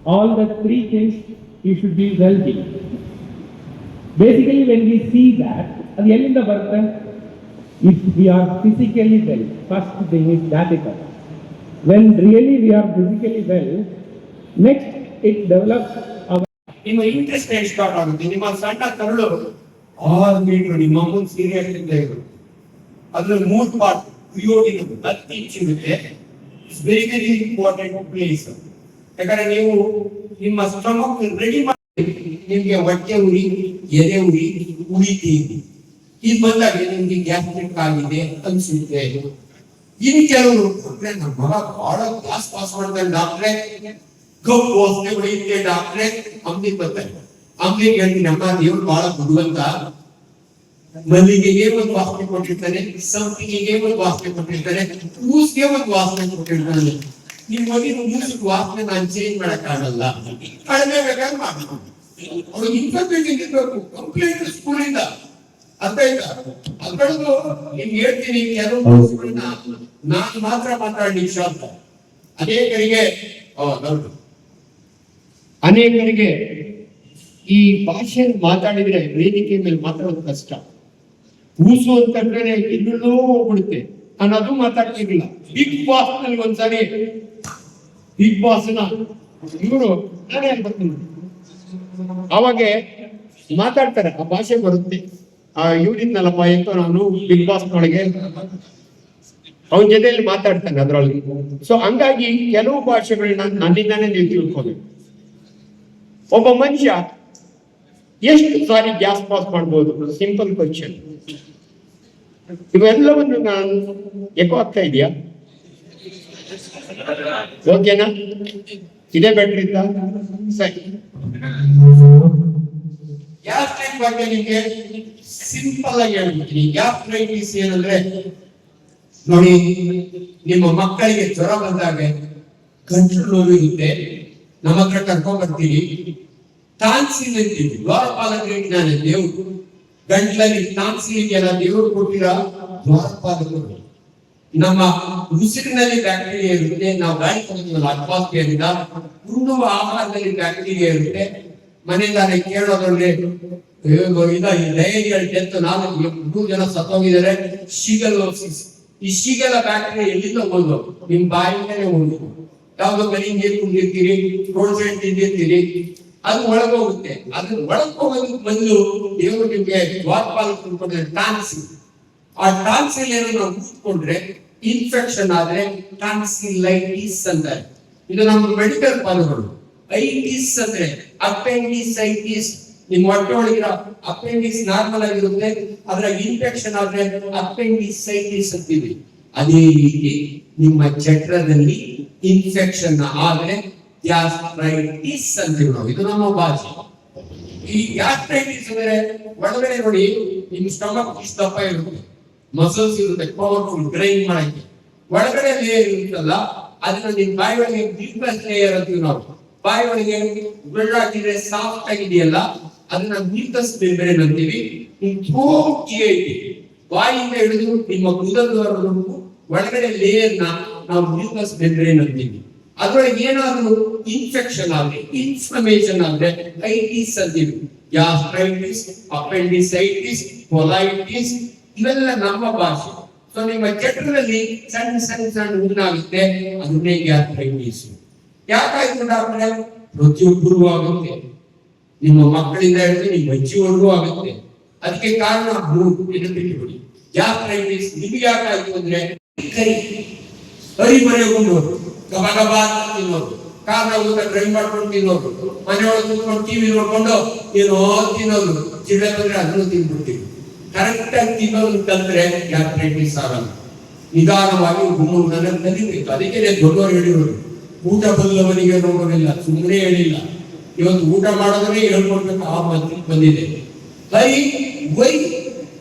all the three things you should be wealthy. Basically, when we see that, at the end of the birth, if we are physically well, first thing is that it is. When really we are physically well, next it develops our. ನಿಮ್ಮ interest start ಆಗುತ್ತೆ. ನಿಮ್ಮ ಸಣ್ಣ ಕರಳು 6 metre ನಿಮ್ಮ ಅಮ್ಮನ serious ಇದ್ರು ಅದ್ರಲ್ಲಿ 3 part ಪ್ರಿಯೋಡಿನ್ 10 inch ಇರುತ್ತೆ. It's very very important place. ಯಾಕಂದ್ರೆ ನೀವು ನಿಮ್ಮ ಸ್ಟಮಕ್ ರೆಡಿ ಮಾಡಿ ನಿಮ್ಗೆ ಹೊಟ್ಟೆ ಉರಿ, ಎದೆ ಉರಿ, ಉಳಿತೀವಿ ಇದು ಬಂದಾಗ ನಿಮ್ಗೆ ಗ್ಯಾಸ್ಟ್ರಿಕ್ ಆಗಿದೆ ಅನ್ಸುತ್ತೆ. ಇನ್ನು ಕೆಲವರು ನಮ್ಮ ಮಗ ಬಹಳ ಕ್ಲಾಸ್ ಪಾಸ್ ಮಾಡ್ತಾರೆ ಡಾಕ್ಟ್ರೆ, ಕಪ್ಪು ವಾಸನೆ ಹೊಡೆಯುತ್ತೆ ಡಾಕ್ಟ್ರೆ, ಅಂಬ್ಲಿಗೆ ಬರ್ತಾರೆ. ಅಂಬ್ಲಿಗೆ ಹೇಳ್ತೀನಿ ಅಮ್ಮ ದೇವ್ರು ಬಹಳ ಬುದ್ಧಿವಂತ, ಮಲ್ಲಿಗೆಗೆ ಒಂದು ವಾಸನೆ ಕೊಟ್ಟಿರ್ತಾನೆ, ಸಂಪಿಗೆಗೆ ಒಂದು ವಾಸನೆ ಕೊಟ್ಟಿರ್ತಾನೆ, ಮೂಸ್ಗೆ ಒಂದು ವಾಸನೆ ಕೊಟ್ಟಿರ್ತಾನೆ. ನಿಮ್ ಮಗಿನ ಮೂಸಿಗೆ ವಾಸನೆ ನಾನು ಚೇಂಜ್ ಮಾಡಕ್ ಆಗಲ್ಲ, ಕಡಿಮೆ ಬೇಕಾದ್ರೆ ಮಾಡ್ಬೇಕು. ಅವ್ರಿಗೆ ಇನ್ಫಾರ್ಮೇಶನ್ ಇರ್ಬೇಕು ಕಂಪ್ಲೇಂಟ್ ಸ್ಕೂಲಿಂದ. ಅರ್ಥ ಆಯ್ತಾ? ಅದ್ರದ್ದು ನಿಮ್ಗೆ ಹೇಳ್ತೀನಿ, ಕೆಲವು ನಾನು ಮಾತ್ರ ಮಾತಾಡ್ಲಿಕ್ಕೆ ಸಾಧ್ಯ. ಅನೇಕರಿಗೆ ಈ ಭಾಷೆ ಮಾತಾಡಿದ್ರೆ ವೇದಿಕೆ ಮೇಲೆ ಮಾತಾಡೋದು ಕಷ್ಟ. ಕೂಸು ಅಂತಂದ್ರೆ ಇನ್ನೂ ಹೋಗ್ಬಿಡುತ್ತೆ. ನಾನು ಅದು ಮಾತಾಡ್ತಿರ್ಲಿಲ್ಲ. ಬಿಗ್ ಬಾಸ್ ನಲ್ಲಿ ಒಂದ್ಸಾರಿ ಬಿಗ್ ಬಾಸ್ ಇವರು ನಾನೇ ಬರ್ತೀನಿ, ಅವಾಗ ಮಾತಾಡ್ತಾರೆ, ಆ ಭಾಷೆ ಬರುತ್ತೆ. ಇವ್ರಿದ್ನಲ್ಲಪ್ಪ ಎಂತ ನಾನು ಬಿಗ್ ಬಾಸ್ ನೊಳಗೆ ಅವನ ಜೊತೆಯಲ್ಲಿ ಮಾತಾಡ್ತಾನೆ ಅದ್ರೊಳಗೆ. ಸೊ ಹಂಗಾಗಿ ಕೆಲವು ಭಾಷೆಗಳನ್ನ ನನ್ನಿಂದಾನೇ ನೀವು ತಿಳ್ಕೋಬೇಕು. ಒಬ್ಬ ಮನುಷ್ಯ ಎಷ್ಟು ಸಾರಿ ಗ್ಯಾಸ್ ಪಾಸ್ ಮಾಡ್ಬೋದು? Simple question. ಇವೆಲ್ಲವನ್ನು ನಾನು ಎಕೋ ಆಗ್ತಾ ಇದೆಯಾ? ಓಕೆನಾ? ಇದೇ ಬೆಟ್ರ್ ಇದ್ದ? ಸರಿ. ಗ್ಯಾಸ್ಟ್ರೈಟ್ ಬಗ್ಗೆ ನಿಮಗೆ ಸಿಂಪಲ್ ಆಗಿ ಹೇಳ್ಬಿಡ್ತೀನಿ. ಗ್ಯಾಸ್ಟ್ರೈಟಿಸ್ ಏನಂದ್ರೆ ನೋಡಿ, ನಿಮ್ಮ ಮಕ್ಕಳಿಗೆ ಜ್ವರ ಬಂದಾಗ ಗಂಟಲು ನೋವು ಇರುತ್ತೆ, ನಮ್ಮ ಹತ್ರ ಕರ್ಕೊಂಡ್ ಬರ್ತೀವಿ. ಟಾನ್ಸಿಲ್ ಅಂತೀವಿ, ದ್ವಾರಪಾಲಕರಿಗೆ ನಾನು ದೇವ್ರು ಗಂಟ್ಲಲ್ಲಿ ಟಾನ್ಸಿಲ್ಗೆಲ್ಲ ದೇವ್ರು ಕೊಟ್ಟಿರೋ ದ್ವಾರಪಾಲಕರು. ನಮ್ಮ ಉಸಿರಿನಲ್ಲಿ ಬ್ಯಾಕ್ಟೀರಿಯಾ ಇರುತ್ತೆ, ನಾವು ಗಾಳಿ ತಗೊಂಡಿಲ್ಲ ಅಟ್ಮಾಸ್ಫಿಯರ್ ಇಂದ. ಉಣ್ಣುವ ಆಹಾರದಲ್ಲಿ ಬ್ಯಾಕ್ಟೀರಿಯಾ ಇರುತ್ತೆ. ಮನೆಯಿಂದ ಕೇಳೋದ್ರಲ್ಲಿ ಡಯರಿಯಲ್ ಡೆತ್ 3 ಜನ ಸತ್ತೋಗಿದ್ದಾರೆ. ಶಿಗಲೋಸಿಸ್. ಈ ಶಿಗಲ ಬ್ಯಾಕ್ಟೀರಿಯಾ ಎಲ್ಲಿಂದ ಬಂದು ನಿಮ್ ಬಾಯಿಂದನೇ ಉಂಟು. ಯಾವ್ದೋ ಬರೀ ನೀರು ಕುಡಿದಿರ್ತೀರಿ, ಪ್ರೋಟೀನ್ ತಿಂದಿರ್ತೀರಿ, ಅದು ಒಳಗೋಗುತ್ತೆ. ಅದು ಒಳಗೋಗೋದಕ್ಕೆ ಬಂದು ದೇವರು ನಿಮ್ಗೆ ದ್ವಾರಪಾಲಕರು ಕೊಟ್ಟಿದ್ರೆ ಟಾನ್ಸಿಲ್. ಆ ಟಾನ್ಸಿಲ್ ಏನೋ ನಾವು ಕೂತ್ಕೊಂಡ್ರೆ ಇನ್ಫೆಕ್ಷನ್ ಆದ್ರೆ ಟಾನ್ಸಿಲೈಟಿಸ್ ಅಂತಾರೆ. ಇದು ನಮ್ಮ ಮೆಡಿಕಲ್ ಪದಗಳು. ಐಟಿಸ್ ಅಂದ್ರೆ ಅಪೆಂಡಿಸೈಟಿಸ್. ನಿಮ್ ಹೊಟ್ಟೆ ಒಳಗಿರೋ ಅಪೆಂಡಿಕ್ಸ್ ನಾರ್ಮಲ್ ಆಗಿರುತ್ತೆ, ಅದ್ರ ಇನ್ಫೆಕ್ಷನ್ ಆದ್ರೆ ಅಪೆಂಡಿಸೈಟಿಸ್ ಅಂತೀವಿ. ಅದೇ ರೀತಿ ನಿಮ್ಮ ಜಠರದಲ್ಲಿ ಇನ್ಫೆಕ್ಷನ್ ಆದ್ರೆ ಗ್ಯಾಸ್ಟ್ರೈಟಿಸ್ ಅಂತೀವಿ ನಾವು. ಇದು ನಮ್ಮ ಭಾಷೆ. ಈ ಗ್ಯಾಸ್ಟ್ರೈಟಿಸ್ ಅಂದ್ರೆ ಒಳಗಡೆ ನೋಡಿ, ನಿಮ್ ಸ್ಟಮಕ್ ಇಷ್ಟು ದಪ್ಪ ಇರುತ್ತೆ, ಮಸಲ್ಸ್ ಇರುತ್ತೆ, ಪವರ್ಫುಲ್ ಗ್ರೈಂಡ್ ಮಾಡಕ್ಕೆ. ಒಳಗಡೆ ಲೇಯರ್ ಇರುತ್ತಲ್ಲ, ಅದನ್ನ ನಿಮ್ ಬಾಯಿ ಒಳಗೆ ಮ್ಯೂಕಸ್ ಲೇಯರ್ ಅಂತೀವಿ ನಾವು. ಬಾಯಿ ಒಳಗೆ ಬೆಳ್ಳಾಗಿದ್ರೆ ಸಾಫ್ಟ್ ಆಗಿದೆಯಲ್ಲ, ಅದನ್ನ ಮ್ಯೂಕಸ್ ಮೆಂಬ್ರೇನ್ ಅಂತೀವಿ. ಬಾಯಿಯಿಂದ ಹಿಡಿದು ನಿಮ್ಮ ಕೂದಲುವರೆಗೂ ಒಳಗಡೆ ಲೇಯರ್ ನಾವು ಮ್ಯೂಕಸ್ ಮೆಂಬ್ರೇನ್ ಅಂತೀವಿ. ಅದ್ರೊಳಗೆ ಏನಾದ್ರೂ ಇನ್ಫೆಕ್ಷನ್ ಆದ್ರೆ, ಇನ್ಫ್ಲಮೇಷನ್ ಆದ್ರೆ ಐಟಿಸ್ ಅಂತೀವಿ. ಗ್ಯಾಸ್ಟ್ರೈಟಿಸ್, ಅಪೆಂಡಿಸೈಟಿಸ್, ಕೊಲೈಟಿಸ್ ಇವೆಲ್ಲ ನಮ್ಮ ಭಾಷೆ. ಸೊ ನಿಮ್ಮ ಜಠರದಲ್ಲಿ ಸಣ್ಣ ಸಣ್ಣ ಸಣ್ಣ ಹುಣ್ಣಾಗುತ್ತೆ, ಅದನ್ನೇ ಗ್ಯಾಸ್ಟ್ರೈಟಿಸ್. ಯಾಕಾಯ್ತು ಡಾಕ್ಟ್ರೆ? ಪ್ರತಿಯೊಬ್ಬರಿಗೂ ಆಗುತ್ತೆ. ನಿಮ್ಮ ಮಕ್ಕಳಿಂದ ಹಿಡಿದು ನಿಮ್ಮ ಅಜ್ಜಿವರೆಗೂ ಆಗುತ್ತೆ. ಅದಕ್ಕೆ ಕಾರಣ 3 ನೆನಪಿಟ್ಟುಕೊಳ್ಳಿ. ಗ್ಯಾಸ್ಟ್ರೈಟಿಸ್ ನಿಮಗೆ ಯಾಕಾಯ್ತು ಅಂದ್ರೆ ಹರಿಮರೆಗೊಂಡವರು, ಗಬ ಗಬ ಅಂತ ತಿನ್ನೋರು, ಕಾರಣ ಊಟ ಡ್ರೈವ್ ಮಾಡ್ಕೊಂಡು ತಿನ್ನೋರು, ಮನೆಯೊಳಗೆ ಕೂತ್ಕೊಂಡು ಟಿವಿ ನೋಡ್ಕೊಂಡು ಏನೋ ತಿನ್ನೋರು, ಜಿಡ್ಡೆ ಬಂದ್ರೆ ಅದನ್ನು ತಿನ್ಬಿಡ್ತೀವಿ. ಕರೆಕ್ಟ್ ಆಗಿ ತಿನ್ನೋದು ಕಲ್ತ್ರೆ ಗ್ಯಾಸ್ಟ್ರೈಟಿಸ್ ಆಗಲ್ಲ. ನಿಧಾನವಾಗಿ ಗುಮ್ಮನ ಕಲಿಬೇಕು. ಅದಕ್ಕೆ ದೊಡ್ಡವರು ಹೇಳಿರೋರು, ಊಟ ಬಲ್ಲವನಿಗೆ ರೋಗವಿಲ್ಲ, ಸುಮ್ಮನೆ ಹೇಳಿಲ್ಲ. ಇವತ್ತು ಊಟ ಮಾಡೋದ್ರೆ ಹೇಳ್ಕೊಡ್ಬೇಕು, ಆ ಮಂತ್ರಿ ಬಂದಿದೆ. ಹೈ ವೈ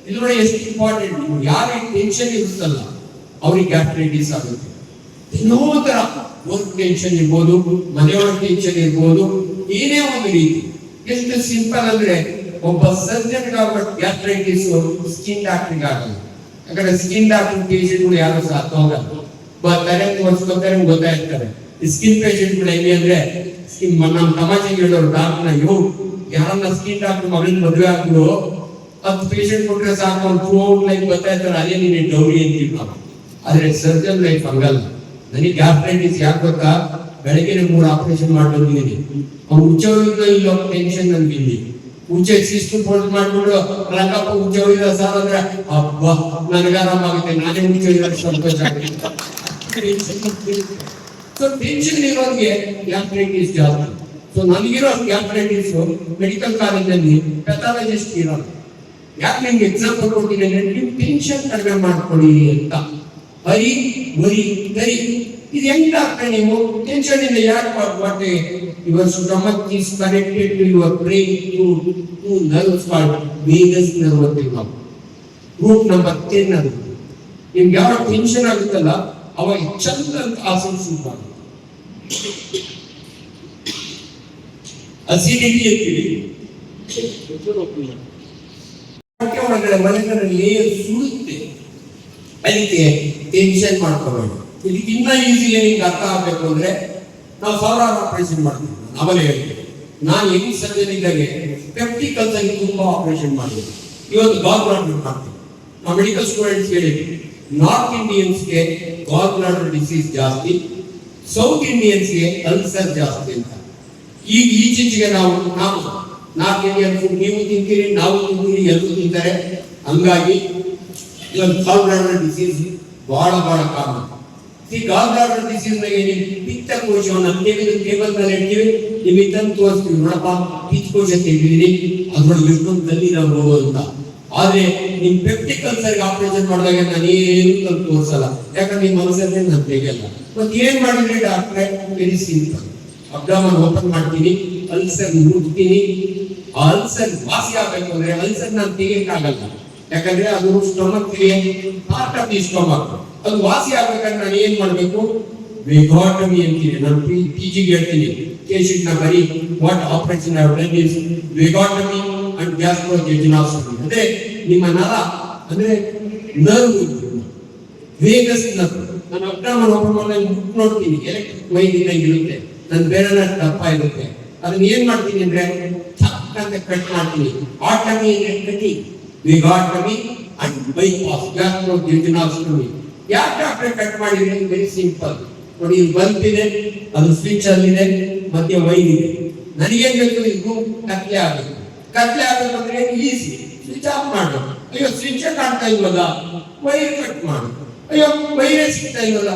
ಇದು ನೋಡಿ ಎಷ್ಟು ಇಂಪಾರ್ಟೆಂಟ್. ಯಾರಿಗೆ ಟೆನ್ಷನ್ ಇರುತ್ತಲ್ಲ ಅವ್ರಿಗೆ ಗ್ಯಾಸ್ಟ್ರೈಟಿಸ್ ಆಗುತ್ತೆ. ಇನ್ನೂ ತರ ವರ್ಕ್ ಟೆನ್ಷನ್ ಇರ್ಬೋದು, ಮನೆಯೊಳಗೆ ಟೆನ್ಷನ್ ಇರ್ಬೋದು, ಏನೇ ಒಂದು ರೀತಿ. ಎಷ್ಟು ಸಿಂಪಲ್ ಅಂದ್ರೆ, ಒಬ್ಬ ಸರ್ಜನ್ ಗ್ಯಾಸ್ಟ್ರೈಟಿಸ್ ಸ್ಕಿನ್ ಡಾಕ್ಟರ್ಗೆ ಆಗಲ್ಲ. ಯಾಕಂದ್ರೆ ಸ್ಕಿನ್ ಡಾಕ್ಟರ್ ಪೇಷಂಟ್ಗಳು ಯಾರು ಸಹ ಹೋಗಲ್ಲ, ಬರ್ತಾರೆ ತೋರಿಸ್ಕೊತಾರೆ, ಗೊತ್ತಾಗ್ತಾರೆ. ಸ್ಕಿನ್ ಪೇಷಂಟ್ಗಳು ಹೆಂಗೆ ಅಂದ್ರೆ ನಮ್ಮ ತಮಾಷೆ ಹೇಳೋರು ಡಾಕ್ಟರ್ನ ಯಾರನ್ನ ಸ್ಕಿನ್ ಡಾಕ್ಟರ್ ಮಗಳನ್ನ ಮದುವೆ ಆಗ್ಬಿಡು 10 ಪೇಷಂಟ್ ಕೊಟ್ರೆ ಸಾಕು ಅವ್ನು ಥ್ರೂ ಲೈಫ್ ಬರ್ತಾ ಇರ್ತಾರೆ, ಅದೇ ನೀನು ಡೌರಿ ಅಂತೀವಿ ನಾವು. ಆದ್ರೆ ಸರ್ಜನ್ ಲೈಫ್ ಹಂಗಲ್ಲ. ನನಗೆ ಗ್ಯಾಸ್ಟ್ರೈಟಿಸ್ ಯಾಕೆ ಗೊತ್ತಾ, ಬೆಳಗ್ಗೆ 3 ಆಪರೇಷನ್ ಮಾಡ್ಕೊಂಡಿದ್ದೀನಿ. ಅವ್ನು ಹುಚ್ಚ ಇಲ್ಲೋ ಟೆನ್ಷನ್ ನನ್ಗಿಲ್ಲಿ. ಹುಚ್ಚ ಸಿಸ್ಟಮ್ ಫೋರ್ಸ್ ಮಾಡ್ಬಿಟ್ಟು ರಂಗಪ್ಪ ಹುಚ್ಚ ಹೋಗಿದ ಸರ್ ಅಂದ್ರೆ ಹಬ್ಬ ನನಗೆ ಆರಾಮಾಗುತ್ತೆ, ನಾನೇ ಹುಚ್ಚ ಹೋಗಿದ್ರೆ ಸಂತೋಷ ಆಗುತ್ತೆ. ಸೊ ಟೆನ್ಷನ್ ಇರೋರಿಗೆ ಗ್ಯಾಸ್ಟ್ರೈಟಿಸ್ ಜಾಸ್ತಿ. ಸೊ ನನಗಿರೋ ಗ್ಯಾಸ್ಟ್ರೈಟಿಸ್ ಮೆಡಿಕಲ್ ಕಾಲೇಜಲ್ಲಿ ಪೆಥಾಲಜಿಸ್ಟ್ ಇರೋದು. ಯಾಕೆ ನಿಮ್ಗೆ ಎಕ್ಸಾಂಪಲ್ ಕೊಡ್ತೀನಿ ಅಂದ್ರೆ ನೀವು ಟೆನ್ಷನ್ ಕಡಿಮೆ ಮಾಡ್ಕೊಳ್ಳಿ ಅಂತ. ಹರಿ ಬರಿ ಗರಿ ಇದು ಹೆಂಗ್ ಡಾಕ್ಟರ್ ನೀವು ಟೆನ್ಷನ್ ಇಂದ ಯಾಕೆ ಮಾಡ್ಬಾರ್ದು? Your stomach is connected to your brain to nerves called vagus nerve ಅಂತೀವಿ ನಾವು. ರೂಟ್ ನಂಬರ್ 10 ಅದು. ನಿಮ್ಗೆ ಯಾವ ಟೆನ್ಷನ್ ಆಗುತ್ತಲ್ಲ ಅವಾಗ ಚಂದ ಅಂತ ಆಸನಿಸಬಾರ್ದು. ಅಸಿಡಿಟಿ ಅಂತೀವಿ. ಒಳಗಡೆ ಮನೆಗಳಲ್ಲಿ ಸುಡುತ್ತೆ, ಅದಕ್ಕೆ ಟೆನ್ಷನ್ ಮಾಡ್ಕೋಬೇಡ. ಇದಕ್ಕೆ ಇನ್ನ ಈಸಿಲಿ ನಿಮ್ಗೆ ಅರ್ಥ ಆಗ್ಬೇಕು ಅಂದ್ರೆ ನಾವು 1000 ಆಪರೇಷನ್ ಮಾಡ್ತೀವಿ. ಆಮೇಲೆ ಹೇಳ್ತೀವಿ, ನಾನು ಹೆಂಗ್ ಸರ್ಜನ್ ಇದ್ದಾಗೆ ಪೆಪ್ಟಿಕಲ್ಸ್ ಆಗಿ ತುಂಬಾ ಆಪರೇಷನ್ ಮಾಡಿದ್ವಿ. ಇವತ್ತು ಗಾಲ್ ಬ್ಲಾಡರ್ ಮಾಡ್ತೀವಿ. ನಾವು ಮೆಡಿಕಲ್ ಸ್ಟೂಡೆಂಟ್ಸ್ ಹೇಳಿದ್ವಿ, ನಾರ್ತ್ ಇಂಡಿಯನ್ಸ್ಗೆ ಗಾಲ್ ಬ್ಲಾಡರ್ ಡಿಸೀಸ್ ಜಾಸ್ತಿ, ಸೌತ್ ಇಂಡಿಯನ್ಸ್ಗೆ ಅಲ್ಸರ್ ಜಾಸ್ತಿ ಅಂತ. ಈಗ ಈಚೀಚೆಗೆ ನಾವು ನಾರ್ತ್ ಇಂಡಿಯನ್ ಫುಡ್ ನೀವು ತಿಂತೀರಿ, ನಾವು ತಿಂತೀರಿ, ಎಲ್ಲರೂ ತಿಂತಾರೆ. ಹಂಗಾಗಿ ಇವತ್ತು ಗಾಲ್ ಬ್ಲಾಡರ್ ಡಿಸೀಸ್ ಬಹಳ ಕಾಮನ್. ಈ ಗಾಲ್ ಬ್ಲಾಡರ್ ಡಿಸೀಸ್ ಪಿತ್ತ ಕೋಶವನ್ನು ಟೇಬಲ್ ಮೇಲೆ ಇಡ್ತೀವಿ, ನಿಮಗೆ ತಂದು ತೋರಿಸ್ತೀವಿ, ನೋಡಪ್ಪ ಪಿತ್ತಕೋಶ ತೆಗೆದಿರಿ, ಅದ್ರೊಳಗೆ ಎಷ್ಟೊಂದು ಕಲ್ಲಿ ನಾವು ಹೋಗೋದು ಅಂತ. ಆದ್ರೆ ನಿಮ್ ಪೆಪ್ಟಿಕ್ ಅಲ್ಸರ್ಗೆ ಆಪರೇಷನ್ ಮಾಡಿದಾಗ ನಾನು ಏನು ತಂದು ತೋರಿಸಲ್ಲ, ಯಾಕಂದ್ರೆ ನಿಮ್ ಅಲ್ಸರ್ನೇ ನಾನು ತೆಗೆಯಲ್ಲ. ಮತ್ತೆ ಏನ್ ಮಾಡಿದ್ರಿ ಡಾಕ್ಟ್ರೆ? ವೆರಿ ಸಿಂಪಲ್, ಅಬ್ಡಾಮನ್ ಓಪನ್ ಮಾಡ್ತೀನಿ, ಅಲ್ಸರ್ ಮುಟ್ತೀನಿ. ಆ ಅಲ್ಸರ್ ವಾಸಿ ಆಗ್ಬೇಕು ಅಂದ್ರೆ ಅಲ್ಸರ್ ನಾನು ತೆಗಿಯಕ್ಕಾಗಲ್ಲ, ಯಾಕಂದ್ರೆ ಅದು stomach part of the stomach. ಅದು ವಾಸಿ ಆಗ್ಬೇಕಂದ್ರೆ ನಾನು ಏನ್ ಮಾಡ್ಬೇಕು? ವೆಗಾಟಮಿ ಅಂತೀನಿ. ನಾನು PG ಹೇಳ್ತೀನಿ, ಪೇಷಂಟ್ ನ ಬರೀ ವಾಟ್ ಆಪರೇಷನ್ ಇಸ್ ವೆಗಾಟಮಿ ಅಂಡ್ ಗ್ಯಾಸ್ಟ್ರೋಜೆಜಿನಾಸ್ಟಮಿ. ಅಂದ್ರೆ ನಿಮ್ಮ ನರ ಅಂದ್ರೆ ನರ್ವ್, ವೇಗಸ್ ನರ್ವ್. ನಾನು ಅಬ್ಡಾಮನ್ ಓಪನ್ ಮಾಡಿದಾಗ ನೋಡ್ತೀನಿ, ಎಲೆಕ್ಟ್ರಿಕ್ ವೈರ್ ಇರುತ್ತೆ, ನನ್ನ ಬೆರಳ ದಪ್ಪ ಇರುತ್ತೆ. ಅದನ್ನ ಏನ್ ಮಾಡ್ತೀನಿ ಅಂದ್ರೆ ಚಕ್ ಅಂತ ಕಟ್ ಮಾಡ್ತೀನಿ. ಆಟಮಿ ಕಟ್ಟಿ, ವೆಗಾಟಮಿ ಅಂಡ್ ಬೈಪಾಸ್ ಗ್ಯಾಸ್ಟ್ರೋಜೆಜಿನಾಸ್ಟಮಿ. ಯಾಕೆ ಡಾಕ್ಟರ್ ಕಟ್ ಮಾಡಿದ್ರೆ? Very simple. ನೋಡಿ, ಇಲ್ಲಿ ಬಲ್ಬ್ ಇದೆ, ಅದು ಸ್ವಿಚ್ ಅಲ್ಲಿದೆ, ಮಧ್ಯ ವೈರ್ ಇದೆ. ನನಗೇನ್ ಬೇಕು? ಇದು ಕತ್ಲೆ ಆಗಬೇಕು. ಕತ್ಲೆ ಆಗಬೇಕಂದ್ರೆ ಈಸಿ, ಸ್ವಿಚ್ ಆಫ್ ಮಾಡು. ಅಯ್ಯೋ ಸ್ವಿಚ್ ಕಾಣ್ತಾ ಇಲ್ವಲ್ಲ, ವೈರ್ ಕಟ್ ಮಾಡು. ಅಯ್ಯೋ ವೈರೇ ಸಿಗ್ತಾ ಇಲ್ವಲ್ಲ,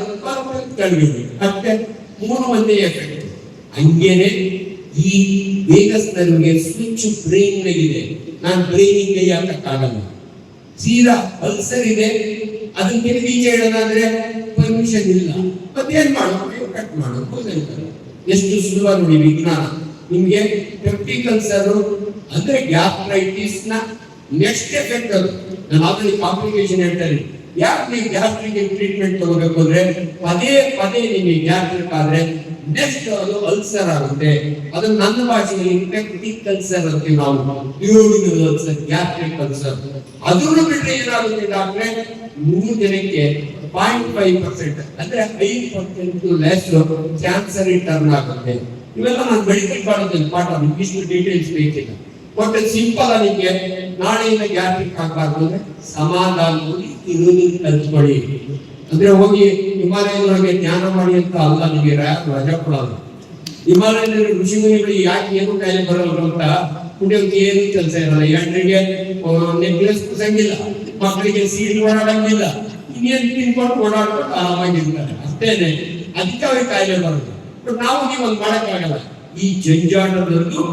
ಕಳ್ಬಿಡಿ. ಅಷ್ಟೇ, 3 ಒಂದೇ ಎಫೆಕ್ಟ್. ಹಂಗೇನೆ ಈ ವೇಗಸ್ ನರ್ವ್ಗೆ ಸ್ವಿಚ್ ಬ್ರೈನ್ ಇದೆ. ನಾನು ಬ್ರೈನಿಗೆ ಕೈ ಹಾಕಕ್ಕಾಗಲ್ಲ. ಸೀದಾ ಅಲ್ಸರ್ ಇದೆ, ಅದನ್ನ ಈಚೆ ಹೇಳೋಣ ಅಂದ್ರೆ ಪರ್ಮಿಷನ್ ಇಲ್ಲ. ಮತ್ತೇನ್ ಮಾಡೋದು? ಕಟ್ ಮಾಡೋದು. ಎಷ್ಟು ಸುಲಭ ನೋಡಿ ವಿಜ್ಞಾನ. ನಿಮ್ಗೆ ಪೆಪ್ಟಿಕ್ ಅಲ್ಸರ್ ಅಂದ್ರೆ ಗ್ಯಾಸ್ಟ್ರೈಟಿಸ್ ನ ನೆಕ್ಸ್ಟ್ ಎಫೆಕ್ಟ್ ಅದು. ನಾನು ಆಲ್ರೆಡಿ ಕಾಂಪ್ಲಿಕೇಶನ್ ಹೇಳ್ತೇನೆ. ಯಾಕೆ ನೀವು ಗ್ಯಾಸ್ಟ್ರಿಕ್ ಟ್ರೀಟ್ಮೆಂಟ್ ತಗೋಬೇಕು ಅಂದ್ರೆ ಪದೇ ನಿಮಗೆ ಗ್ಯಾಸ್ಟ್ರಿಕ್ ಆದ್ರೆ ನೆಕ್ಸ್ಟ್ ಅದು ಅಲ್ಸರ್ ಆಗುತ್ತೆ. ಅದು ನನ್ನ ಭಾಷೆಯಲ್ಲಿ ಪೆಪ್ಟಿಕ್ ಅಲ್ಸರ್ ಅಂತೀವಿ ನಾವು, ಯೂರಿನಲ್ ಅಲ್ಸರ್, ಗ್ಯಾಸ್ಟ್ರಿಕ್ ಅಲ್ಸರ್. ಅದನ್ನು ಬಿಟ್ಟರೆ ಏನಾಗುತ್ತೆ ಡಾಕ್ಟ್ರೆ? 3 ಜನಕ್ಕೆ 0.5% ಅಂದ್ರೆ 5% ಲೆಸ್ ಕ್ಯಾನ್ಸರ್ ಟರ್ನ್ ಆಗುತ್ತೆ. ಇವೆಲ್ಲ ನಾನು ಮೆಡಿಕಲ್ ಕಾಲೇಜಲ್ಲಿ ಪಾಠ, ಇಷ್ಟು ಡೀಟೇಲ್ಸ್ ಬೇಕಿಲ್ಲ. ಒಟ್ಟು ಸಿಂಪಲ್ ಆಗಿ ನಾಳೆಯಿಂದ ಗ್ಯಾಸ್ಟ್ರಿಕ್ ಆಗಬಾರ್ದು ಅಂದ್ರೆ ಸಮಾಧಾನದಲ್ಲಿ ಇರುವುದನ್ನು ಕಲ್ತ್ಕೊಳ್ಳಿ. ಅಂದ್ರೆ ಹೋಗಿ ಹಿಮಾಲಯದೊಳಗೆ ಧ್ಯಾನ ಮಾಡಿ ಅಂತ ಅಲ್ಲ, ನಿಮಗೆ ರಜಾ ಕೊಡೋದು. ಹಿಮಾಲಯದಲ್ಲಿ ಋಷಿಮುನಿಗಳು ಯಾಕೆ ಏನು ಕಾಯಿಲೆ ಬರಲ್ಲ ಅಂತ ಕುಡಿಯೋಕೆ ಏನು ಕೆಲಸ ಇರಲ್ಲ. ಹೆಣ್ಣಿಗೆ ನೆಕ್ಲೆಸ್ ಕುಸಂಗಿಲ್ಲ, ಮಕ್ಕಳಿಗೆ ಸೀರೆ ಓಡಾಡಂಗಿಲ್ಲ, ಇನ್ನೇನು ತಿನ್ಕೊಂಡು ಓಡಾಡ್ಕೊಂಡು ಆರಾಮಾಗಿರ್ತಾರೆ, ಅಷ್ಟೇನೆ. ಅದಕ್ಕೆ ಅವ್ರಿಗೆ ಕಾಯಿಲೆ ಬರೋದು. ಬಟ್ ನಾವು ನೀವು ಒಂದು ಮಾಡಕ್ಕಾಗಲ್ಲ. ಈ ಜಂಜಾಟದಲ್ಲೂ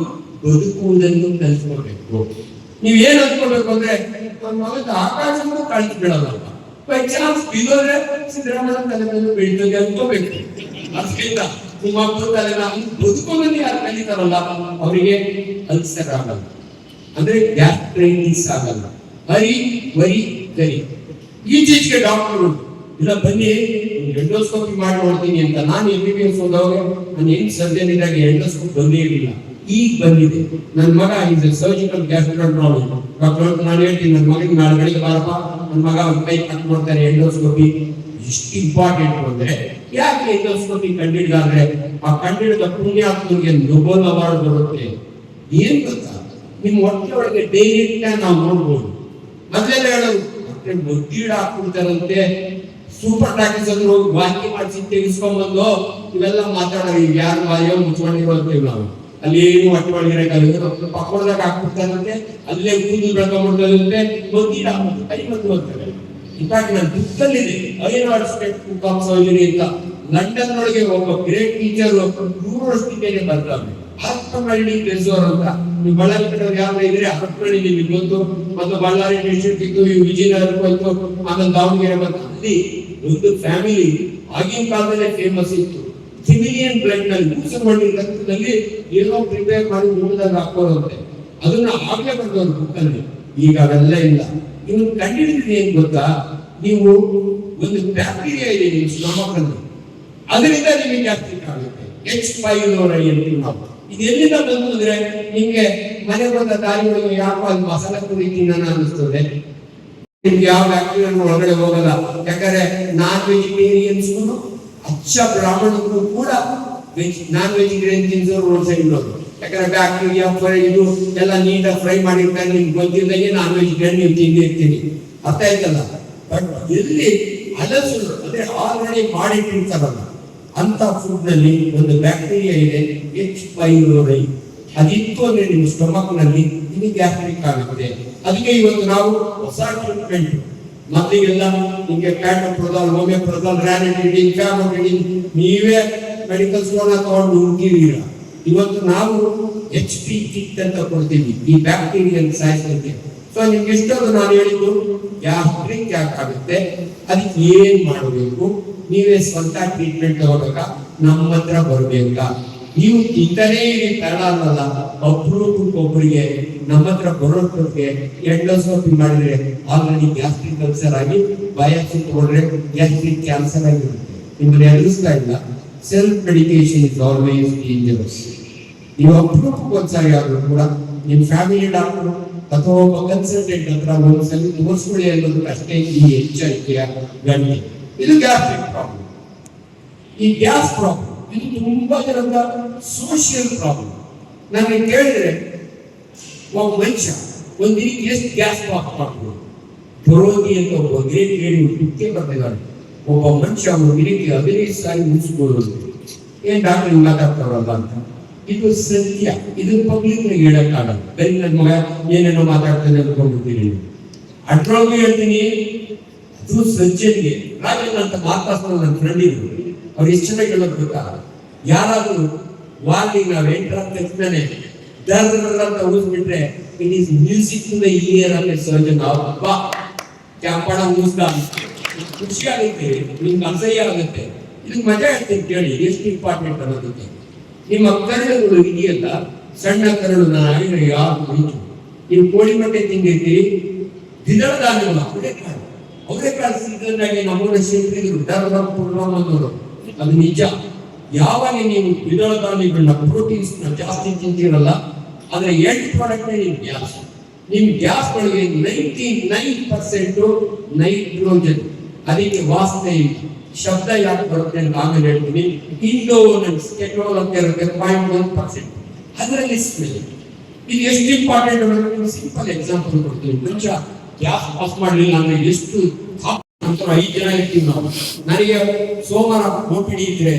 ಬದುಕುವುದನ್ನು ಕಲಿಸ್ಕೊಳ್ಬೇಕು. ನೀವ್ ಏನ್ ಅಂದ್ಕೊಳ್ಬೇಕು ಅಂದ್ರೆ ಒಂದು ಮಗದ ಆಕಾಶವನ್ನು ಕಳಿಸಿ ಬಿಡೋದಲ್ಲ. ಬೈ ಚಾನ್ಸ್ ಬಿದ್ದೋದ್ರೆ ಸಿದ್ದರಾಮಯ್ಯ ತಲೆ ಮೇಲೆ ಬೀಳ್ತದೆ ಅನ್ಕೋಬೇಕು. ಅದಕ್ಕಿಂತ ನಿಮ್ಮ ಮಕ್ಕಳು ತಲೆ ಬದುಕೋದಲ್ಲಿ ಯಾರು ಕಲಿತಾರಲ್ಲ ಅವರಿಗೆ ಅಲ್ಸರ್ ಆಗಲ್ಲ, ಅಂದ್ರೆ ಗ್ಯಾಸ್ಟ್ರೈಟಿಸ್ ಆಗಲ್ಲ. ವರಿ ಗರಿ. ಈಚೀಚೆಗೆ ಡಾಕ್ಟರ್ ಇಲ್ಲ ಬನ್ನಿ ಎಂಡೋಸ್ಕೋಪಿ ಮಾಡಿ ನೋಡ್ತೀನಿ ಅಂತ. ನಾನು MBBS ಹೋದಾಗ ನಾನು ಹೆಂಗ್ ಸರ್ಜನ್ ಇದ್ದಾಗ ಎಂಡೋಸ್ಕೋಪ್ ಬಂದೇ ಇರಲಿಲ್ಲ, ಈಗ ಬಂದಿದೆ. ನನ್ನ ಮಗ ಈಸ್ ಸರ್ಜಿಕಲ್ ಗ್ಯಾಸ್ಟ್ರೋಂಟ್ರಾಲಜಿಸ್ಟ್ ಡಾಕ್ಟರ್. ನಾನು ಹೇಳ್ತೀನಿ ನನ್ನ ಮಗನಿಗೆ ನಾಳೆ ಬೆಳಿಗ್ಗೆ ಬಾರಪ್ಪ, ನನ್ನ ಮಗ ಒಂದು ಕೈ ಕಟ್ ಮಾಡ್ತಾರೆ ಎಂಡೋಸ್ಕೋಪಿ. ಎಷ್ಟು ಇಂಪಾರ್ಟೆಂಟ್ ಅಂದ್ರೆ ಯಾಕೆ ಎಂಡೋಸ್ಕೋಪಿ ಕಂಡಿಡಿದಾದ್ರೆ ಆ ಕಂಡಿಡಿದ ಪುಣ್ಯಾತ್ಮರಿಗೆ ನೊಬೆಲ್ ಅವಾರ್ಡ್ ಬರುತ್ತೆ. ಏನ್ ಗೊತ್ತಾ, ನಿಮ್ ಹೊಟ್ಟೆ ಒಳಗೆ ಡೈರೆಕ್ಟ್ ನಾವು ನೋಡ್ಬೋದು. ಮೊದಲೆಲ್ಲ ಹೇಳೋದು ಗೊತ್ತೀಡ ಹಾಕ್ಬಿಡ್ತಾರಂತೆ, ಸೂಪರ್ ಟಾಕೀಸ್ ಅಂದ್ರೆ ಹೋಗಿ ವಾಂತಿ ಮಾಡಿಸಿ ತೆಗಿಸ್ಕೊಂಡ್ಬಂದು ಇವೆಲ್ಲ ಮಾತಾಡೋರು. ಈಗ ಯಾರು ಬಾಯೋ ಮುಚ್ಕೊಂಡಿರೋತೀವಿ ನಾವು. ಅಲ್ಲಿ ಏನು ಹೊಟ್ಟೆ ಒಳಗೆ ಪಕ್ಕೋದಾಗ ಹಾಕ್ಬಿಡ್ತಾರಂತೆ, ಅಲ್ಲೇ ಕೂದಲು ಬೆಳ್ಕೊಂಡ್ಬಿಡ್ತಾರಂತೆ, ಗೊತ್ತೀಡ ಕೈ ಮತ್ತು ಹೋಗ್ತಾರೆ. ಇನ್ಫ್ಯಾಕ್ಟ್ ನಾನು ಬುಕ್ಕಲ್ಲಿದೆ ಐನಾರ್ಡ್ ಸ್ಟೇಟ್ ಬುಕ್ ಆಫ್ ಸರ್ಜರಿ ಅಂತ, ಲಂಡನ್ ಒಳಗೆ ಒಬ್ಬ ಗ್ರೇಟ್ ಟೀಚರ್ 100 ವರ್ಷಕ್ಕೆ ಬರ್ತಾರೆ. ಹರಪನಹಳ್ಳಿ ಬೆಸೋರ್ ಅಂತ, ನೀವು ಬಳ್ಳಾರಿ ಕಡೆ ಯಾರು ಇದ್ರೆ ಹರಪನಹಳ್ಳಿ ನಿಮಗೆ ಗೊತ್ತು, ಮತ್ತು ಬಳ್ಳಾರಿ ಡಿಸ್ಟ್ರಿಕ್ಟ್ ಇತ್ತು, ವಿಜಯನಗರ ಬಂತು, ಆಮೇಲೆ ದಾವಣಗೆರೆ ಬಂತು. ಅಲ್ಲಿ ಒಂದು ಫ್ಯಾಮಿಲಿ ಆಗಿನ ಕಾಲದಲ್ಲೇ ಫೇಮಸ್ ಇತ್ತು. ಸಿಮಿಲಿಯನ್ ಬ್ಲಡ್ ನಲ್ಲಿ ಮೂಸಮಳ್ಳಿ ರಕ್ತದಲ್ಲಿ ಏನೋ ಪ್ರಿಪೇರ್ ಮಾಡಿ ಊಟದಾಗ ಹಾಕೋರಂತೆ. ಅದನ್ನ ಆಗ್ಲೇ ಬರ್ತವ್ರು ಬುಕ್ಕಲ್ಲಿ. ಈಗ ಅವೆಲ್ಲ ಇಲ್ಲ. ಇನ್ನು ಕಂಡಿಡಿದ್ರೆ ಏನ್ ಗೊತ್ತಾ, ನೀವು ಒಂದು ಬ್ಯಾಕ್ಟೀರಿಯಾ ಇದೆ ನಿಮ್ಮ ಸ್ಟಮಕ್ ಅಲ್ಲಿ, ಅದರಿಂದ ನಿಮಗೆ ಗ್ಯಾಸ್ಟ್ರಿಕ್ ಆಗುತ್ತೆ. H. pylori ಅಂತೀವಿ ನಾವು. ಇದು ಎಲ್ಲಿಂದ ಬಂತು ಅಂದ್ರೆ, ನಿಮ್ಗೆ ಮನೆ ಬಂದ ದಾರಿ ಒಳಗೆ ಯಾಕೋ ಅಲ್ಲಿ ಮಸಾಲೆ ಪುರಿ ತಿನ್ನೋಣ ಅನಿಸ್ತದೆ. ನಿಮ್ಗೆ ಯಾವ ಬ್ಯಾಕ್ಟೀರಿಯಾ ಒಳಗಡೆ ಹೋಗಲ್ಲ. ಯಾಕಂದ್ರೆ ನಾನ್ ವೆಜಿಟೇರಿಯನ್ಸ್ ಅಚ್ಚ ಬ್ರಾಹ್ಮಣರು ಕೂಡ ನಾನ್ ವೆಜಿಟೇರಿಯನ್ ತಿನ್ಸೋರು ರೋಡ್ ಸೈಡ್ ನೋಡು. ಯಾಕಂದ್ರೆ ಬ್ಯಾಕ್ಟೀರಿಯಾ ಫ್ರೈ ಇದು ಎಲ್ಲ ನೀಟಾಗಿ ಫ್ರೈ ಮಾಡಿರ್ತಾರೆ. ನಿಮ್ಗೆ ಗೊತ್ತಿಲ್ಲದಂಗೆ ನಾನ್ ವೆಜಿಟೇರಿಯನ್ ನೀವು ತಿಂದಿರ್ತೀರಿ, ಅರ್ಥ ಆಯ್ತಲ್ಲ. ಬಟ್ ಎಲ್ಲಿ ಹಲಸು ಅಂದ್ರೆ ಆಲ್ರೆಡಿ ಮಾಡಿಟ್ಟಿರ್ತಾರಲ್ಲ ಅಂತ ಫುಡ್ ನಲ್ಲಿ ಒಂದು ಬ್ಯಾಕ್ಟೀರಿಯಾ ಇದೆ, H. pylori. ಅದಿತ್ತು ಅಂದ್ರೆ ನಿಮ್ಮ ಸ್ಟಮಕ್ ನಲ್ಲಿ ನಿಮಗೆ ಗ್ಯಾಸ್ಟ್ರಿಕ್ ಆಗುತ್ತೆ. ಅದಕ್ಕೆ ಇವತ್ತು ನಾವು ಹೊಸ ಟ್ರೀಟ್ಮೆಂಟ್, ಮೊದಲಿಗೆಲ್ಲ ನಿಮಗೆ ಪ್ಯಾಂಟೋಪ್ರೊಜಾಲ್, ಹೋಮಿಯೋಪ್ರೊಜಾಲ್, ರ್ಯಾನಿಟಿಡಿನ್, ಫ್ಯಾಮೋಟಿಡಿನ್ ನೀವೇ ಮೆಡಿಕಲ್ ಸ್ಟೋರ್ ತಗೊಂಡು ಹುಡುಕಿದೀರ. ಇವತ್ತು ನಾವು HP ಕಿಟ್ ಅಂತ ಕೊಡ್ತೀವಿ ಈ ಬ್ಯಾಕ್ಟೀರಿಯಲ್ ಸಾಯಿಸಲಿಕ್ಕೆ. ಸೊ ನಿಮ್ಗೆ ಇಷ್ಟೊಂದು ನಾನು ಹೇಳಿದ್ದು ಗ್ಯಾಸ್ಟ್ರಿಕ್ ಯಾಕಾಗುತ್ತೆ, ಅದಕ್ಕೆ ಏನ್ ಮಾಡಬೇಕು, ನೀವೇ ಸ್ವಂತ ಟ್ರೀಟ್ಮೆಂಟ್ ತಗೋಬೇಕಾ, ನಮ್ಮ ಹತ್ರ ಬರ್ಬೇಕಾ. ನೀವು ಇತರೇ ಕಾರಣ ಅಲ್ಲ, ಒಬ್ಬರಿಗೊಬ್ಬರಿಗೆ ನಮ್ಮ ಹತ್ರ ಬರೋರಿಗೆ ಎಂಡೋಸ್ಕೋಪಿ ಮಾಡಿದ್ರೆ ಆಲ್ರೆಡಿ ಗ್ಯಾಸ್ಟ್ರಿಕ್ ಅಲ್ಸರ್ ಆಗಿ ಬಯಾಪ್ಸಿ ತಗೊಂಡ್ರೆ ಗ್ಯಾಸ್ಟ್ರಿಕ್ ಕ್ಯಾನ್ಸರ್ ಆಗಿರುತ್ತೆ. ನಿಮ್ಮನ್ನ ಎದುರಿಸ್ತಾ ಇಲ್ಲ. Self medication is always dangerous. ನೀವು ಒಬ್ಬರಿಗೊಬ್ಬರಿಗೋಸ್ಕರ ಯಾರು ಕೂಡ ನಿಮ್ಮ ಫ್ಯಾಮಿಲಿ ಡಾಕ್ಟರ್ ಅಥವಾ ಒಬ್ಬ ಕನ್ಸಲ್ಟೆಂಟ್ ಹತ್ರ ಒಂದ್ಸಲಿ ತೋರಿಸ್ಕೊಳ್ಳಿ ಅನ್ನೋದು ಅಷ್ಟೇ ಈ ಎಚ್ಚರಿಕೆಯ ಗಂಟೆ. ಇದು ಗ್ಯಾಸ್ಟ್ರಿಕ್ ಪ್ರಾಬ್ಲಮ್. ಈ ಗ್ಯಾಸ್ ಪ್ರಾಬ್ಲಮ್ ಇದು ತುಂಬಾ ಜನರ ಸೋಷಿಯಲ್ ಪ್ರಾಬ್ಲಮ್. ನನಗೆ ಕೇಳಿದ್ರೆ ಒಬ್ಬ ಮನುಷ್ಯ ಒಂದು ದಿನಕ್ಕೆ ಎಷ್ಟು ಗ್ಯಾಸ್ ಪಾಕ್ ಮಾಡ್ಬೋದು, ರೋಗಿ ಅಂತ ಒಬ್ಬ ಗ್ರೇಟ್ ಹೇಳಿ ಟಿಕ್ಕೆ ಬರ್ತಿದ್ದಾರೆ. ಒಬ್ಬ ಮನುಷ್ಯ ಒಂದು ದಿನಕ್ಕೆ 15 ಸಾರಿ ಮುಗಿಸ್ಕೊಳ್ಳೋದು. ಏನ್ ಡಾಕ್ಟರ್ ಮಾತಾಡ್ತಾರಲ್ಲ ಅಂತ, ಇದು ಸತ್ಯ. ಇದು ಪಬ್ಲಿಕ್ ಹೇಳಕ್ಕಾಗಲ್ಲ. ಬರೀ ನನ್ನ ಮಗ ಏನೇನೋ ಮಾತಾಡ್ತಾನೆ ಅನ್ಕೊಂಡಿರ್ತೀನಿ. ಅದ್ರೊಳಗೆ ಹೇಳ್ತೀನಿ, ಅದು ಸಜ್ಜನಿಗೆ ರಾಜನ್ ಅಂತ ಮಾತಾಡ್ತಾರೆ. ನನ್ನ ಫ್ರೆಂಡ್ ಇದ್ರು, ಅವ್ರು ಎಷ್ಟು ಚೆನ್ನಾಗಿ ಹೇಳೋದು ಗೊತ್ತಾ, ಯಾರಾದ್ರೂ ವಾರ್ನಿಂಗ್ ನಾವು ಎಂಟರ್ ಆದ ತಕ್ಷಣನೇ ದರ್ದ್ರ ಅಂತ ಊದ್ಬಿಟ್ರೆ it is music to the ear ಅಂತ ಸರ್ಜನ್. ಅಬ್ಬಾ ಕ್ಯಾಂಪಣ ಊಸ್ದ ಖುಷಿ ಆಗುತ್ತೆ, ನಿಮ್ಗೆ ಅಸಹ್ಯ ಆಗುತ್ತೆ. ಇದಕ್ಕೆ ಮಜಾ ಇರ್ತೀನಿ ಕೇಳಿ, ಎಷ್ಟು ಇಂಪಾರ್ಟೆಂಟ್ ಅನ್ನೋದಕ್ಕೆ. ನಿಮ್ಮ ಕರಳುಗಳು ಇದೆಯಲ್ಲ, ಸಣ್ಣ ಕರಳು, ನಾನು ಯಾರು ಮುಂಚು ನೀವು ಕೋಳಿ ಮೊಟ್ಟೆ ತಿಂದಿರ್ತೀರಿ, ದ್ವಿದಳ ಧಾನ್ಯಗಳು ಅವರೆಕಾಳು ಸೀಸನ್ ಆಗಿ ನಮ್ಮನ್ನ ಸೇರಿದ್ರು ಧರ್ಮಪೂರ್ಣವರು. ಅದು ನಿಜ. ಯಾವಾಗ ನೀವು ದ್ವಿದಳ ಧಾನ್ಯಗಳನ್ನ ಪ್ರೋಟೀನ್ಸ್ ಜಾಸ್ತಿ ತಿಂತೀರಲ್ಲ, ಆದ್ರೆ ಎಂಡ್ ಪ್ರಾಡಕ್ಟ್ ನಿಮ್ ಗ್ಯಾಸ್. ನಿಮ್ ಗ್ಯಾಸ್ ಒಳಗೆ 99% ನೈಟ್ರೋಜನ್. ಅದಕ್ಕೆ ವಾಸನೆ ಇಲ್ಲ. ಶಬ್ದ ಯಾಕೆ ಬರುತ್ತೆ ಅಂತ ಆಮೇಲೆ ಹೇಳ್ತೀನಿ. ಇಂಡೋನೆನ್ಸ್ ಕೆಟೋಲ್ ಅಂತ ಇರುತ್ತೆ 0.1%. ಅದರಲ್ಲಿ ಸ್ಮೆಲ್. ಇದು ಎಷ್ಟು ಇಂಪಾರ್ಟೆಂಟ್ ಅನ್ನೋದು ಸಿಂಪಲ್ ಎಕ್ಸಾಂಪಲ್ ಕೊಡ್ತೀನಿ. ಮುಂಚೆ ಗ್ಯಾಸ್ ಪಾಸ್ ಮಾಡಲಿಲ್ಲ ಅಂದ್ರೆ ಎಷ್ಟು 5 ಜನ ಇರ್ತೀವಿ ನಾವು. ನನಗೆ ಸೋಮವಾರ ಓಪಿಡಿ ಇದ್ರೆ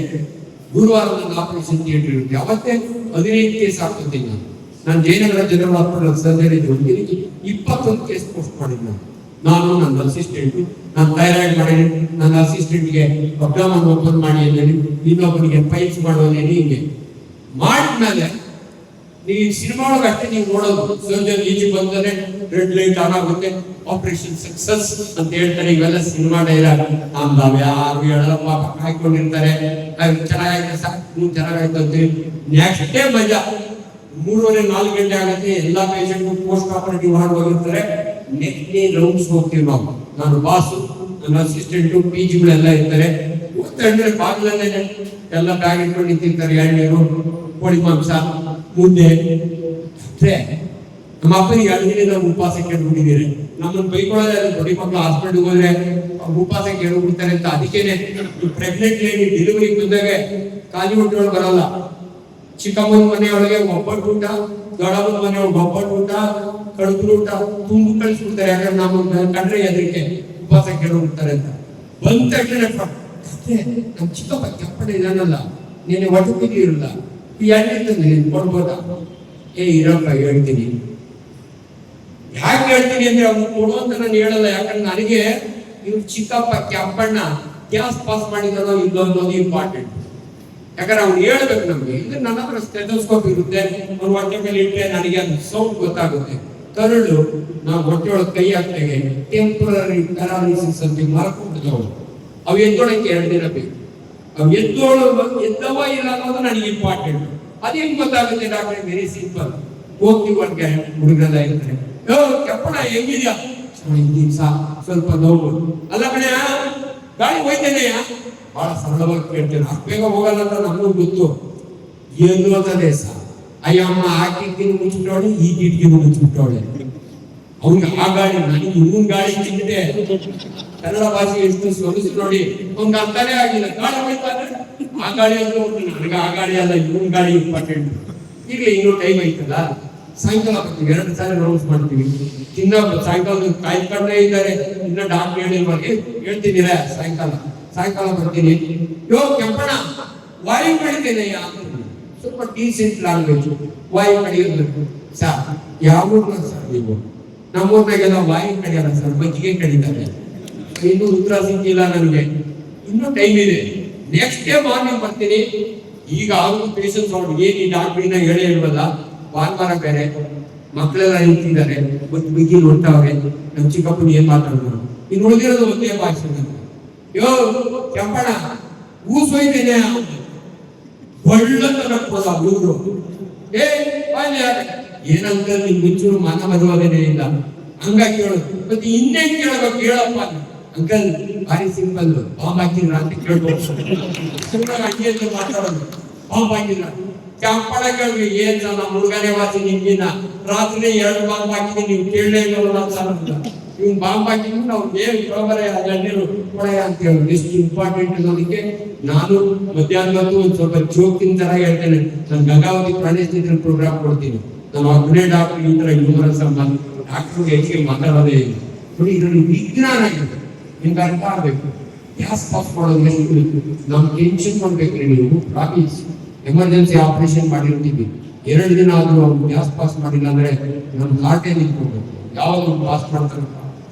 ಗುರುವಾರ ನನ್ನ ಆಪರೇಷನ್ ಥಿಯೇಟರ್ ಇರುತ್ತೆ. ಅವತ್ತೇ 15 ಕೇಸ್ ಹಾಕ್ತೀನಿ ನಾನು Jayanagar general hospital surgery 21 case post ಮಾಡಿದ್ದೆ ನಾನು ನನ್ನ ಅಸಿಸ್ಟೆಂಟ್. ನಾನು ಥೈರಾಯ್ಡ್ ಮಾಡಿದ್ದೀನಿ, ನನ್ನ ಅಸಿಸ್ಟೆಂಟ್ಗೆ ಅಬ್ಡಮನ್ ಓಪನ್ ಮಾಡಿ ಅಂದೇಳಿ, ಇನ್ನೊಬ್ಬನಿಗೆ ಪೈಲ್ಸ್ ಮಾಡೋದೇನಿ. ಹಿಂಗೆ ಮಾಡಿದ್ಮೇಲೆ ನೀವು ಸಿನಿಮಾ ಒಳಗೆ ಅಷ್ಟೇ ನೀವು ನೋಡೋದು. ಸರ್ಜನ್ ಈಚೆ ಬಂದರೆ ರೆಡ್ ಲೈಟ್ ಆನ್ ಆಗುತ್ತೆ, ಆಪರೇಷನ್ ಸಕ್ಸಸ್ ಅಂತ ಹೇಳ್ತಾರೆ. ಇವೆಲ್ಲ ಸಿನಿಮಾ ಡೈಲಾಗ್. ನಾವ್ ಯಾರು ಹೇಳಪ್ಪ, ಹಾಕೊಂಡಿರ್ತಾರೆ ಚೆನ್ನಾಗಾಯ್ತು ಸಾಕು, ಚೆನ್ನಾಗಾಯ್ತು ಅಂತೀವಿ. ನೆಕ್ಸ್ಟ್ ಡೇ ಮಜಾ 3:30-4 ಗಂಟೆ ಆಗುತ್ತೆ. ಎಲ್ಲಾ ಪೇಷಂಟ್ ಪೋಸ್ಟ್ ಆಪರೇಟಿವ್ ಮಾಡಿ ಹೋಗಿರ್ತಾರೆ. ನೆಕ್ಸ್ಟ್ ಡೇ ರೌಂಡ್ಸ್ ಹೋಗ್ತೀವಿ ನಾವು. ನಾನು ಬಾಸು, ನನ್ನ ಅಸಿಸ್ಟೆಂಟು, PGಗಳೆಲ್ಲ ಇರ್ತಾರೆ. ಅಂದ್ರೆ ಬಾಗಿಲಲ್ಲೇ ಎಲ್ಲ ಬ್ಯಾಗ್ ಇಟ್ಕೊಂಡು ನಿಂತಿರ್ತಾರೆ. ಎಣ್ಣೆರು, ಕೋಳಿ ಮಾಂಸ, ಮುದ್ದೆ. ನಮ್ಮ ಅಪ್ಪನಿಗೆ 2 ದಿನ ನಾವು ಉಪವಾಸ ಕೇಳ್ಬಿಟ್ಟಿದ್ದೀರಿ. ನಮ್ಮನ್ನು ಬೈಕೊಳ್ಳೋದೇ ಅದು, ದೊಡ್ಡ ಮಕ್ಕಳು ಹಾಸ್ಪಿಟಲ್ಗೆ ಹೋದ್ರೆ ಉಪವಾಸ ಕೇಳ್ಬಿಡ್ತಾರೆ ಅಂತ. ಅದಕ್ಕೇನೆ ಪ್ರೆಗ್ನೆಂಟ್ ಲೇಡಿ ಡೆಲಿವರಿ ಬಂದಾಗ ಖಾಲಿ ಹೊಟ್ಟೆಯೊಳಗೆ ಬರಲ್ಲ. ಚಿಕ್ಕಮ್ಮನ ಮನೆಯೊಳಗೆ ಒಬ್ಬಟ್ಟು ಊಟ, ದೊಡ್ಡಮ್ಮನ ಮನೆಯೊಳಗೆ ಒಬ್ಬಟ್ಟು ಊಟ, ಕಡುಬು ಊಟ ತುಂಬ ಕಳಿಸ್ಬಿಡ್ತಾರೆ. ಯಾಕಂದ್ರೆ ನಮ್ಮ ಕಂಡ್ರೆ ಅದಕ್ಕೆ ಉಪವಾಸ ಕೇಳ್ಬಿಡ್ತಾರೆ ಅಂತ. ಬಂದ ತಕ್ಷಣ ನಮ್ಮ ಚಿಕ್ಕಪ್ಪ ಕೆಪ್ಪಡೆ ಇದಾನಲ್ಲ, ನೀನೆ ಹೊಟ್ಟೆ ಇರಲ್ಲ, ಈ ಎಣ್ಣೆ ನೀನು ಕೊಡ್ಬೋದಾ? ಇರಪ್ಪ ಹೇಳ್ತೀನಿ. ಯಾಕೆ ಹೇಳ್ತೀನಿ ಅಂದ್ರೆ ಅವ್ನು ಕೊಡು ಅಂತ ನಾನು ಹೇಳಲ್ಲ. ಯಾಕಂದ್ರೆ ನನಗೆ ಇವ್ರು ಚಿಕ್ಕಪ್ಪ ಕೆಪ್ಪಣ್ಣ ಗ್ಯಾಸ್ ಪಾಸ್ ಮಾಡಿದಾನೋ ಇಲ್ಲೋ ಅನ್ನೋದು ಇಂಪಾರ್ಟೆಂಟ್. ಯಾಕಂದ್ರೆ ಅವ್ನು ಹೇಳ್ಬೇಕು ನಮ್ಗೆ. ಇದು ನನ್ನ ಹತ್ರ ಸ್ಟೆಥೋಸ್ಕೋಪ್ ಇರುತ್ತೆ, ಅವ್ನ ಹೊಟ್ಟೆ ಮೇಲೆ ಇಟ್ಟರೆ ನನಗೆ ಅದು ಸೌಂಡ್ ಗೊತ್ತಾಗುತ್ತೆ. ಕರಳು ನಾವು ಹೊಟ್ಟೆ ಒಳಗೆ ಕೈ ಹಾಕ್ತೇವೆ, ಟೆಂಪರರಿ ಪ್ಯಾರಾಲಿಸಿಸ್ ಅಂತ ಮಾಡ್ಕೊಂಡಿದ್ದವು. ಅವು ಎದ್ದೊಳಕ್ಕೆ 2 ದಿನ ಬೇಕು. ಅವು ಎದ್ದವ ಇಲ್ಲ ಅನ್ನೋದು ನನಗೆ ಇಂಪಾರ್ಟೆಂಟ್. ಅದೇನ್ ಗೊತ್ತಾಗುತ್ತೆ ಡಾಕ್ಟರ್? Very simple. ಹೋಗ್ತೀವಿ ಒಳಗೆ ಹುಡುಗರೆಲ್ಲ ಇರ್ತಾರೆ, ಕೆಪ್ಪಣ ಹೆಂಗಿದ್ಯಾ? ಸ್ವಲ್ಪ ನೋವು ಅಲ್ಲ ಕಣೆ, ಗಾಳಿ ಹೋಯ್ತೇನೆಯ? ಬಹಳ ಸರಳವಾಗಿ ಕೇಳ್ತೇನೆ. ಬೇಗ ಹೋಗಲ್ಲ ಅಂತ ನಮಗೂ ಗೊತ್ತು. ಏನು ಅಂತಲೇ ಅಯ್ಯಮ್ಮ ಆ ಕಿಟಕಿನ ಮುಚ್ಚಿಬಿಟ್ಟವಳೆ, ಈ ಕಿಟಕಿನ ಮುಚ್ಚಿಬಿಟ್ಟವಳೆ. ಅವ್ನಿಗೆ ಆ ಗಾಳಿ, ನನಗೆ ಇವನ್ ಗಾಳಿ ತಿಂದಿದೆ. ಕನ್ನಡ ಭಾಷೆ ಎಷ್ಟು ಸೊಗಸು ನೋಡಿ. ಅವ್ನಿಗೆ ಅಂತಾನೆ ಆಗಿಲ್ಲ. ಗಾಳಿ ಹೋಯ್ತಾನೆ, ಆ ಗಾಳಿ ಅಂದ್ರೆ ನನಗೆ ಆ ಗಾಳಿ ಅಲ್ಲ, ಇವನ್ ಗಾಳಿ ಇಂಪಾರ್ಟೆಂಟ್. ಈಗ ಇನ್ನೂ ಟೈಮ್ ಐತಲ್ಲ, ಸಾಯಂಕಾಲ 2 ಸಾರಿ ರೌಂಡ್ಸ್ ಮಾಡ್ತೀವಿ. ಇನ್ನ ಸಾಯಂಕಾಲ ಕಾಯ್ಕೊಂಡೇ ಇದ್ದಾರೆ. ಇನ್ನ ಡಾಕ್ಟರ್ ಹೇಳಿಲ್ವಾಗಿ ಹೇಳ್ತಿದ್ದೀರ ಸಾಯಂಕಾಲ ಬರ್ತೀನಿ. ಕೆಂಪಣ್ಣ ವಾಯು ಕಡಿತೇನೆ. ಸ್ವಲ್ಪ ಡೀಸೆಂಟ್ ಲ್ಯಾಂಗ್ವೇಜ್. ವಾಯು ಕಡಿಯೋದು ಸರ್. ಯಾವ ಸರ್ ನೀವು? ನಮ್ಮೂರ್ನಾಗೆಲ್ಲ ವಾಯು ಕಡಿಯಲ್ಲ ಸರ್, ಮಜ್ಜಿಗೆ ಕಡಿತಾರೆ. ಇನ್ನೂ ಉತ್ತರ ಸಿಕ್ಕಿಲ್ಲ ನನಗೆ. ಇನ್ನೂ ಟೈಮ್ ಇದೆ. ನೆಕ್ಸ್ಟ್ ಡೇ ಮಾರ್ನಿಂಗ್ ಬರ್ತೀನಿ. ಈಗ ಆದ್ರೂ ಪೇಷನ್ಸ್ ಅವ್ರಿಗೆ ಏನ್ ಈ ಡಾಕ್ಟ್ರಿನ ಹೇಳೇ ಇಲ್ವಲ್ಲ. ಭಾನುವಾರ ಬೇರೆ, ಮಕ್ಕಳೆಲ್ಲ ನಿಂತಿದ್ದಾರೆ, ಬಿಗಿ ನೋಡ್ತಾವ್ರೆ. ನಮ್ಮ ಚಿಕ್ಕಪ್ಪನ ಏನ್ ಮಾತಾಡೋದು? ಇನ್ನು ಉಳಿದಿರೋದು ಒಂದೇ ಭಾಷೆ. ಕೆಂಪಣ್ಣ ಊಸೋಯ್ತೇನೆ ಒಳ್ಳೆತನ ಹುಡುಗರು. ಏನಂತ ನಿನ್ ಮುಂಚೂರು ಮಾನ ಮದುವಾದೇನೆ ಇಲ್ಲ. ಹಂಗಾಗಿ ಕೇಳೋದು. ಮತ್ತೆ ಇನ್ನೇನ್ ಕೇಳಬೇಕು ಹೇಳಪ್ಪ. ಅಂಕಲ್ ಭಾರಿ ಸಿಂಪಲ್, ಬಾಂಬ್ ಹಾಕಿದ್ರ ಅಂತ ಕೇಳ್ಬೋದು. ಹಂಗೆ ಮಾತಾಡೋದು, ಬಾಂಬ್ ಹಾಕಿದ್ರ. ಕೆಂಪಣ ಕೇಳ್ವಿ, ಏನ್ ನಮ್ಮ ಹುಡುಗನೇ ವಾಸಿ ನಿಮ್ಗಿನ ರಾತ್ರಿ 2 ಬಾಂಬ್ ಹಾಕಿದ್ರೆ ನೀವು ಕೇಳಲೇ ಇಲ್ಲ. ಇವ್ನು ಬಾಂಬ್ ಹಾಕಿದ್ರು ನಾವು ಏನ್ ಬರೋಬರ ಗಣ್ಯರು ಕೊಳೆಯ ಅಂತ ಹೇಳೋದು. ಎಷ್ಟು ಇಂಪಾರ್ಟೆಂಟ್ ಅನ್ನೋದಕ್ಕೆ ನಾನು ಮಧ್ಯಾಹ್ನ ಹೊತ್ತು ಒಂದ್ ಸ್ವಲ್ಪ ಜೋಕಿನ ತರ ಹೇಳ್ತೇನೆ. ನಾನು ಗಂಗಾವತಿ ಪ್ರಾಣಿ ಪ್ರೋಗ್ರಾಮ್ ಕೊಡ್ತೀನಿ. ನಾನು ಒಬ್ಬನೇ ಡಾಕ್ಟರ್ ಈ ತರ ಯೂಮರಸ್ ಡಾಕ್ಟರ್ಗೆ ಹೆಚ್ಚಿಗೆ ಮಾತಾಡೋದೇ ಇಲ್ಲ. ನೋಡಿ, ಇದರಲ್ಲಿ ವಿಜ್ಞಾನ ಇದೆ, ನಿಮ್ಗೆ ಅರ್ಥ ಆಗ್ಬೇಕು. ಗ್ಯಾಸ್ ಪಾಸ್ ಮಾಡೋದ್ರೆ ನಮ್ ಟೆನ್ಷನ್ ಮಾಡ್ಬೇಕ್ರಿ. ನೀವು ಪ್ರಾಮಿಸ್ ಎಮರ್ಜೆನ್ಸಿ ಆಪರೇಷನ್ ಮಾಡಿರ್ತೀವಿ, 2 ದಿನ ಆದ್ರೂ ಅವ್ರು ಗ್ಯಾಸ್ ಪಾಸ್ ಮಾಡಿಲ್ಲ ಅಂದ್ರೆ ನಮ್ ಹಾರ್ಟೇ ನಿಂತ್ಕೊಳ್ಬೇಕು. ಯಾವಾಗ ಪಾಸ್ ಮಾಡ್ತಾರೆ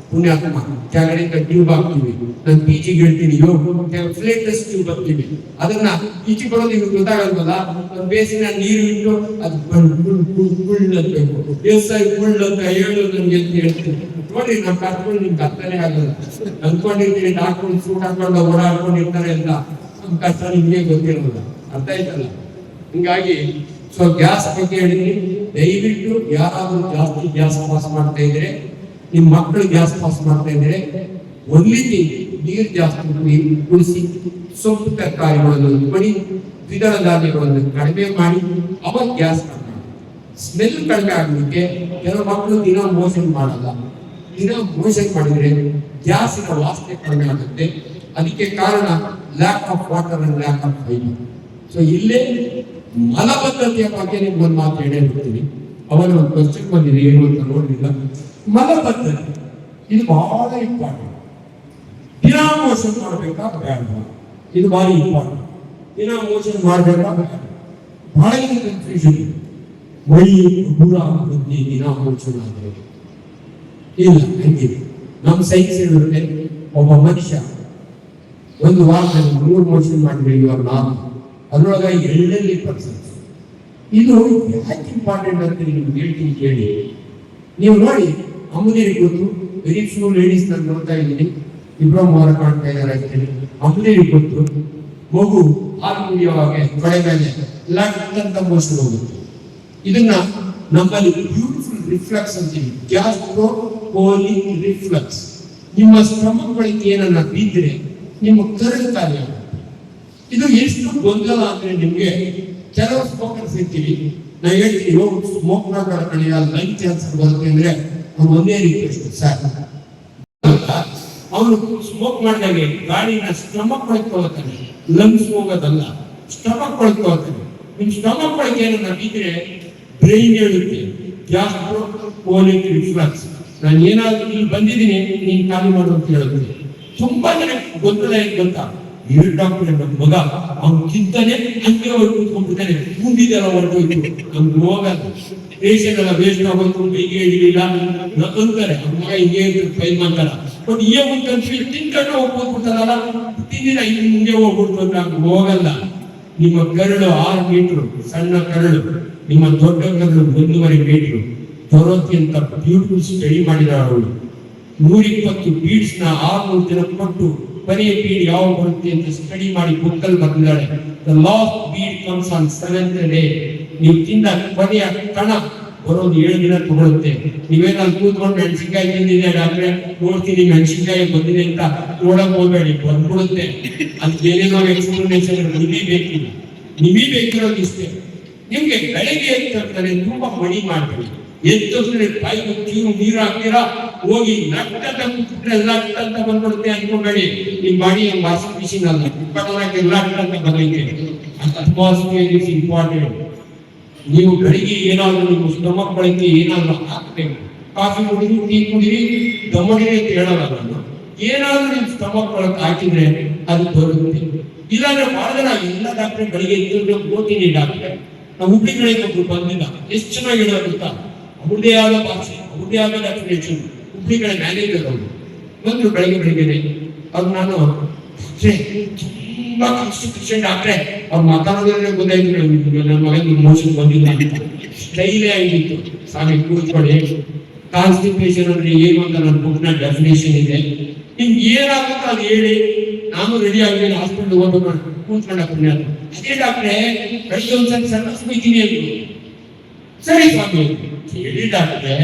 ಪುಣ್ಯಾತ್ಮ, ಕೆಳಗಡೆ ಟ್ಯೂಬ್ ಹಾಕ್ತೀವಿ. ನಾನು PG ಹೇಳ್ತೀನಿ, ಫ್ಲೇಟ್ಲೆಸ್ ಟ್ಯೂಬ್ ಹಾಕ್ತೀವಿ. ಅದನ್ನ ಈಚೆ ಕೊಡೋದು ನಿಮ್ಗೆ ಗೊತ್ತಾಗಲ್ವಲ್ಲ. ಬೇಸಿನ ನೀರು ಇಟ್ಟು ಅದು ಗುಳ್ಬೇಕು, ದೇವಸಾಯಿ ಗುಳ್ಳು ಅಂತ ಹೇಳು ನನ್ಗೆ ಅಂತ ಹೇಳ್ತೀನಿ. ನೋಡಿ, ನಾವು ಕರ್ಕೊಂಡು ನಿಮ್ಗೆ ಅರ್ಥನೇ ಆಗಲ್ಲ. ಅಂದ್ಕೊಂಡಿರ್ತೀವಿ ಡಾಕ್ಟರ್ ಸೂಟ್ ಹಾಕೊಂಡು ಓಡಾಡ್ಕೊಂಡಿರ್ತಾರೆ ಅಂತ. ನಮ್ ಕಷ್ಟ ನಿಮ್ಗೆ ಗೊತ್ತಿರೋಲ್ಲ. ಅರ್ಥ ಆಯ್ತಲ್ಲ? ಹಿಂಗಾಗಿ ಗ್ಯಾಸ್ ಬಗ್ಗೆ ಹೇಳಿದ್ರಿ. ದಯವಿಟ್ಟು ಯಾರಾದ್ರೂ ಜಾಸ್ತಿ ಗ್ಯಾಸ್ ಪಾಸ್ ಮಾಡ್ತಾ ಇದ್ರೆ, ನಿಮ್ ಮಕ್ಕಳು ಗ್ಯಾಸ್ ಪಾಸ್ ಮಾಡ್ತಾ ಇದ್ರೆ, ಒಳ್ಳೆ ನೀರು ಜಾಸ್ತಿ ಕುಡಿಸಿ, ಸೊಪ್ಪು ತರಕಾರಿಗಳನ್ನು ಮಾಡಿ, ದ್ವಿದಳ ಧಾನ್ಯಗಳನ್ನು ಕಡಿಮೆ ಮಾಡಿ, ಅವಾಗ ಗ್ಯಾಸ್ ಕಡಿಮೆ. ಸ್ಮೆಲ್ ಕಡಿಮೆ ಆಗ್ಲಿಕ್ಕೆ ಕೆಲವು ಮಕ್ಕಳು ದಿನ ಮೋಷನ್ ಮಾಡಲ್ಲ. ದಿನ ಮೋಷನ್ ಮಾಡಿದ್ರೆ ಗ್ಯಾಸಿನ ವಾಸನೆ ಕಡಿಮೆ ಆಗುತ್ತೆ. ಅದಕ್ಕೆ ಕಾರಣ lack of water and lack of fibre. So ಇಲ್ಲೇ ಮಲಬದ್ಧತೆಯ ಬಗ್ಗೆ ನಿಮ್ಗೆ ಒಂದು ಮಾತು ಹೇಳಿರ್ತೀನಿ. ಅವನ ಒಂದು ಕ್ವಶನ್ ಬಂದಿದೆ, ಏನು ಅಂತ ನೋಡಿಲ್ಲ. ಮಲಬದ್ಧತೆ ಇದು ಬಹಳ ಇಂಪಾರ್ಟೆಂಟ್. ದಿನ ಮೋಷನ್ ಮಾಡ್ಬೇಕಾ ಬೇಡ? ಇದು ಭಾರಿ ಇಂಪಾರ್ಟೆಂಟ್. ದಿನ ಮೋಷನ್ ಮಾಡ್ಬೇಕಾ ಬೇಡ? ಬಹಳ ಕನ್ಫ್ಯೂಷನ್. ಮೈ ದೂರ ಬುದ್ಧಿ ದಿನ ಮೋಷನ್ ಆದ್ರೆ ಇಲ್ಲ. ಹಂಗಿದೆ ನಮ್ಮ ಸೈನ್ಸ್ ಹೇಳಿದ್ರೆ, ಒಬ್ಬ ಮನುಷ್ಯ ಒಂದು ವಾರದಲ್ಲಿ 3 ಮೋಷನ್ ಮಾಡಿದ್ರೆ ಇವಾಗ ನಾನು ಅದರೊಳಗೆ 7%. ಇದು ಯಾಕೆ ಇಂಪಾರ್ಟೆಂಟ್ ಅಂತ ನಿಮ್ಗೆ ಹೇಳ್ತೀನಿ ಕೇಳಿ. ನೀವು ನೋಡಿ, ಅಮ್ಮದೇರಿಗೆ ಗೊತ್ತು. ವೆರಿ ಫ್ಯೂ ಲೇಡೀಸ್ ನಾನು ನೋಡ್ತಾ ಇದ್ದೀನಿ, 2-3 ಕಾಣ್ತಾ ಇದ್ದಾರೆ ಅಷ್ಟೇ. ಅಮ್ಮದೇರಿಗೆ ಗೊತ್ತು, ಮಗು ಹಾಲು ಕುಡಿಯುವಾಗ ತೊಡೆ ಮೇಲೆ ಲಟ್ ಅಂತ ಮೋಷನ್ ಹೋಗುತ್ತೆ. ಇದನ್ನ ನಮ್ಮಲ್ಲಿ ಬ್ಯೂಟಿಫುಲ್ ರಿಫ್ಲೆಕ್ಸ್ ಅಂತೀವಿ, ಗ್ಯಾಸ್ಟ್ರೋಕೋಲಿಕ್ ರಿಫ್ಲೆಕ್ಸ್. ನಿಮ್ಮ ಸ್ಟಮಕ್ಗಳಿಗೆ ಏನನ್ನ ಬಿದ್ದರೆ ನಿಮ್ಮ ಕರಳು ಕಾರ್ಯ. ಇದು ಎಷ್ಟು ಗೊಂದಲ ಅಂದ್ರೆ, ನಿಮ್ಗೆ ಕೆಲವು ಸ್ಮೋಕರ್ಸ್ ಇರ್ತೀವಿ, ನಾ ಹೇಳ್ತೀನಿ ಸ್ಮೋಕ್ ಮಾಡಬೇಡ ಕಣಿ, ಲೈಫ್ ಕ್ಯಾನ್ಸರ್ ಬರುತ್ತೆ ಅಂದ್ರೆ ಅವ್ನು ಒಂದೇ ರಿಕ್ವೆಸ್ಟ್ ಸರ್, ಅವನು ಸ್ಮೋಕ್ ಮಾಡಿದಾಗೆ ಗಾಳಿನ ಸ್ಟಮಕ್ ಕೊಳ್ಕೊಳ್ತಾನೆ, ಲಂಗ್ಸ್ ಹೋಗೋದಲ್ಲ, ಸ್ಟಮಕ್ ಕೊಳ್ಕೊಳ್ತಾನೆ. ನಿಮ್ ಸ್ಟಮಕ್ ಒಳಗೆ ಏನನ್ನ ಬಿದ್ರೆ ಬ್ರೈನ್ ಹೇಳುತ್ತೆ ಗ್ಯಾಸ್ಟ್ರೋಕೋಲಿಕ್ ರಿಫ್ಲಕ್ಸ್. ನಾನು ಏನಾದ್ರು ಇಲ್ಲಿ ಬಂದಿದ್ದೀನಿ ನೀನ್ ಖಾಲಿ ಮಾಡು ಅಂತ ಹೇಳುತ್ತೆ. ತುಂಬಾ ಜನ ಗೊಂದಲ ಏನ್ ಗೊತ್ತಾ, ಏಳು ಡಾಕ್ಟರ್ ನಮ್ಮ ಮಗ ಅವ್ನು ತಿಂತಾನೆ ಹಂಗೆ ಅವ್ರು ಕೂತ್ಕೊಂಡ್ಬಿಡ್ತಾನೆ, ಮುಂದಿದೆಲ್ಲ ಹೊರಟೋಯ್ತು, ನಮ್ಗೆ ಹೋಗಲ್ಲ, ಪೇಷಂಟ್ ಎಲ್ಲ ವೇಸ್ಟ್ ಆಗೋಯ್ತು, ಕೈಗೆ ಹಿಡಿಲಿಲ್ಲ ಅಂತಾರೆ, ಅವ್ನ ಮಗ ಹಿಂಗೆ ಫೈಲ್ ಮಾಡ್ತಾರ. ಬಟ್ ಈ ಒಂದು ಕನ್ಫ್ಯೂಸ್ ತಿನ್ಕೊಂಡು ಹೋಗ್ಬಿಡ್ತಾರಲ್ಲ, ತಿಂದಿನ ಹಿಂಗೆ ಮುಂದೆ ಹೋಗ್ಬಿಡ್ತು ಅಂತ ನಮ್ಗೆ ಹೋಗಲ್ಲ. ನಿಮ್ಮ ಕರಳು 6 ಮೀಟರ್ ಸಣ್ಣ ಕರಳು, ನಿಮ್ಮ ದೊಡ್ಡ ಕರಳು 1.5 ಮೀಟರ್. ಡೊರೋಥಿ ಅಂತ ಬ್ಯೂಟಿಫುಲ್ ಸ್ಟಡಿ ಮಾಡಿದಾರೆ ಅವಳು. 120 ಬೀಡ್ಸ್ ನ 600 ದಿನ ಕೊಟ್ಟು ಕೊನೆಯ ಬೀಡ್ ಯಾವ ಬರುತ್ತೆ ಅಂತ ಸ್ಟಡಿ ಮಾಡಿ ಬುಕ್ಕಲ್ಲಿ ಬರೆದಿದ್ದಾಳೆ. The last bead comes on 7th day. ನೀವು ತಿಂದ ಕೊನೆಯ ಕಣ ಬರೋದು 7 ದಿನ ತಗೊಳುತ್ತೆ. ನೀವೇನಾದ್ರು ಕೂತ್ಕೊಂಡು ಮೆಣಸಿನ್ಕಾಯಿ ತಿಂದಿದೆ ಡಾಕ್ಟ್ರೆ, ನೋಡ್ತೀನಿ ಮೆಣಸಿನ್ಕಾಯಿ ಬಂದಿದೆ ಅಂತ ನೋಡಕ್ ಹೋಗ್ಬೇಡಿ, ಬಂದ್ಬಿಡುತ್ತೆ. ಅದಕ್ಕೆ ಏನೇನೋ ಎಕ್ಸ್ಪ್ಲನೇಷನ್ ನಿಮಗ್ ಬೇಕಿರೋದು ಇಷ್ಟೇ. ನಿಮ್ಗೆ ಬೆಳಗ್ಗೆ ಎದ್ದ ತಕ್ಷಣ ತುಂಬಾ ಮಡಿ ಮಾಡ್ತೀವಿ, ಎದ್ದ ತಕ್ಷಣ ಬಾಯಿ ಕಿರು ನೀರು ಹಾಕ್ತೀರಾ, ಹೋಗಿ ನಟ್ಟಂತ ಕೂತ್ಬಿಟ್ರೆ ಲಟ್ ಅಂತ ಬಂದ್ಬಿಡುತ್ತೆ ಅನ್ಕೋಬೇಡಿ. ನಿಮ್ ಬಾಡಿ ವಾಷಿಂಗ್ ಮಿಷಿನ್ ಅಲ್ಲ, ಲಟ್ ಅಂತ ಬರಲಿಕ್ಕೆ. Atmosphere is important. ನೀವು ಬೆಳಿಗ್ಗೆ ಏನಾದ್ರು ನಿಮ್ಮ ಸ್ಟಮಕ್ ಬಳಕೆ ಏನಾದ್ರು ಹಾಕ್ಬೇಕು. ಕಾಫಿ ಕುಡಿರಿ, ಟೀ ಕುಡಿರಿ, ದಮಡಿರಿ ಅಂತ ಹೇಳಲ್ಲ ನಾನು. ಏನಾದ್ರು ನಿಮ್ ಸ್ಟಮಕ್ ಬಳಕೆ ಹಾಕಿದ್ರೆ ಅದು ಬರುತ್ತೆ. ಇಲ್ಲಾಂದ್ರೆ ಬಹಳ ಜನ ಎಲ್ಲ ಡಾಕ್ಟ್ರೆ ಬೆಳಿಗ್ಗೆ ಎದ್ದು ಓದ್ತೀನಿ ಡಾಕ್ಟ್ರೆ, ನಾವು ಹುಬ್ಳಿ ಕಡೆಗೆ ಒಬ್ರು ಬಂದಿಲ್ಲ, ಎಷ್ಟು ಚೆನ್ನಾಗಿ ಹೇಳೋದು ಗೊತ್ತಾ, ಅವ್ರದೇ ಆದ ಭಾಷೆ, ಅವ್ರದೇ ಆದ ಡೆಫಿನೇಷನ್. ಹುಬ್ಳಿ ಕಡೆ ಮ್ಯಾನೇಜರ್ ಅವರು ಬಂದ್ರು ಬೆಳಿಗ್ಗೆ ಅವ್ರು, ನಾನು ತುಂಬಾ ಕನ್ಸ್ಟಿಟ್ಯೂಷನ್ ಡಾಕ್ಟ್ರೆ, ಅವ್ರು ಮಾತಾಡೋದ್ರೆ ಗೊತ್ತಾಯ್ತು ನನ್ನ ಮಗನಿಗೆ ಮೋಷನ್ ಬಂದಿಲ್ಲ ಅಂತ. ಸ್ಟೈಲೇ ಆಗಿತ್ತು. ಸ್ವಾಮಿ ಕೂತ್ಕೊಳ್ಳಿ, ಕಾನ್ಸ್ಟಿಪೇಷನ್ ಅಂದ್ರೆ ಏನು ಅಂತ ನನ್ನ ಬುಕ್ನ ಡೆಫಿನೇಷನ್ ಇದೆ, ನಿಮ್ಗೆ ಏನಾಗುತ್ತೋ ಅದು ಹೇಳಿ, ನಾನು ರೆಡಿ ಆಗಿದ್ದೀನಿ ಹಾಸ್ಪಿಟಲ್ ಹೋಗ್ಬೇಕು ಕೂತ್ಕೊಂಡ ಪುಣ್ಯ. ಅದೇ ಡಾಕ್ಟ್ರೆ ಬೆಳಿಗ್ಗೆ ಒಂದ್ಸರಿ ಸಣ್ಣ ಅಂದ್ರು. ಸರಿ ಸ್ವಾಮಿ ಹೇಳಿ ಡಾಕ್ಟ್ರೆ,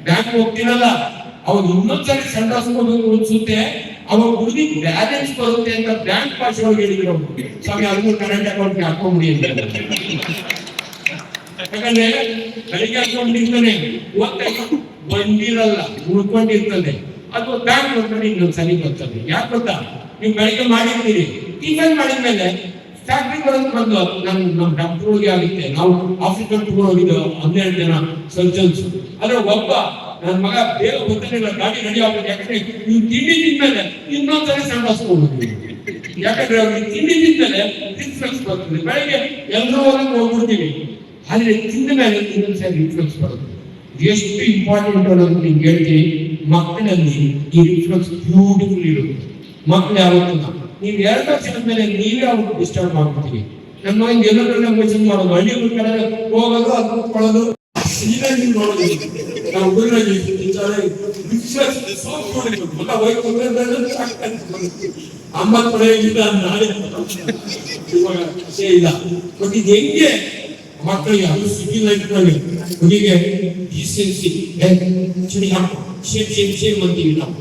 ಬ್ಯಾಂಕ್ ಹೋಗ್ತೀನಲ್ಲ ಅವ್ರು ಇನ್ನೊಂದ್ಸರಿ ಸಣ್ಣ ಹೋಗ್ಬೇಕು ಅನ್ಸುತ್ತೆ, ಅವಾಗ ಹುಡುಗಿ ಬ್ಯಾಲೆನ್ಸ್ ಬರುತ್ತೆ ಅಂತ ಬ್ಯಾಂಕ್ ಭಾಷೆ ಒಳಗೆ ಹೇಳಿದ್ರು. ಸ್ವಾಮಿ ಅದನ್ನು ಕರೆಂಟ್ ಅಕೌಂಟ್ಗೆ ಹಾಕೊಂಡ್ಬಿಡಿ ಅಂತ. ಯಾಕಂದ್ರೆ ಬೆಳಿಗ್ಗೆ ಹಾಕೊಂಡಿರ್ತಾನೆ, ಬಂದಿರಲ್ಲ, ಉಳ್ಕೊಂಡಿರ್ತದೆ, ಅದು ಬ್ಯಾಂಕ್ ನೋಡ್ಕೊಂಡು ಇನ್ನೊಂದ್ಸರಿ ಬರ್ತದೆ. ಯಾಕೆ ಗೊತ್ತಾ, ನೀವು ಬೆಳಿಗ್ಗೆ ಮಾಡಿರ್ತೀರಿ, ಟಿಫನ್ ಮಾಡಿದ್ಮೇಲೆ ಫ್ಯಾಕ್ಟ್ರಿ ಬರೋದು ಬಂದು ನಮ್ಮ ಡಾಕ್ಟರ್ಗೆ ಆಗುತ್ತೆ. ನಾವು ಆಫ್ರಿಕನ್ ಟೂರ್ ಹೋಗಿದ್ದು 12 ಜನ ಸರ್ಜನ್ಸ್, ಆದ್ರೆ ಒಬ್ಬ ನನ್ನ ಮಗ ಬೇಗ ಗೊತ್ತಿಲ್ಲ, ಗಾಡಿ ರೆಡಿ ಆಗುತ್ತೆ. ಯಾಕಂದ್ರೆ ನೀವು ತಿಂಡಿ ತಿಂದ್ಮೇಲೆ ಇನ್ನೊಂದ್ಸರಿ ಸಂಡಾಸ್ಕೊಂಡು, ಯಾಕಂದ್ರೆ ಅವ್ರಿಗೆ ತಿಂಡಿ ತಿಂದ್ಮೇಲೆ ರಿಫ್ಲೆಕ್ಸ್ ಬರ್ತದೆ. ಬೆಳಿಗ್ಗೆ ಎಲ್ಲರೂ ಹೋಗ್ಬಿಡ್ತೀವಿ, ಆದ್ರೆ ತಿಂದ ಮೇಲೆ ಇನ್ನೊಂದ್ಸರಿ ರಿಫ್ಲೆಕ್ಸ್ ಬರುತ್ತೆ. ಎಷ್ಟು ಇಂಪಾರ್ಟೆಂಟ್ ಅನ್ನೋದು ನಿಮ್ಗೆ ಹೇಳ್ತೀನಿ. ಮಕ್ಕಳಲ್ಲಿ ಈ ರಿಫ್ಲೆಕ್ಸ್ ಬ್ಯೂಟಿಫುಲ್ ಇರುತ್ತೆ. ಮಕ್ಕಳು ಯಾವತ್ತಲ್ಲ, ನೀವು 2 ವರ್ಷದ ಮೇಲೆ ನೀವೇ ಅವ್ರಿಗೆ ಡಿಸ್ಟರ್ಬ್ ಮಾಡ್ಬಿಡ್ತೀವಿ. ನಮ್ಮ ಮಗನಿಗೆ ಎಲ್ಲರನ್ನ ಮೋಷನ್ ಮಾಡೋದು, ಹಳ್ಳಿ ಕಡೆ ಹೋಗೋದು, ಅದು ಕೂತ್ಕೊಳ್ಳೋದು, ನೀವು ನೋಡೋದು. ನಾವು ಅಮ್ಮ ಕೊಳೆಯಿಲ್ಲ ನಾಳೆ ಇಲ್ಲ. ಬಟ್ ಇದು ಹೆಂಗೆ ಮಕ್ಕಳಿಗೆ ಅದು ಸಿಟಿ ಲೈಫ್ ಹುಡುಗಿಗೆ ಡಿಸೆನ್ಸಿ ಶೇಮ್ ಅಂತೀವಿ ನಾವು.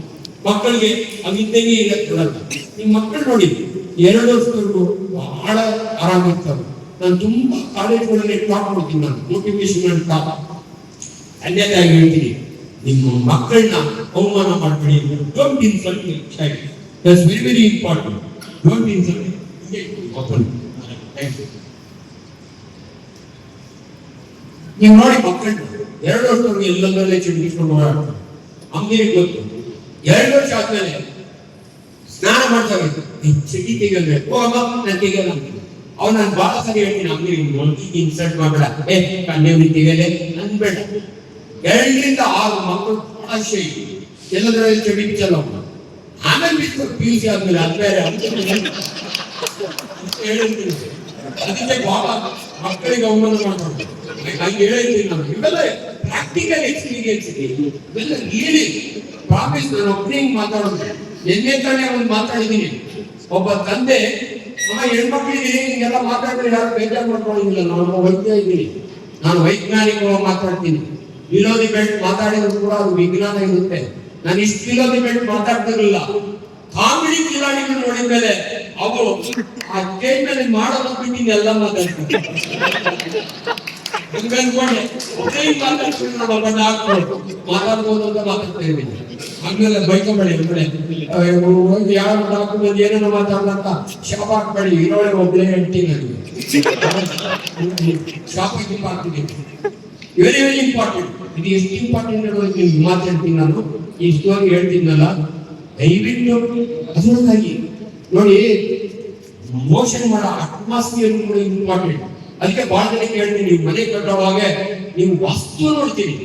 ಮಕ್ಕಳಿಗೆ ಅವಿದ್ದಂಗೆ ಇರಕ್ಕೆ ಬಿಡಲ್ಲ. ನಿಮ್ಮ ಮಕ್ಕಳು ನೋಡಿ 2 ವರ್ಷದವರೆಗೂ ಬಹಳ ಆರಾಮಿರ್ತಾರೆ. ನಾನು ತುಂಬಾ ಕಾಲೇಜ್ಗಳಲ್ಲಿ ಟಾಕ್ ಮಾಡ್ತೀನಿ, ನಾನು ಮೋಟಿವೇಶನ್ ಟಾಕ್. ತಂದೆ ತಾಯಿ ಹೇಳ್ತೀನಿ, ನಿಮ್ಮ ಮಕ್ಕಳನ್ನ ಅವಮಾನ ಮಾಡ್ಬೇಡಿ, don't insult your child. That's very very important. Don't insult. ನೀವು ನೋಡಿ ಮಕ್ಕಳನ್ನ 2 ವರ್ಷದವರೆಗೂ ಎಲ್ಲದರಲ್ಲೇ ಚಿಂತಿಸ್ಕೊಂಡು ಓಡಾಡ್ತಾರೆ. ಅಮ್ಮಿಗೆ ಗೊತ್ತು 2 ವರ್ಷ ಆದ್ಮೇಲೆ ಸ್ನಾನ ಮಾಡ್ತಾರೆ, ಚಟಿ ತೆಗಿಬೇಕು, ನಾನು ತೆಗಿಯಲ್ಲ. ಅವ್ರು ನಾನು ಬಹಳ ಸರಿ ಹೇಳ್ತೀನಿ, ಅಮ್ಮಿಗೆ ಇನ್ಸಲ್ಟ್ ಮಾಡಬೇಡ, ಕಣ್ಣೆ ತೆಗಿಯಲೆ ಅನ್ಬೇಡ. 2 ರಿಂದ 6 ಮಕ್ಕಳು ಬಹಳ ಶೈ ಎಲ್ಲದರಲ್ಲಿ ಚಟಿ ಬಿಚ್ಚಲ್ಲ. ಆಮೇಲೆ ಬಿಟ್ಟು PUC ಆದ್ಮೇಲೆ ಅದ್ಬೇರೆ ಹೇಳಿರ್ತೀನಿ. ಅದಕ್ಕೆ ಬಹಳ ಮಕ್ಕಳಿಗೆ ಅವಮಾನ ಮಾಡ್ಬಾರ್ದು. ಹಂಗೆ ಹೇಳಿರ್ತೀನಿ ನಾನು. ಇವೆಲ್ಲ ಪ್ರಾಕ್ಟಿಕಲ್ ಎಕ್ಸ್ಪೀರಿಯನ್ಸ್ ಇದೆ. ಇವೆಲ್ಲ ಹೇಳಿ ಪ್ರಾಮಿಸ್. ನಾನು ಒಬ್ಬನೇ ಮಾತಾಡೋದು, ಎನ್ನೇ ತಾನೇ ಒಂದು ಮಾತಾಡಿದ್ದೀನಿ. ಒಬ್ಬ ತಂದೆ, ನಮ್ಮ ಹೆಣ್ಮಕ್ಳಿಗೆ ಹಿಂಗೆಲ್ಲ ಮಾತಾಡಿದ್ರೆ ಯಾರು ಬೇಜಾರು ಮಾಡ್ಕೊಂಡಿಲ್ಲ. ನಾನು ವೈದ್ಯ ಇದ್ದೀನಿ, ನಾನು ವೈಜ್ಞಾನಿಕವಾಗಿ ಮಾತಾಡ್ತೀನಿ. ವಿರೋಧಿ ಬೆಲ್ಟ್ ಮಾತಾಡಿದ್ರು ಕೂಡ ಅದು ವಿಜ್ಞಾನ ಇರುತ್ತೆ. ನಾನು ಇಷ್ಟು ವಿರೋಧಿ ಬೆಲ್ಟ್ ಮಾತಾಡ್ತಿರಲಿಲ್ಲ. ಕಾಮಿಡಿ ಕಿಲಾಡಿಗಳು ನೋಡಿದ ಮೇಲೆ ಅವರು ಆ ಸ್ಟೇಜ್ ಮೇಲೆ ಮಾಡೋದು ಬಿಟ್ಟು ಎಲ್ಲ ಮಾತಾಡ್ತಾರೆ. ಹಂಗ ಅನ್ಕೊಂಡೆ ಒಬ್ಬನೇ ಮಾತಾಡ್ಕೊಂಡು ನೋಡೋಣ ಮಾತಾಡ್ಬೋದು ಅಂತ ಮಾತಾಡ್ತಾ ಇದ್ದೀನಿ. ಆಮೇಲೆ ಬೈಕೊಂಬೇಡಿ ಹೋಗಿ ಯಾರು ಡಾಕ್ಟರ್ ಏನೇನೋ ಮಾತಾಡ್ದಂತ ಶಾಪ ಹಾಕ್ಬೇಡಿ, ಇರೋಳೆ ಒಬ್ಬನೇ ಹೇಳ್ತೀನಿ ನನಗೆ ಶಾಪ ಹಾಕ್ತಿದ್ದೀನಿ. Very very important. ಇದು ಎಷ್ಟು ಇಂಪಾರ್ಟೆಂಟ್ ಅನ್ನೋದು ನಿಮ್ಗೆ ಮಾತಾಡ್ತೀನಿ ನಾನು. ಇಷ್ಟವಾಗಿ ಹೇಳ್ತೀನಲ್ಲ, ದಯವಿಟ್ಟು ಅದರೊಳಗಾಗಿ ನೋಡಿ, ಮೋಷನ್ ಮಾಡೋ ಅಟ್ಮಾಸ್ಫಿಯರ್ ಕೂಡ ಇಂಪಾರ್ಟೆಂಟ್. ಅದಕ್ಕೆ ಬಹಳ ಜನ ಹೇಳ್ತೀನಿ, ನೀವು ಮನೆ ಕಟ್ಟೋವಾಗ ನೀವು ವಾಸ್ತು ನೋಡ್ತೀರಿ,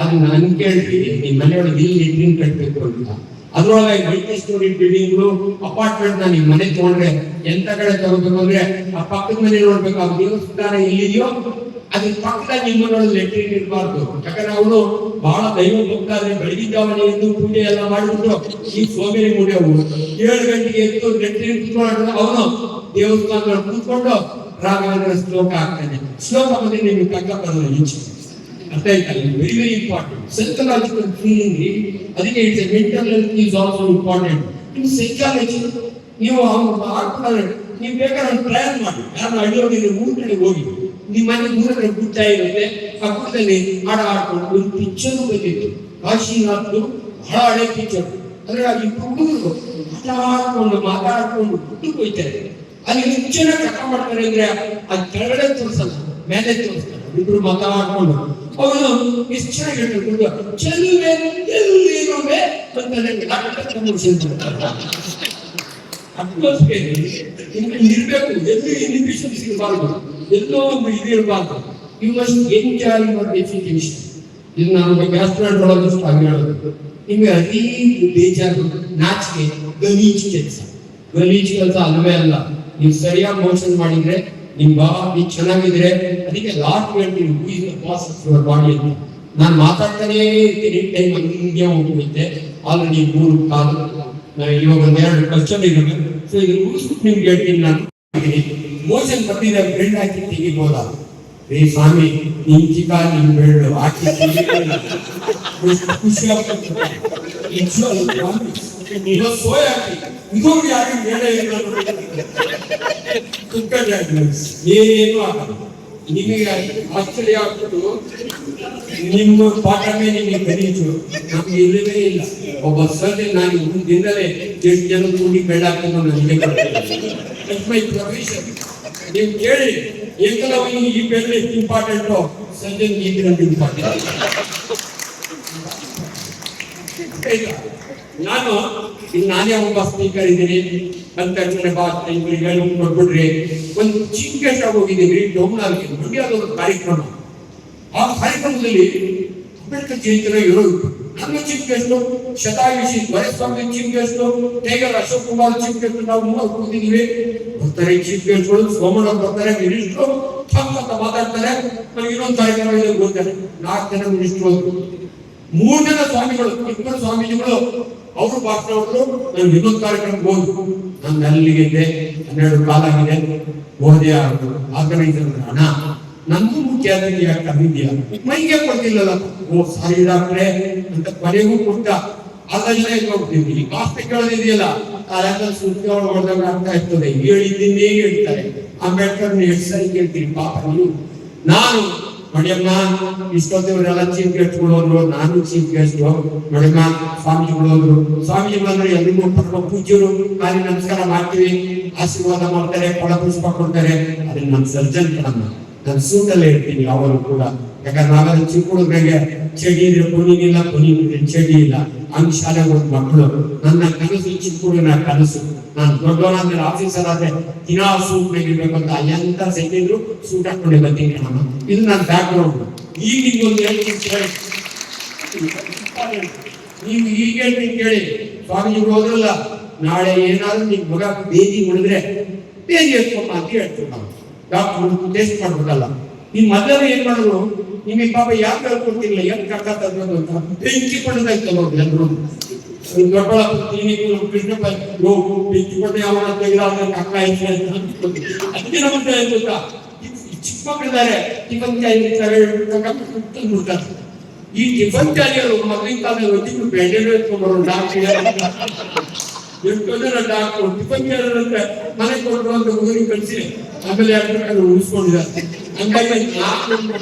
ಅದನ್ನ ನನ್ ಕೇಳ್ತೀರಿ ನಿಮ್ ಮನೆಯೊಳಗೆ ಇಲ್ಲಿ ಡ್ರಿಂಕ್ ಕಟ್ಟಬೇಕು ಅಂತ. ಅದ್ರೊಳಗೆ ಮಲ್ಟಿ ಸ್ಟೋರಿ ಬಿಲ್ಡಿಂಗ್ಗಳು ಅಪಾರ್ಟ್ಮೆಂಟ್ ನ ನಿಮ್ ಮನೆ ತಗೊಂಡ್ರೆ ಎಂತ ಕಡೆ ತಗೋಬೇಕು ಅಂದ್ರೆ ಆ ಪಕ್ಕದ ಮನೆ ನೋಡ್ಬೇಕು, ಆ ದೇವಸ್ಥಾನ ಎಲ್ಲಿದೆಯೋ ಅದ್ರ ಪಕ್ಕದಾಗ ನಿಮ್ಮ ಮನೆಯೊಳಗೆ ಲೆಟ್ರಿನ್ ಇರಬಾರ್ದು. ಯಾಕಂದ್ರೆ ಅವನು ಬಹಳ ದೈವ ಹೋಗ್ತಾರೆ, ಬೆಳಗಿನ ಜಾವನೆ ಎದ್ದು ಪೂಜೆ ಎಲ್ಲ ಮಾಡಿಬಿಟ್ಟು ಈ ಸೋಮೇರಿ ಮುಡಿ ಅವು 7 ಗಂಟೆಗೆ ಎದ್ದು ಲೆಟ್ರಿನ್ ಕುತ್ಕೊಂಡು ಅವನು ದೇವಸ್ಥಾನ ಕೂತ್ಕೊಂಡು ರಾಘವೇಂದ್ರ ಶ್ಲೋಕ ಆಗ್ತಾನೆ. ಶ್ಲೋಕ ಬಂದ್ರೆ ನಿಮ್ಗೆ ತಕ್ಕ ಬರೋದು ಈಚೆ. ಅರ್ಥ ಆಯ್ತಲ್ಲ? Very very important. Psychological feeling, ಅದಕ್ಕೆ it's mental health is also important. In psychology ನೀವು ನೀವು ಬೇಕಾದ್ರೆ ಪ್ಲಾನ್ ಮಾಡಿ, ಯಾರು ಹಳ್ಳಿಯೋಗಿ ಊರ್ ಕಡೆ ಹೋಗಿ ನಿಮ್ಮ ಮನೆ ಊರಲ್ಲಿ ಗುಡ್ಡ ಇರುತ್ತೆ, ಆ ಗುಡ್ಡದಲ್ಲಿ ಹಾಡ ಆಡ್ಕೊಂಡು ಒಂದು ಪಿಕ್ಚರ್ ಬಂದಿತ್ತು, ಕಾಶಿನಾಥ್ದು ಬಹಳ ಹಳೆ ಪಿಕ್ಚರ್. ಅಂದ್ರೆ ಅಲ್ಲಿ ಹುಡುಗರು ಆಟ ಆಡ್ಕೊಂಡು ಮಾತಾಡ್ಕೊಂಡು ಗುಡ್ಡಕ್ಕೆ ಹೋಗ್ತಾರೆ. ಅಲ್ಲಿ ಎಷ್ಟು ಚೆನ್ನಾಗಿ ಕಥ ಮಾಡ್ತಾರೆ ಅಂದ್ರೆ ಅದು ಕೆಳಗಡೆ ತೋರಿಸಲ್ಲ, ಮೇಲೆ ತೋರಿಸ್ತಾರೆ. ಇಬ್ರು ಮಾತಾಡ್ಕೊಂಡು ಅವನು ಎಷ್ಟು ಚೆನ್ನಾಗಿ ಹೇಳ್ತಾರೆ, ಚೆಲುವೆ ಎಲ್ಲಿರುವೆ ಅಟ್ಮಾಸ್ಫಿಯರ್ ಇರ್ಬೇಕು. ಎಲ್ಲಿ ಇನ್ಹಿಬಿಷನ್ ಸಿಗಬಾರ್ದು, ಎಲ್ಲೋ ಒಂದು ಇದು ಇರಬಾರ್ದು. You must enjoy your education. ಇದು ನಾನು ಗ್ಯಾಸ್ಟ್ರಾಂಟ್ರಾಲಜಿಸ್ಟ್ ಆಗಿ ಹೇಳೋದು. ನಿಮ್ಗೆ ಅತೀ ಬೇಜಾರು, ನಾಚಿಕೆ, ಗಲೀಜ್ ಕೆಲಸ ಅಲ್ಲವೇ ಅಲ್ಲ. ನೀವು ಸರಿಯಾಗಿ ಮೋಷನ್ ಮಾಡಿದ್ರೆ ನಿಮ್ ಬಾಡಿ ಚೆನ್ನಾಗಿದ್ರೆ, ಅದಕ್ಕೆ ಲಾಸ್ಟ್ ಹೇಳ್ತೀನಿ, who is the boss of your body ಅಂತ. ನಾನು ಮಾತಾಡ್ತಾನೇ ಇರ್ತೀನಿ, ಟೈಮ್ ಹಂಗೆ ಹೋಗ್ಬಿಡುತ್ತೆ. ಆಲ್ರೆಡಿ 3 ಕಾಲು ಇವಾಗ 2 ಕಲ್ಚರ್ ಇರುತ್ತೆ. ಸೊ ಇದು ಮುಗಿಸ್ಬಿಟ್ಟು ನಿಮ್ಗೆ ಹೇಳ್ತೀನಿ ನಾನು. ಮೋಷನ್ ಬರ್ತಿದ್ರೆ ಬೆಳ್ಳು ಹಾಕಿ ತೆಗಿಬೋದಾ? ರೇ ಸ್ವಾಮಿ, ನಿನ್ ಚಿಕ್ಕ ನಿನ್ ಬೆಳ್ಳು ಹಾಕಿ ಖುಷಿ ಆಗ್ತದೆ. ಸೋಯ್ ಹಾಕಿ ಇದು ಯಾರು ಬೇಡ ಏನು ಆಗಲ್ಲ. ನಿಮಗೆ ಆಶ್ಚರ್ಯ ಆಗ್ಬಿಟ್ಟು ನಿಮ್ಮ ಪಾಠವೇ ನಿಮಗೆ ಗಲೀಜು, ನಮ್ಗೆ ಇಲ್ಲವೇ ಇಲ್ಲ. ಒಬ್ಬ ಸರ್ಜನ್ ನಾನು ದಿನದಲ್ಲೇ 8 ಜನ ಕೂಡಿ ಬೆಳ್ಳ ಹಾಕೊಂಡು ನನಗೆ ಪ್ರೊಫೆಷನ್. ನೀವು ಕೇಳಿ ಏಕಲವ್ಯ ಈ ಬೆಳ್ಳು ಎಷ್ಟು ಇಂಪಾರ್ಟೆಂಟು, ಸರ್ಜನ್ ಈಗಿನಲ್ಲಿ ಇಂಪಾರ್ಟೆಂಟ್. ನಾನು ನಾನೇ ಒಬ್ಬ ಸ್ಪೀಕರ್ ಇದ್ದೀನಿ ಅಂತ ಕೊಟ್ಬಿಡ್ರಿ. ಒಂದು ಚೀಫ್ ಗೆಸ್ಟ್ ಆಗಿ ಹೋಗಿದ್ದೀವಿ ಡೋಮ್ನಾರ್ಗೆ, ಮಂಡ್ಯದ ಕಾರ್ಯಕ್ರಮ. ಆ ಕಾರ್ಯಕ್ರಮದಲ್ಲಿ ಅಂಬೇಡ್ಕರ್ ಜಯಂತಿನ ಇರೋದು. ನನ್ನ ಚೀಫ್ ಗೆಸ್ಟ್ ಶತಾಯುಷಿ Doreswamy chief guest, tiger Ashok Kumar chief guest. ನಾವು 3 ಕೂತಿದ್ದೀವಿ. ಬರ್ತಾರೆ ಚೀಫ್ ಗೆಸ್ಟ್ಗಳು, ಸೋಮಣ್ಣ ಬರ್ತಾರೆ, ಮಿನಿಸ್ಟ್ರು ಅಂತ ಮಾತಾಡ್ತಾರೆ. ಇನ್ನೊಂದು ಕಾರ್ಯಕ್ರಮ ಹೋಗ್ತಾರೆ, 4 ಜನ ಮಿನಿಸ್ಟ್ರು, 3 ಜನ ಸ್ವಾಮಿಗಳು, 2 ಸ್ವಾಮೀಜಿಗಳು ಅವರು ಭಾಷಣ ಹೋದ್ರು. ನಾನು ಇನ್ನೊಂದು ಕಾರ್ಯಕ್ರಮಕ್ಕೆ ಹೋದ್ರು. ನಾನು ಅಲ್ಲಿಗೆ 12 ಕಾಲಾಗಿದೆ. ಹೋದೆ, ಆರ್ಗನೈಸರ್ ಹಣ ನಂದು ಮುಖ್ಯ ಅತಿಥಿ ಕರೆದಿದ್ಯಾ, ಮೈಗೆ ಕೊಡ್ತಿಲ್ಲಲ್ಲ. ಓ ಸಾರಿ ಡಾಕ್ಟ್ರೆ ಅಂತ ಕೊನೆಗೂ ಕೊಟ್ಟ. ಅದಲ್ಲೇ ಹೋಗ್ತಿದ್ವಿ. ಕಾಸ್ಟ್ ಕೇಳೋದಿದೆಯಲ್ಲ, ಅದಂತ ಸುದ್ದಿ ಹೊಡೆದಾಗ ಆಗ್ತಾ ಇರ್ತದೆ. ಹೇಳಿದ್ದನ್ನೇ ಹೇಳ್ತಾರೆ. ಅಂಬೇಡ್ಕರ್ ಎಷ್ಟು ಸರಿ ಕೇಳ್ತೀನಿ ಪಾಪ ನೀವು. ನಾನು ನೋಡಿಯಮ್ಮ, ಇಷ್ಟೊತ್ತಿವರೆಲ್ಲ ಚೀಫ್ ಗೆಸ್ಟ್ಗಳು ಹೋದ್ರು, ನಾನು ಚೀಫ್ ಗೆಸ್ಟ್. ನೋಡಿಯಮ್ಮ, ಸ್ವಾಮೀಜಿಗಳು ಹೋದ್ರು. ಸ್ವಾಮೀಜಿಗಳು ಅಂದ್ರೆ ಎಲ್ರಿಗೂ ಪರಮ ಪೂಜ್ಯರು, ಕಾಲಿ ನಮಸ್ಕಾರ ಮಾಡ್ತೀವಿ, ಆಶೀರ್ವಾದ ಮಾಡ್ತಾರೆ, ಫಲ ಪುಷ್ಪ ಕೊಡ್ತಾರೆ. ಅದನ್ನ ನಮ್ಮ ಸರ್ಜನ್ ಕಣಮ್ಮ, ನಾನು ಸೂಟಲ್ಲೇ ಇರ್ತೀನಿ ಅವರು ಕೂಡ. ಯಾಕಂದ್ರೆ ನಾವೆಲ್ಲ ಚಿಕ್ಕ ಹುಡುಗರಿಗೆ ಚಡಿ ಇದ್ರೆ ಕೊನಿಗಿಲ್ಲ, ಕೊನಿಗಿದ್ರೆ ಚಡಿ ಇಲ್ಲ. ಹಂಗ್ ಶಾಲೆಗೆ ಹೋದ್ ಮಕ್ಕಳು. ನನ್ನ ಕನಸು ಚಿಕ್ಕ ಹುಡುಗನ ಕನಸು. ನಾನು ದೊಡ್ಡವನಾದ್ಮೇಲೆ ಆಫೀಸರ್ ಆದ್ರೆ ದಿನಾ ಸೂಟ್ ಇರ್ಬೇಕು ಅಂತ ಎಂತ ಸೆಕೆಂಡ್ರು ಸೂಟ್ ಹಾಕೊಂಡೆ ಬರ್ತೀನಿ ನಾನು. ಇದು ನನ್ನ ಬ್ಯಾಕ್ ಗ್ರೌಂಡ್. ಈಗ ನಿಮ್ಗೊಂದು ಹೇಳ್ತೀನಿ, ನೀವು ಈಗ ಹೇಳ್ತೀನಿ ಕೇಳಿ. ಸ್ವಾಮೀಜಿಗಳು ಹೋದ್ರಲ್ಲ, ನಾಳೆ ಏನಾದ್ರು ನಿಮ್ ಮಗ ಬೇದಿ ಹೊಡೆದ್ರೆ ಬೇದಿ ಎತ್ಕೊಂಡ ಅಂತ ಹೇಳ್ತೀವಿ ನಾವು. ಡಾಕ್ಟರ್ ಟೆಸ್ಟ್ ಮಾಡ್ಬೇಕಲ್ಲ. ನಿಮ್ ಮೊದಲು ಏನ್ ಮಾಡಿದ್ರು, ನಿಮಗೆ ಪಾಪ ಯಾಕೆ ಹೇಳ್ಕೊಡ್ತಿಲ್ಲ, ಏನ್ ಕಕ್ಕ ತಗೋದು ಅಂತ ಬೆಂಕಿ ಪಡೆದಾಯ್ತು ನೋಡಿ ಎಲ್ಲರೂ. ದೊಡ್ಡಬಳ್ಳಾಪುರ ಕ್ಲಿನಿಕ್ ಕೃಷ್ಣಪ್ಪ ಬೆಂಕಿ ಪಡೆ ಅವನ ತೆಗೆದಾದ್ರೆ ಕಕ್ಕ ಆಯ್ತು ಅಂತ. ಅದಕ್ಕೆ ನಮ್ಗೆ ಏನ್ ಗೊತ್ತಾ, ಚಿಕ್ಕ ಮಕ್ಕಳಿದ್ದಾರೆ, ಟಿಫನ್ ತಂದ್ಬಿಡ್ತಾರೆ. ಈ ಟಿಫನ್ ಚಾಲಿಯರು ಮಕ್ಕಳಿನ ಕಾಲದಲ್ಲಿ ಒತ್ತಿಟ್ಟು ಬ್ಯಾಂಡೇಡ್ ಎತ್ಕೊಂಡ್ಬರೋ ಡಾಕ್ಟರ್. ಎಷ್ಟೋ ಜನ ಡಾಕ್ಟರ್ ಟಿಫನ್ ಚಾಲಿಯರ್ ಅಂದ್ರೆ ಮನೆ ಕೊಟ್ಟರು ಅಂತ ಊರಿಗೆ ಕಳಿಸಿ ಆಮೇಲೆ ಉಳಿಸ್ಕೊಂಡಿದ್ದಾರೆ. ಹಂಗಾಗಿ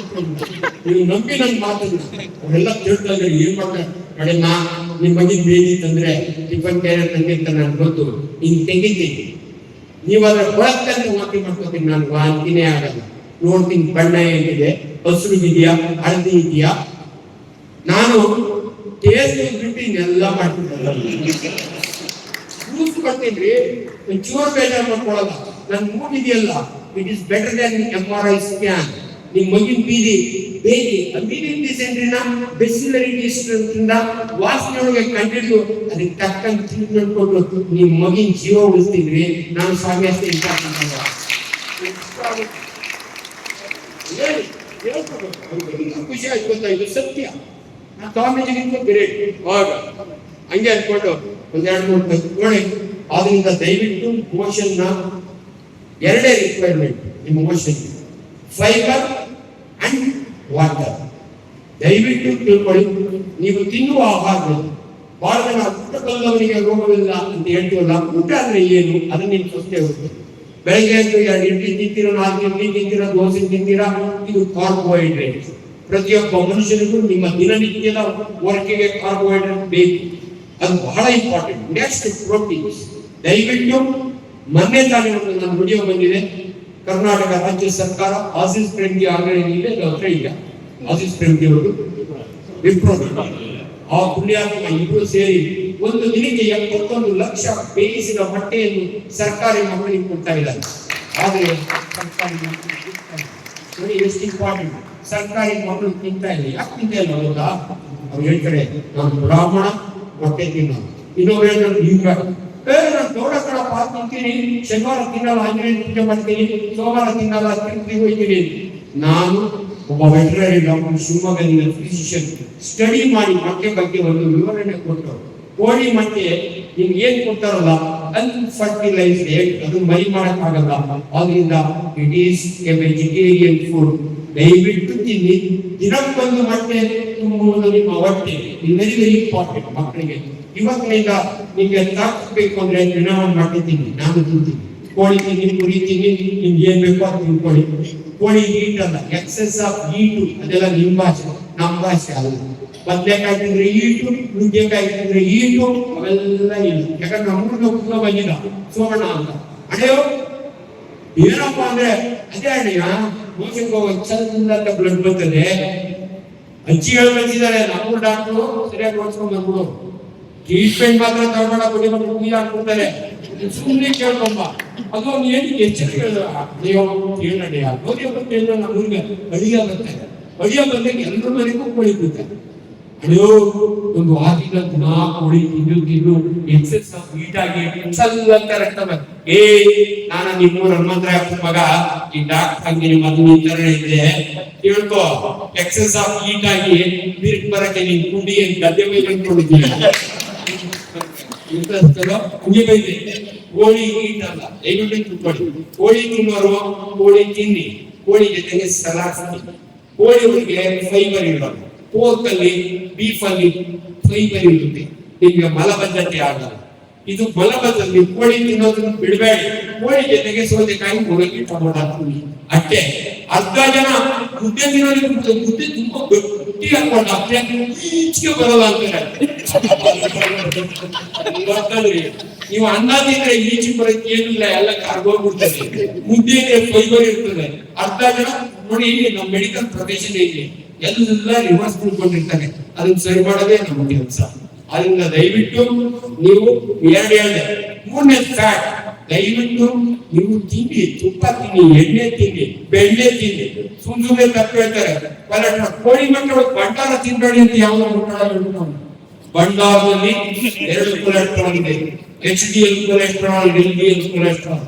ನೀವು ನಂಬಿ ನನ್ನ ಮಾತನ್ನ ಅವರೆಲ್ಲ ಕೇಳ್ತಾ ಇದ್ದಾರೆ ಏನ್ ಮಾಡ್ತಾರೆ ಕಡೆ ನಿಮ್ಮ ಮಗಿನ ಬೇದಿ ತಂದ್ರೆ ಟಿಫನ್ ಕ್ಯಾರಿಯರ್ ತಂದೆ ಅಂತ ನಾನು ಗೊತ್ತು ಹಿಂಗ್ ತೆಗಿತೀನಿ ನೀವು ಅದ್ರ ಒಳಕ್ಕಂತ ವಾಂತಿ ಮಾಡ್ಕೋತೀನಿ ನಾನು ವಾಂತಿನೇ ಆಗಲ್ಲ ನೋಡ್ತೀನಿ ಬಣ್ಣ ಏನಿದೆ ಹಸಿರು ಇದೆಯಾ ಹಳದಿ ಇದೆಯಾ ನಾನು ಟೇಸ್ಟ್ ಬಿಟ್ಟು ಇನ್ನೆಲ್ಲ ಮಾಡ್ತೀನಿ ಜ್ಯೂಸ್ ಕೊಡ್ತೀನಿ ಒಂಚೂರು ಬೇಜಾರು ಮಾಡ್ಕೊಳ್ಳಲ್ಲ ನನ್ ಮೂಗಿದೆಯಲ್ಲ it is better than MRI scan ನಿಮ್ ಮಗಿನ ಬೇದಿ ಅಮೀನಿಯನ್ ಡಿಸೆಂಟ್ರಿನ ಬೆಸಿಲರಿ ಡಿಸ್ಟ್ರಿಂದ ವಾಸನೆಯೊಳಗೆ ಕಂಡಿದ್ದು ಅದಕ್ಕೆ ತಕ್ಕಂತ ಟ್ರೀಟ್ಮೆಂಟ್ ಕೊಟ್ಟು ನಿಮ್ ಮಗಿನ ಜೀವ ಉಳಿಸ್ತಿದ್ರಿ ನಾನು ಸ್ವಾಮಿ ಅಷ್ಟೇ ಖುಷಿ ಆಯ್ತು ಗೊತ್ತಾ ಇದು ಸತ್ಯ ಸ್ವಾಮೀಜಿಗಿಂತ ಗ್ರೇಟ್ ಆಗ ಹಂಗೆ ಅನ್ಕೊಂಡು ಒಂದೆರಡು ಮೂರು ನೋಡಿ ಆದ್ರಿಂದ ದಯವಿಟ್ಟು ಮೋಷನ್ ನ ಎರಡೇ ರಿಕ್ವೈರ್ಮೆಂಟ್ ನಿಮ್ಮ ಮೋಷನ್ ಫೈಬರ್ ಅಂಡ್ ವಾಟರ್ ದಯವಿಟ್ಟು ತಿಳ್ಕೊಳ್ಳಿ ನೀವು ತಿನ್ನುವ ಆಹಾರಗಳು ಬಹಳ ಜನ ಊಟ ಕಲ್ಲವರಿಗೆ ರೋಗವಿಲ್ಲ ಅಂತ ಹೇಳ್ತೀವಲ್ಲ ಊಟ ಅಂದ್ರೆ ಏನು ಅದನ್ನ ನೀವು ಸ್ವಚ್ಛ ಹೋಗ್ತದೆ ಬೆಳಗ್ಗೆ ಅಂತೂ 2 ಇಡ್ಲಿ ತಿಂತೀರಾ 4 ಇಡ್ಲಿ ತಿಂತೀರಾ ದೋಸೆ ತಿಂತೀರಾ ಇದು ಕಾರ್ಬೋಹೈಡ್ರೇಟ್ ಪ್ರತಿಯೊಬ್ಬ ಮನುಷ್ಯನಿಗೂ ನಿಮ್ಮ ದಿನನಿತ್ಯದ ವರ್ಕಿಗೆ ಕಾರ್ಬೋಹೈಡ್ರೇಟ್ ಬೇಕು ಅದು ಬಹಳ ಇಂಪಾರ್ಟೆಂಟ್ ನೆಕ್ಸ್ಟ್ ಪ್ರೋಟೀನ್ಸ್ ದಯವಿಟ್ಟು ಮೊನ್ನೆ ತಾನೇ ಒಂದು ನನ್ನ ವಿಡಿಯೋ ಬಂದಿದೆ ಕರ್ನಾಟಕ ರಾಜ್ಯ ಸರ್ಕಾರ ಆಸಿಸ್ ಪ್ರೇಮ್ಗೆ ಆಂಗಣದಲ್ಲಿ ಹತ್ರ ಈಗ ಆಸಿಸ್ ಪ್ರೇಮ್ಗೆ ಅವರು ವಿಪ್ರೋ ಆ ಪುಣ್ಯಾತ್ಮ ಇಬ್ಬರು ಸೇರಿ ಒಂದು ದಿನಕ್ಕೆ 71 ಲಕ್ಷ ಬೇಯಿಸಿದ ಮೊಟ್ಟೆಯನ್ನು ಸರ್ಕಾರಿ ಮಕ್ಕಳಿಗೆ ಕೊಡ್ತಾ ಇದ್ದಾರೆ ಆದ್ರೆ ಸರ್ಕಾರಿ ಎಷ್ಟು ಇಂಪಾರ್ಟೆಂಟ್ ಸರ್ಕಾರಿ ಮಕ್ಕಳು ತಿಂತಾ ಇಲ್ಲ ಯಾಕೆ ತಿಂತಾ ಇಲ್ಲ ಹೌದಾ ಅವ್ರು ಹೇಳ್ತಾರೆ ನಾನು ಬ್ರಾಹ್ಮಣ ಮೊಟ್ಟೆ ತಿನ್ನೋದು ಇನ್ನೊಬ್ರು ಹೇಳ್ತಾರೆ ಈಗ ನಾನು ಗೌಡ ಕಡ ಪಾತ್ ತಿಂತೀನಿ ಶನಿವಾರ ತಿನ್ನಲ್ಲ ಆಂಜನೇಯ ಪೂಜೆ ಮಾಡ್ತೀನಿ ಸೋಮವಾರ ತಿನ್ನಲ್ಲ ತಿರುಪತಿಗೆ ಹೋಗ್ತೀನಿ ನಾನು ಒಬ್ಬ ವೆಟರನರಿ ಡಾಕ್ಟರ್ ಶಿವಮೊಗ್ಗದಿಂದ ಫಿಸಿಷಿಯನ್ ಸ್ಟಡಿ ಮಾಡಿ ಮೊಟ್ಟೆ ಬಗ್ಗೆ ಒಂದು ವಿವರಣೆ ಕೊಟ್ಟರು ಕೋಳಿ ಮೊಟ್ಟೆ ನಿಮ್ಗೆ ಏನ್ ಕೊಡ್ತಾರಲ್ಲ ಅನ್ಫರ್ಟಿಲೈಸ್ಡ್ ಎಗ್ ಅದು ಮರಿ ಮಾಡಕ್ಕಾಗಲ್ಲ ಆದ್ರಿಂದ it is A vegetarian food ದಯವಿಟ್ಟು ತಿನ್ನಿ ದಿನಕ್ಕೊಂದು ಮೊಟ್ಟೆ ತುಂಬುವುದು ನಿಮ್ಮ ಹೊಟ್ಟೆ ವೆರಿ ವೆರಿ ಇಂಪಾರ್ಟೆಂಟ್ ಮಕ್ಕಳಿಗೆ ಇವತ್ತಿನಿಂದ ನಿಮ್ಗೆ ತಾಕಬೇಕು ಅಂದ್ರೆ ದಿನ ಒಂದು ಮೊಟ್ಟೆ ತಿನ್ನಿ ನಾನು ತಿಂತೀನಿ ಕೋಳಿ ತಿನ್ನಿ ಕುರಿ ತಿನ್ನಿ ನಿಮ್ಗೆ ಏನ್ ಬೇಕೋ ಅದು ತಿನ್ಕೊಳ್ಳಿ ಕೋಳಿ ಹೀಟ್ ಅಲ್ಲ ಎಕ್ಸೆಸ್ ಆಫ್ ಹೀಟು ಅದೆಲ್ಲ ನಿಮ್ಮ ಭಾಷೆ ನಮ್ಮ ಭಾಷೆ ಅಲ್ಲ ಬದನೆಕಾಯಿ ತಿಂದ್ರೆ ಹೀಟು ನುಗ್ಗೆಕಾಯಿ ತಿಂದ್ರೆ ಹೀಟು ಅವೆಲ್ಲ ಇಲ್ಲ ಯಾಕಂದ್ರೆ ನಮ್ಮೂರ್ನ ಹುಡುಗ ಬಂದಿಲ್ಲ ಸೋಮಣ್ಣ ಅಂತ ಅಡೆಯೋ ಏನಪ್ಪ ಅಂದ್ರೆ ಅದೇ ಅಣ್ಣಯ್ಯ ಮೋಸಕ್ಕೆ ಹೋಗೋ ಚಂದ ಅಂತ ಬ್ಲಡ್ ಬರ್ತದೆ ಅಜ್ಜಿಗಳು ಬಂದಿದ್ದಾರೆ ನಮ್ಮೂರ್ ಡಾಕ್ಟ್ರು ಸರಿಯಾಗಿ ನೋಡ್ಸ್ಕೊಂಡ್ ಬಂದ್ಬಿಡು ಟ್ರೀಟ್ಮೆಂಟ್ ಮಾತ್ರ ತಗೊಂಡ ಬಡಿ ಮಕ್ಕಳು ನೀರು ಹಾಕ್ಬಿಡ್ತಾರೆ ಸುಮ್ಮನೆ ಕೇಳ್ಕೊಂಬ ಅದು ಅವ್ನು ಏನು ಎಚ್ಚರಿಕೆ ಹೇಳಣ್ಣ ನೋಡಿ ಹೇಳೋ ನಮ್ಮ ಊರಿಗೆ ಅಡಿಗೆ ಬರ್ತಾರೆ ಅಡಿಗೆ ಬಂದಾಗ ಎಲ್ಲರ ಮನೆಗೂ ಕೋಳಿ ಬಿಡ್ತಾರೆ ಅಯ್ಯೋ ಒಂದು ಆಗಿನ ದಿನ ಕೋಳಿ ತಿಂದು ಎಕ್ಸೆಸ್ ಆಫ್ ಹೀಟ್ ಆಗಿ ಸ್ವಲ್ಪ ರಕ್ತ ಬಂದ ನಾನು ನಿಮ್ಮೂರ ಹನುಮಂತರಾಯ ಮಗ ಈ ಡಾಕ್ಟರ್ ಹಂಗೆ ಮದ್ದು ಈ ತರ ಇದೆ ಕೇಳ್ಕೊ ಎಕ್ಸೆಸ್ ಆಫ್ ಹೀಟ್ ಆಗಿ ಬಿರ್ಕ್ ಬರಕ್ಕೆ ನಿನ್ ಕುಂಡಿ ಗದ್ದೆ ಮೇಲೆ ಅಂದ್ಕೊಂಡಿದ್ದೀನಿ ಹಂಗೆ ಬೈದೆ ಕೋಳಿ ಹೀಟ್ ಅಲ್ಲ ದಯವಿಟ್ಟು ತಿಳ್ಕೊಳ್ಳಿ ಕೋಳಿ ತಿನ್ನೋರು ಕೋಳಿ ತಿನ್ನಿ ಕೋಳಿ ಜೊತೆಗೆ ಸಲಾಡ್ ಕೋಳಿ ಒಳಗೆ ಫೈಬರ್ ಇರೋದು ಪೋರ್ಕ್ ಅಲ್ಲಿ ಬೀಫ್ ಅಲ್ಲಿ ಫೈಬರ್ ಇರುತ್ತೆ ನಿಮ್ಗೆ ಮಲಬದ್ಧತೆ ಆಗಲ್ಲ ಇದು ಮಲಬದ್ಧತೆ ಕೋಳಿ ತಿನ್ನೋದನ್ನ ಬಿಡಬೇಡಿ ಕೋಳಿ ಜೊತೆಗೆ ಸೌತೆಕಾಯಿ ಮೂಲಂಗಿ ಟೊಮೊಟೊ ಅಷ್ಟೇ ಅರ್ಧ ಜನ ಮುದ್ದೆ ತಿನ್ನೋದಕ್ಕೆ ಮುದ್ದೆ ತುಂಬಾ ಗಟ್ಟಿ ಹಾಕೊಂಡು ಅಷ್ಟೇ ಬರಲ್ಲ ಅಂತಾರೆ ನೀವು ಅನ್ನ ತಿಂದ್ರೆ ಈಚೆ ಬರೋಕೆ ಏನಿಲ್ಲ ಎಲ್ಲ ಕರ್ಗೋಗ್ಬಿಡ್ತದೆ ಮುದ್ದೆ ಫೈಬರ್ ಇರ್ತದೆ ಅರ್ಧ ಜನ ನೋಡಿ ಇಲ್ಲಿ ನಮ್ಮ ಮೆಡಿಕಲ್ ಪ್ರೊಫೆಷನ್ ಇದೆ ಎಲ್ಲ ರಿವರ್ಸ್ ತಿಳ್ಕೊಂಡಿರ್ತಾರೆ ಅದನ್ನ ಸರಿ ಮಾಡೋದೇ ನಮ್ಮ ಕೆಲಸ ಅದರಿಂದ ದಯವಿಟ್ಟು ನೀವು ಹೇಳಿದೆ ಮೂರನೇ ಫ್ಯಾಟ್ ದಯವಿಟ್ಟು ನೀವು ತಿನ್ನಿ ತುಪ್ಪ ತಿನ್ನಿ ಎಣ್ಣೆ ತಿನ್ನಿ ಬೆಣ್ಣೆ ತಿನ್ನಿ ಸುಮ್ಮನೆ ತಪ್ಪು ಹೇಳ್ತಾರೆ ಕೋಳಿ ಮಕ್ಕಳು ಭಂಡಾರ ತಿನ್ಬೇಡಿ ಅಂತ ಯಾವ ಭಂಡಾರದಲ್ಲಿ 2 ಕೊಲೆಸ್ಟ್ರಾಲ್ ಇದೆ HDL cholesterol, LDL cholesterol.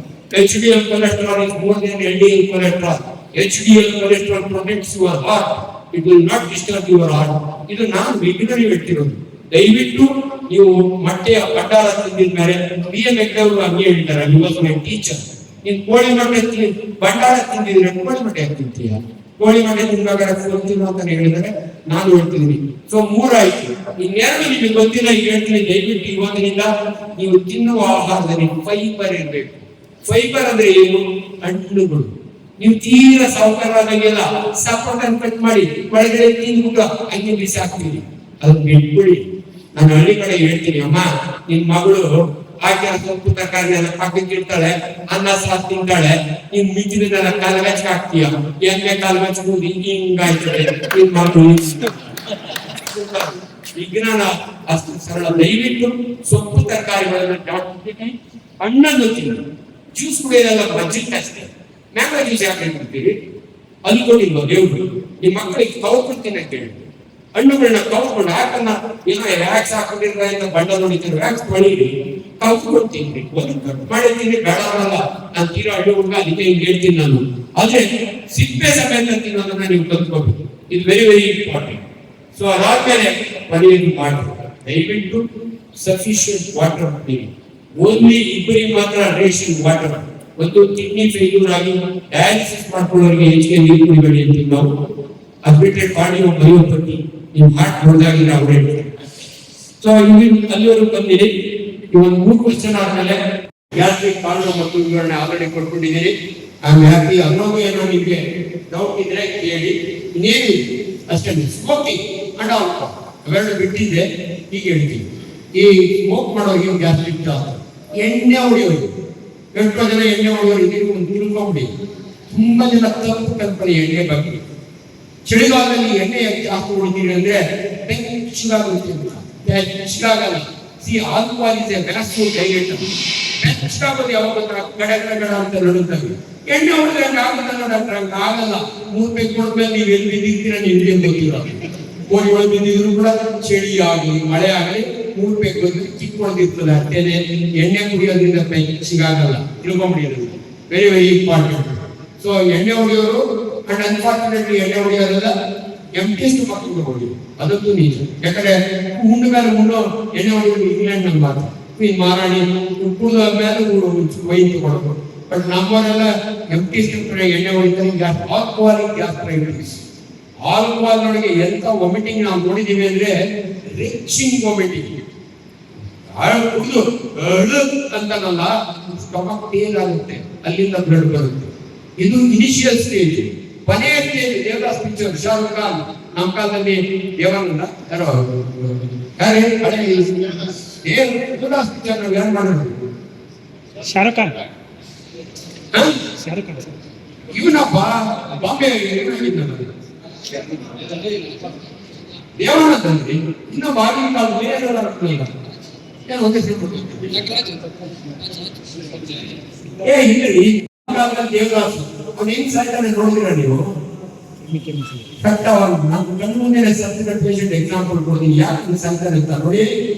HDL cholesterol is more than LDL cholesterol. HDL cholesterol protects your heart. It will not disturb your heart. ಇದು ನಾನು ಬಿಗಿನರಿ ಹೇಳ್ತಿರೋದು ದಯವಿಟ್ಟು ನೀವು ಮೊಟ್ಟೆಯ ಭಂಡಾರ ತಿಂದಿದ ಮೇಲೆ BM ಎಕ್ಡವರು ಹಂಗೆ ಹೇಳ್ತಾರೆ ವಾಸ್ ಮೈ ಟೀಚರ್ ನೀನು ಕೋಳಿ ಮೊಟ್ಟೆ ಭಂಡಾರ ತಿಂದಿದ್ರೆ ಕೋಳಿ ಮೊಟ್ಟೆ ತಿಂತೀಯ ಕೋಳಿ ಮೊಟ್ಟೆ ತಿನ್ನುವಾಗ ತಿನ್ನು ಅಂತ ಹೇಳಿದರೆ ನಾನು ಹೇಳ್ತಿದ್ದೀನಿ ಸೊ 3 ಆಯ್ತು ಇನ್ನೆರಡು ನಿಮಗೆ ಗೊತ್ತಿಲ್ಲ ಹೇಳ್ತೀನಿ ದಯವಿಟ್ಟು ಇವಾಗಿನಿಂದ ನೀವು ತಿನ್ನುವ ಆಹಾರದಲ್ಲಿ ಫೈಬರ್ ಇರಬೇಕು ಫೈಬರ್ ಅಂದ್ರೆ ಏನು ಹಣ್ಣುಗಳು ನೀವು ತೀರಾ ಸಾವುಕಾರರಾದಂಗೆಲ್ಲ ಸಪೋರ್ಟ್ ಕಟ್ ಮಾಡಿ ಒಳಗಡೆ ತಿಂದ್ಬಿಟ್ಟು ಹಂಗೆ ಬಿಸಿ ಹಾಕ್ತೀವಿ. ಅದನ್ನ ಬಿಟ್ಬಿಡಿ. ನಾನು ಹಳ್ಳಿ ಕಡೆ ಹೇಳ್ತೀನಿ, ಅಮ್ಮ ನಿನ್ ಮಗಳು ಆಕೆ ಸೊಪ್ಪು ತರಕಾರಿ ಎಲ್ಲ ಪಕ್ಕಕ್ಕೆ ಇರ್ತಾಳೆ, ಅನ್ನ ಸಾರು ತಿಂತಾಳೆ, ನೀನ್ ಮಿಕ್ಕಿದನ್ನೆಲ್ಲ ಕಾಲವೆಚ್ಚ ಹಾಕ್ತೀಯ, ಎಣ್ಣೆ ಕಾಲವೆಚ್ಚ ಹಿಂಗಾಯ್ತದೆ ನಿನ್ ಮಗಳು. ವಿಜ್ಞಾನ ಅಷ್ಟು ಸರಳ. ದಯವಿಟ್ಟು ಸೊಪ್ಪು ತರಕಾರಿಗಳನ್ನ ಜಾಸ್ತಿ, ಹಣ್ಣನ್ನು ತಿನ್ನು, ಜ್ಯೂಸ್ ಕುಡಿಯೋದೆಲ್ಲ ಮಜ್ಜಿಗೆ ಅಷ್ಟೇ. ಮ್ಯಾಂಗೋ ಜ್ಯೂಸ್ ಯಾಕೆ ಹೇಳ್ತೀವಿ? ಅಲ್ಲಿ ಕೊಟ್ಟಿಲ್ವ ದೇವ್ರು? ನಿಮ್ಮ ಮಕ್ಕಳಿಗೆ ಕವ್ ಕೊಡ್ತೀನಿ ಅಂತ ಹೇಳಿ ಹಣ್ಣುಗಳನ್ನ ಕವ್ಕೊಂಡು ಯಾಕನ್ನ ಏನೋ ವ್ಯಾಕ್ಸ್ ಹಾಕೊಂಡಿದ್ರೆ ಅಂತ ಬಣ್ಣ ನೋಡಿದ್ರೆ ವ್ಯಾಕ್ಸ್ ಮಾಡಿರಿ, ಕವ್ ಕೊಡ್ತೀನಿ, ಒಂದು ಕಟ್ ಮಾಡಿರ್ತೀನಿ, ಬೇಡ ಅನ್ನಲ್ಲ. ನಾನು ತೀರಾ ಹಳ್ಳಿ ಹುಡುಗ, ಅದಕ್ಕೆ ಹಿಂಗೆ ಹೇಳ್ತೀನಿ ನಾನು. ಆದ್ರೆ ಸಿಪ್ಪೆ ಸಮೇತ ತಿನ್ನೋದನ್ನ ನೀವು ಕಲ್ತ್ಕೋಬೇಕು. ಇದು ವೆರಿ ವೆರಿ ಇಂಪಾರ್ಟೆಂಟ್. ಸೊ ಅದಾದ್ಮೇಲೆ ಮನೆಯಲ್ಲಿ ಮಾಡಿ ದಯವಿಟ್ಟು ಸಫಿಶಿಯಂಟ್ ವಾಟರ್ ಕುಡಿರಿ. ಓನ್ಲಿ ಇಬ್ಬರಿಗೆ ಮಾತ್ರ ರೇಷನ್ ವಾಟರ್. ಒಂದು ಕಿಡ್ನಿ ಫೇಲ್ಯೂರ್ ಆಗಿ ಡಯಾಲಿಸಿಸ್ ಮಾಡ್ಕೊಳ್ಳೋರಿಗೆ ಹೆಚ್ಚಿಗೆ ನೀರು ಕುಡಿಬೇಡಿ ಅಂತೀವಿ ನಾವು. ಅಡ್ಮಿಟೆಡ್ ಕಾರ್ಡಿಯೋ ಮಯೋಪತಿ, ನಿಮ್ ಹಾರ್ಟ್ ಹೊಡೆದಾಗಿಲ್ಲ ಅವ್ರೆ. ಸೊ ಅಲ್ಲಿವರೆಗೂ ಬಂದಿರಿ. ಒಂದು 3 ಕ್ವಶನ್ ಆದ್ಮೇಲೆ ಗ್ಯಾಸ್ಟ್ರಿಕ್ ಕಾರ್ಡ್ ಮತ್ತು ವಿವರಣೆ ಆಲ್ರೆಡಿ ಕೊಟ್ಕೊಂಡಿದ್ದೀರಿ. I am happy. ಅನ್ನೋದು ಏನೋ ನಿಮ್ಗೆ ಡೌಟ್ ಇದ್ರೆ ಕೇಳಿ. ಇನ್ನೇನು ಅಷ್ಟೇ. ಸ್ಮೋಕಿಂಗ್ ಅಂಡ್ ಆಲ್ಕೋಹಾಲ್ ಅವೆರಡು ಬಿಟ್ಟಿದ್ರೆ ಹೀಗೆ ಹೇಳ್ತೀವಿ. ಈ ಸ್ಮೋಕ್ ಮಾಡೋರಿಗೆ ಗ್ಯಾಸ್ಟ್ರಿಕ್ ಜಾಸ್ತಿ. ಎಣ್ಣೆ ಹೊಡೆಯೋರು, ಎಷ್ಟೋ ಜನ ಎಣ್ಣೆ ಹೊಡೆಯೋರು ತಿಳ್ಕೊಂಬಿಡಿ. ತುಂಬಾ ಜನ ತಪ್ಪು ಕಲ್ಪನೆ ಎಣ್ಣೆ ಬಗ್ಗೆ. ಚಳಿಗಾಲದಲ್ಲಿ ಎಣ್ಣೆ ಜಾಸ್ತಿ ಹೊಡಿತೀರಿ ಅಂದ್ರೆ ಬೆಚ್ಚಗಾಗುತ್ತೆ. ಬೆಚ್ಚಗಾಗಲ್ಲ. See alcohol is a vasodilator. ಬೆಚ್ಚಗಾಗೋದು ಯಾವಾಗ ಗಡ ಅಂತ ನಡುತ್ತವೆ. ಎಣ್ಣೆ ಹೊಡೆದ್ರೆ ಆಗುತ್ತಲ್ಲ ಡಾಕ್ಟರ್? ಹಂಗ ಆಗಲ್ಲ. 3 ರೂಪಾಯಿ ಕೊಡ್ಮೇಲೆ ನೀವು ಎಲ್ಲಿ ಬಿದ್ದಿರ್ತೀರ ನಿಮ್ಗೆ ಗೊತ್ತಿಲ್ಲ. ಕೋಳಿ ಒಳಗೆ ಬಿದ್ದಿದ್ರು ಕೂಡ ಚಳಿ ಆಗಲಿ ಮಳೆ ಆಗಲಿ 3 ರೂಪಾಯಿ ಬಂದು ಚಿಕ್ಕೊಳ್ದಿರ್ತದೆ ಅಷ್ಟೇನೆ. ಎಣ್ಣೆ ಕುಡಿಯೋದ್ರಿಂದ ಬೆಚ್ಚಗಾಗಲ್ಲ. ತಿಳ್ಕೊಂಬಿಡಿಯೋದು ವೆರಿ ವೆರಿ ಇಂಪಾರ್ಟೆಂಟ್. ಸೊ ಎಣ್ಣೆ ಹೊಡೆಯೋರು ಅಂಡ್ ಅನ್ಫಾರ್ಚುನೇಟ್ಲಿ ಎಣ್ಣೆ ಹೊಡೆಯೋದಲ್ಲ, ಎಂಟಿಸ್ಟ್ ಮಕ್ಕಳು ಹೊಡೆಯೋದು ಅದಂತೂ ನಿಜ. ಯಾಕಂದ್ರೆ ಉಂಡ ಮೇಲೆ ಉಂಡು ಎಣ್ಣೆ ಹೊಡೆಯೋದು ಇಂಗ್ಲೆಂಡ್ ನಮ್ಮ ಮಾತು. ಈ ಮಾರಾಣಿ ಕುಡಿದ ಮೇಲೆ ವೈನ್ ತಗೊಳ್ಳೋದು. ಬಟ್ ನಮ್ಮವರೆಲ್ಲ ಎಂಟಿಸ್ಟ್ ಎಣ್ಣೆ ಹೊಡಿತಾರೆ. Alcoholic gastritis. ಆಲ್ಕೋಹಾಲ್ ನೊಳಗೆ ಎಂತ ವಾಮಿಟಿಂಗ್ ನಾವು ನೋಡಿದೀವಿ ಅಂದ್ರೆ ರಿಚಿಂಗ್ ವಾಮಿಟಿಂಗ್. ಕುಡಿದು ಅಂತನಲ್ಲ, ಸ್ಟಮಕ್ ಪೇನ್ ಆಗುತ್ತೆ, ಅಲ್ಲಿಂದ ಬ್ಲಡ್ ಬರುತ್ತೆ. ಇದು ಇನಿಷಿಯಲ್ ಸ್ಟೇಜ್. ಕೊನೆಯ ಸ್ಟೇಜ್ ದೇವದಾಸ್ ಪಿಕ್ಚರ್, ಶಾರುಖ್ ಖಾನ್ ನಮ್ಮ ಕಾಲದಲ್ಲಿ ದೇವಾನಂದ ದೇವದಾಸ್ ಪಿಕ್ಚರ್ ನಾವು ಯಾರು ಮಾಡೋದು? ಶಾರುಖ್ ಖಾನ್. ಇವನ ಬಾಂಬೆ ದೇವಾನಂದಲ್ಲಿ ಇನ್ನು ಬಾಗಿನ ಕಾಲ ಏನು ಒಂದೇ ಇಲ್ಲಿ ದೇವದಾಸ್ ಅವ್ನು ಹೆಂಗ್ ಸಾಯ್ತಾನೆ ನೋಡಿದ್ರ ನೀವು? ನಾನು ಕಣ್ಣು ಮುಂದೆ ಸರ್ಟಿಫಿಕೇಟ್ ಪೇಷಂಟ್ ಎಕ್ಸಾಂಪಲ್ ಕೊಡ್ತೀನಿ ಯಾಕೆ ಸಾಯ್ತಾನೆ ಅಂತ ನೋಡಿ.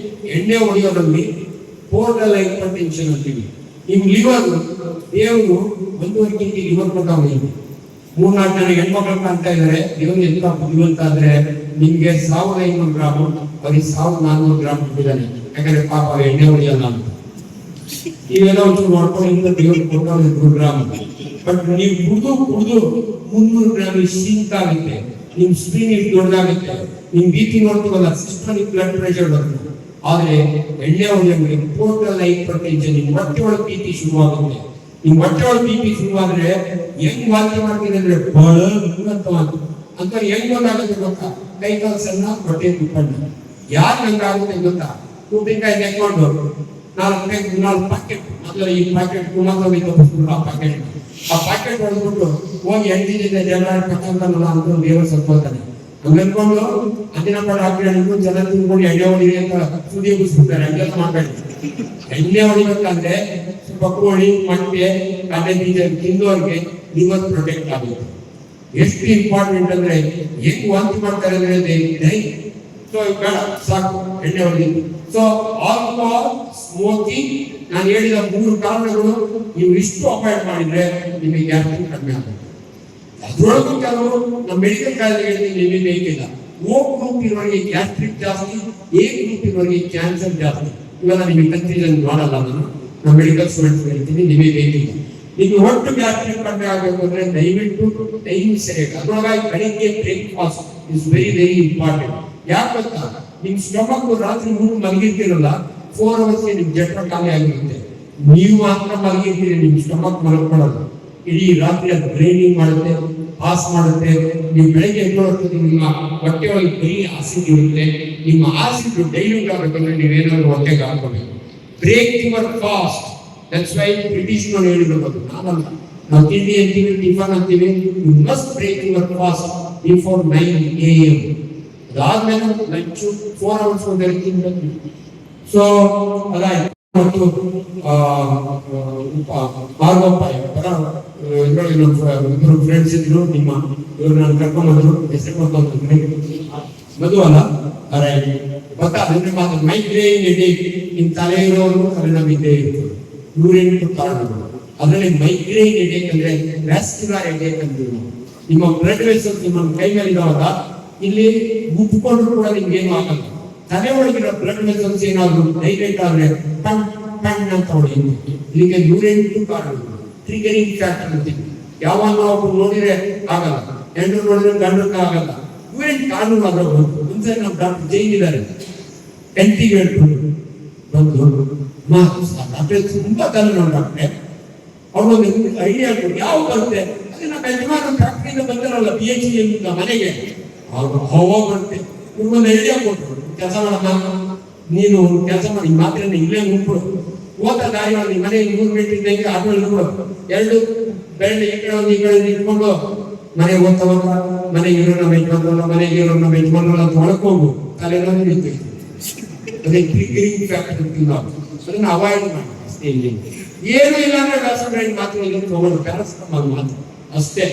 ಎಣ್ಣೆ ಹೊಡೆಯೋದ್ರಲ್ಲಿ ಪೋರ್ಟಲ್ ಹೈಪರ್ ಟೆನ್ಷನ್ ಅಂತೀವಿ. ನಿಮ್ ಲಿವರ್ ದೇವರು 1.5 kg ಲಿವರ್ ಕೊಟ್ಟಾಗ 3-4 ಜನ ಹೆಣ್ಮಕ್ಳು ಕಾಣ್ತಾ ಇದಾರೆ. ದೇವರು ಎಂತ ಬುದ್ಧಿವಂತ ಆದ್ರೆ ನಿಮ್ಗೆ 1500 ಗ್ರಾಮ್, ಅವ್ರಿಗೆ 1400 ಗ್ರಾಮ್ ಕೊಟ್ಟಿದ್ದಾನೆ. ಯಾಕಂದ್ರೆ ಪಾಪ ಎಣ್ಣೆ ಹೊಡೆಯಲ್ಲ ಅಂತ. ನೀವೆಲ್ಲ ಒಂಚೂರು ಮಾಡ್ಕೊಂಡು ದೇವ್ರು ಕೊಟ್ಟವ್ರು 2 ಗ್ರಾಮ್. ಬಟ್ ನೀವು ಕುಡಿದು 300 ಗ್ರಾಮ್ ಶೀತ ಆಗುತ್ತೆ. ನಿಮ್ ಸ್ಕ್ರೀನ್ ದೊಡ್ಡದಾಗುತ್ತೆ. ನಿಮ್ BP ನೋಡ್ತೀವಲ್ಲ, ಸಿಸ್ಟಮಿಕ್ ಬ್ಲಡ್ ಪ್ರೆಷರ್ ಬರುತ್ತೆ. ಆದ್ರೆ ಎಣ್ಣೆ ಹೊಡೆಯೋರಿಗೆ ಟೋಟಲ್ ಹೈಪರ್ ಟೆನ್ಷನ್, ನಿಮ್ ಹೊಟ್ಟೆ ಒಳಗೆ BP ಶುರುವಾಗುತ್ತೆ. ನಿಮ್ ಹೊಟ್ಟೆ ಒಳಗೆ BP ಶುರುವಾದ್ರೆ ಹೆಂಗ್ ವಾಂತಿ ಮಾಡ್ತೀನಿ ಅಂದ್ರೆ ಬಹಳ ಅಂತ ಹೆಂಗ್ ಗೊತ್ತಾಗುತ್ತೆ ಗೊತ್ತಾ? ಕೈ ಕಾಲು ಸಣ್ಣ, ಹೊಟ್ಟೆ ದುಪ್ಪಣ್ಣ. ಯಾರು ಹಂಗಾಗುತ್ತೆ ಗೊತ್ತಾ? ಉಪ್ಪಿನಕಾಯಿ ತೆಕ್ಕೊಂಡು 4 ಪ್ಯಾಕೆಟ್ ಮೊದಲು ಈ ಪ್ಯಾಕೆಟ್ ಕುಮಾರಸ್ವಾಮಿ ತೋರಿಸ್ಬಿಟ್ಟು ಆ ಪ್ಯಾಕೆಟ್ ಹೊಡೆದ್ಬಿಟ್ಟು ಹೋಗಿ ಎಂಟಿನಿಂದ ಜನ ಕಟ್ಟಂತಲ್ಲ ಅಂತ ದೇವರು ಸತ್ಕೋತಾನೆ. ಹಂಗನ್ಕೊಂಡು ಅಂದಿನಪ್ಪ ಡಾಕ್ಟರ್ ಜನ ತಿನ್ಕೊಂಡು ಎಣ್ಣೆ ಹೊಡಿರಿ ಅಂತ ಸುದ್ದಿ ಮುಗಿಸ್ಬಿಡ್ತಾರೆ. ಹಂಗೆಲ್ಲ ಮಾಡ್ಬೇಡಿ. ಎಣ್ಣೆ ಹೊಡಿಬೇಕಂದ್ರೆ ಪಕ್ಕೋಳಿ, ಮೊಟ್ಟೆ, ಕಡಲೆ ಬೀಜ ತಿಂದವ್ರಿಗೆ ಲಿವರ್ ಪ್ರೊಟೆಕ್ಟ್ ಆಗುತ್ತೆ. ಎಷ್ಟು ಇಂಪಾರ್ಟೆಂಟ್ ಅಂದ್ರೆ ಹೆಂಗ್ ವಾಂತಿ ಮಾಡ್ತಾರೆ ಅಂದ್ರೆ ಸೊ ಬೇಡ ಸಾಕು ಎಣ್ಣೆ ಹೊಡೆದಿ. ಸೊ ಆಲ್ಕೋಹಾಲ್, ಸ್ಮೋಕಿಂಗ್, ನಾನು ಹೇಳಿದ 3 ಕಾರಣಗಳು ನೀವು ಇಷ್ಟು ಅವಾಯ್ಡ್ ಮಾಡಿದ್ರೆ ನಿಮಗೆ ಗ್ಯಾಸ್ಟ್ರಿಕ್ ಕಡಿಮೆ ಆಗುತ್ತೆ. ಅದ್ರೊಳಗೂ ಕೆಲವರು ನಮ್ಮ ಮೆಡಿಕಲ್ ಕಾಲೇಜ್ ಹೇಳ್ತೀನಿ ನಿಮಗೆ ಬೇಕಿಲ್ಲ. O ಗ್ರೂಪ್ ಇರೋರಿಗೆ ಗ್ಯಾಸ್ಟ್ರಿಕ್ ಜಾಸ್ತಿ, A ಗ್ರೂಪ್ ಇರೋರಿಗೆ ಕ್ಯಾನ್ಸರ್ ಜಾಸ್ತಿ. ಇವೆಲ್ಲ ನಿಮಗೆ ಕನ್ಫ್ಯೂಷನ್ ಮಾಡಲ್ಲ. ನಾನು ನಮ್ಮ ಮೆಡಿಕಲ್ ಸ್ಟೂಡೆಂಟ್ಸ್ ಹೇಳ್ತೀನಿ ನಿಮಗೆ ಬೇಕಿಲ್ಲ. ನಿಮಗೆ ಒಟ್ಟು ಗ್ಯಾಸ್ಟ್ರಿಕ್ ಕಡಿಮೆ ಆಗಬೇಕು ಅಂದ್ರೆ ದಯವಿಟ್ಟು ಟೈಮ್ ಸರಿಯಾಗಿ ಅದರೊಳಗಾಗಿ ಬೆಳಿಗ್ಗೆ breakfast is very very important. ಯಾಕೆ ಗೊತ್ತಾ? ನಿಮ್ ಸ್ಟಮಕ್ ರಾತ್ರಿ 3 ಮಲಗಿರ್ತೀರಲ್ಲ, 4 ಅವರ್ಸ್ಗೆ ನಿಮ್ ಜಠರ ಖಾಲಿ ಆಗಿರುತ್ತೆ. ನೀವು ಮಾತ್ರ ಮಲಗಿರ್ತೀರಿ, ನಿಮ್ ಸ್ಟಮಕ್ ಮಲ್ಕೊಳ್ಳೋದು. ಇಡೀ ರಾತ್ರಿ ಅದು ಡ್ರೈನಿಂಗ್ ಮಾಡುತ್ತೆ, ಪಾಸ್ ಮಾಡುತ್ತೆ. ನೀವು ಬೆಳಗ್ಗೆ ಎದ್ದೋಡ್ತೀವಿ, ನಿಮ್ಮ ಹೊಟ್ಟೆ ಒಳಗೆ ಬರೀ ಆಸಿಡ್ ಇರುತ್ತೆ. ನಿಮ್ಮ ಆಸಿಡ್ ಡೈಲ್ಯೂಟ್ ಆಗಬೇಕಂದ್ರೆ ನೀವೇನಾದ್ರೂ ಹೊಟ್ಟೆಗೆ ಹಾಕೋಬೇಕು. Break your fast. That's why British ನೋಡಿ ಹೇಳಿರ್ಬೋದು, ನಾನಲ್ಲ. ನಾವು ತಿಂಡಿ ಅಂತೀವಿ, ಟಿಫನ್ ಅಂತೀವಿ. You must break your fast before 9 AM. ಅದಾದ್ಮೇಲೆ ಲಂಚು 4 hours ತಿನ್ಬೇಕು. ಸೊ ಅದಾಯ್ತು. ಮತ್ತು ಭಾರ್ಗವಪ್ಪ ಇದರಲ್ಲಿ ಇಬ್ಬರು ಫ್ರೆಂಡ್ಸ್ ಇದ್ರು, ನಿಮ್ಮ ಇವ್ರು ನಾನು ಕರ್ಕೊಂಡ್ಬಂದ್ರು. ಹೆಸರು ಮಧು ಅಲ್ಲ, ಗೊತ್ತಾದ್ರೆ ಮಾತ್ರ ಮೈಗ್ರೇನ್ ಹೆಡೇಕ್. ನಿಮ್ ತಲೆ ಇರೋರು ತಲೆನೋವು ಇದ್ದೇ ಇರ್ತದೆ. 108 ಕಾರಣಗಳು. ಅದರಲ್ಲಿ ಮೈಗ್ರೇನ್ ಹೆಡೇಕ್ ಅಂದ್ರೆ ವ್ಯಾಸ್ಕ್ಯುಲರ್ ಹೆಡೇಕ್ ಅಂತೀವಿ ನಾವು. ನಿಮ್ಮ ಬ್ಲಡ್ ವೆಸಲ್ಸ್ ನಿಮ್ಮ ಕೈ ಮೇಲೆ ಇದಾವಾಗ ಇಲ್ಲಿ ಗುಪ್ಪಿಕೊಂಡ್ರು ಕೂಡ ನಿಮ್ಗೆ ಏನು ಆಗಲ್ಲ. ತಲೆ ಒಳಗಿರೋ ಬ್ಲಡ್ ವೆಸಲ್ಸ್ ಏನಾದ್ರು ಡೈಲೇಟ್ ಆದ್ರೆ ಟಣ್ ಟಣ್ ಅಂತ ಹೊಡೆಯುತ್ತೆ. ಇಲ್ಲಿಗೆ 108 ಕಾರಣಗಳು. ಟ್ರಿಗರಿಂಗ್ ಫ್ಯಾಕ್ಟರ್ ಅಂತೀವಿ. ಯಾವಾಗ ನಾವು ನೋಡಿದ್ರೆ ಆಗಲ್ಲ, ಹೆಣ್ಣು ನೋಡಿದ್ರೆ ಗಂಡಕ್ಕೆ ಆಗಲ್ಲ. 108 ಕಾರಣಗಳು ಅದ್ರ ಮುಂಚೆ ನಮ್ಮ ಡಾಕ್ಟರ್ ಜೈನ್ ಇದ್ದಾರೆ, ಹೆಂಡತಿಗೆ ಹೇಳ್ಕೊಂಡು ಬಂದು ಡಾಕ್ಟರ್ ತುಂಬಾ ತಲೆ ನೋಡಿ ಡಾಕ್ಟ್ರೆ, ಅವ್ರೊಂದು ಐಡಿಯಾ ಕೊಟ್ಟು ಯಾವ ಬರುತ್ತೆ ಅದೇ ನಮ್ಮ ಯಜಮಾನ ಫ್ಯಾಕ್ಟ್ರಿಯಿಂದ ಬಂದಿರಲ್ಲ PhD ಮನೆಗೆ, ಅವ್ರು ಹವಾ ಬರುತ್ತೆ. ನಿಮ್ಗೊಂದು ಐಡಿಯಾ ಕೊಟ್ಟರು, ಕೆಲಸ ಮಾಡಮ್ಮ, ನೀನು ಕೆಲಸ ಮಾಡಿ ಮಾತ್ರ ಇಲ್ಲೇ ಮುಗ್ಬಿಡು, ಹೋದ ದಾರಿ ನಿಮ್ಮ ಮನೆಗೆ 3 ಮೀಟರ್ ಇದ್ದಂಗೆ ಆದ್ಮೇಲೆ ಎರಡು ಬೆಳ್ಳಿ ಈ ಕಡೆ ಒಂದು ಈ ಕಡೆ ಇಟ್ಕೊಂಡು ಮನೆಗೆ ಓದ್ತವಲ್ಲ, ಮನೆಗೆ ಇರೋನ ಮೆಜ್ಕೊಂಡ್ರಲ್ಲ, ಮನೆಗೆ ಇರೋನ ಮೆಜ್ಕೊಂಡ್ರಲ್ಲ ಅಂತ ಒಳಕೋಗು, ತಲೆನೋವು ನಿಲ್ತೈತೆ. ಅದೇ ಟ್ರಿಗರಿಂಗ್ ಫ್ಯಾಕ್ಟರ್ ಅಂತೀವಿ ನಾವು. ಅದನ್ನ ಅವಾಯ್ಡ್ ಮಾಡಿ ಅಷ್ಟೇ. ಇಲ್ಲಿ ಏನು ಇಲ್ಲ ಅಂದ್ರೆ ವ್ಯಾಸಂಡ್ರೈನ್ ಮಾತ್ರ ತಗೊಂಡು ಪ್ಯಾರಾಸಿಟಮಾಲ್ ಮಾತ್ರ ಅಷ್ಟೇ.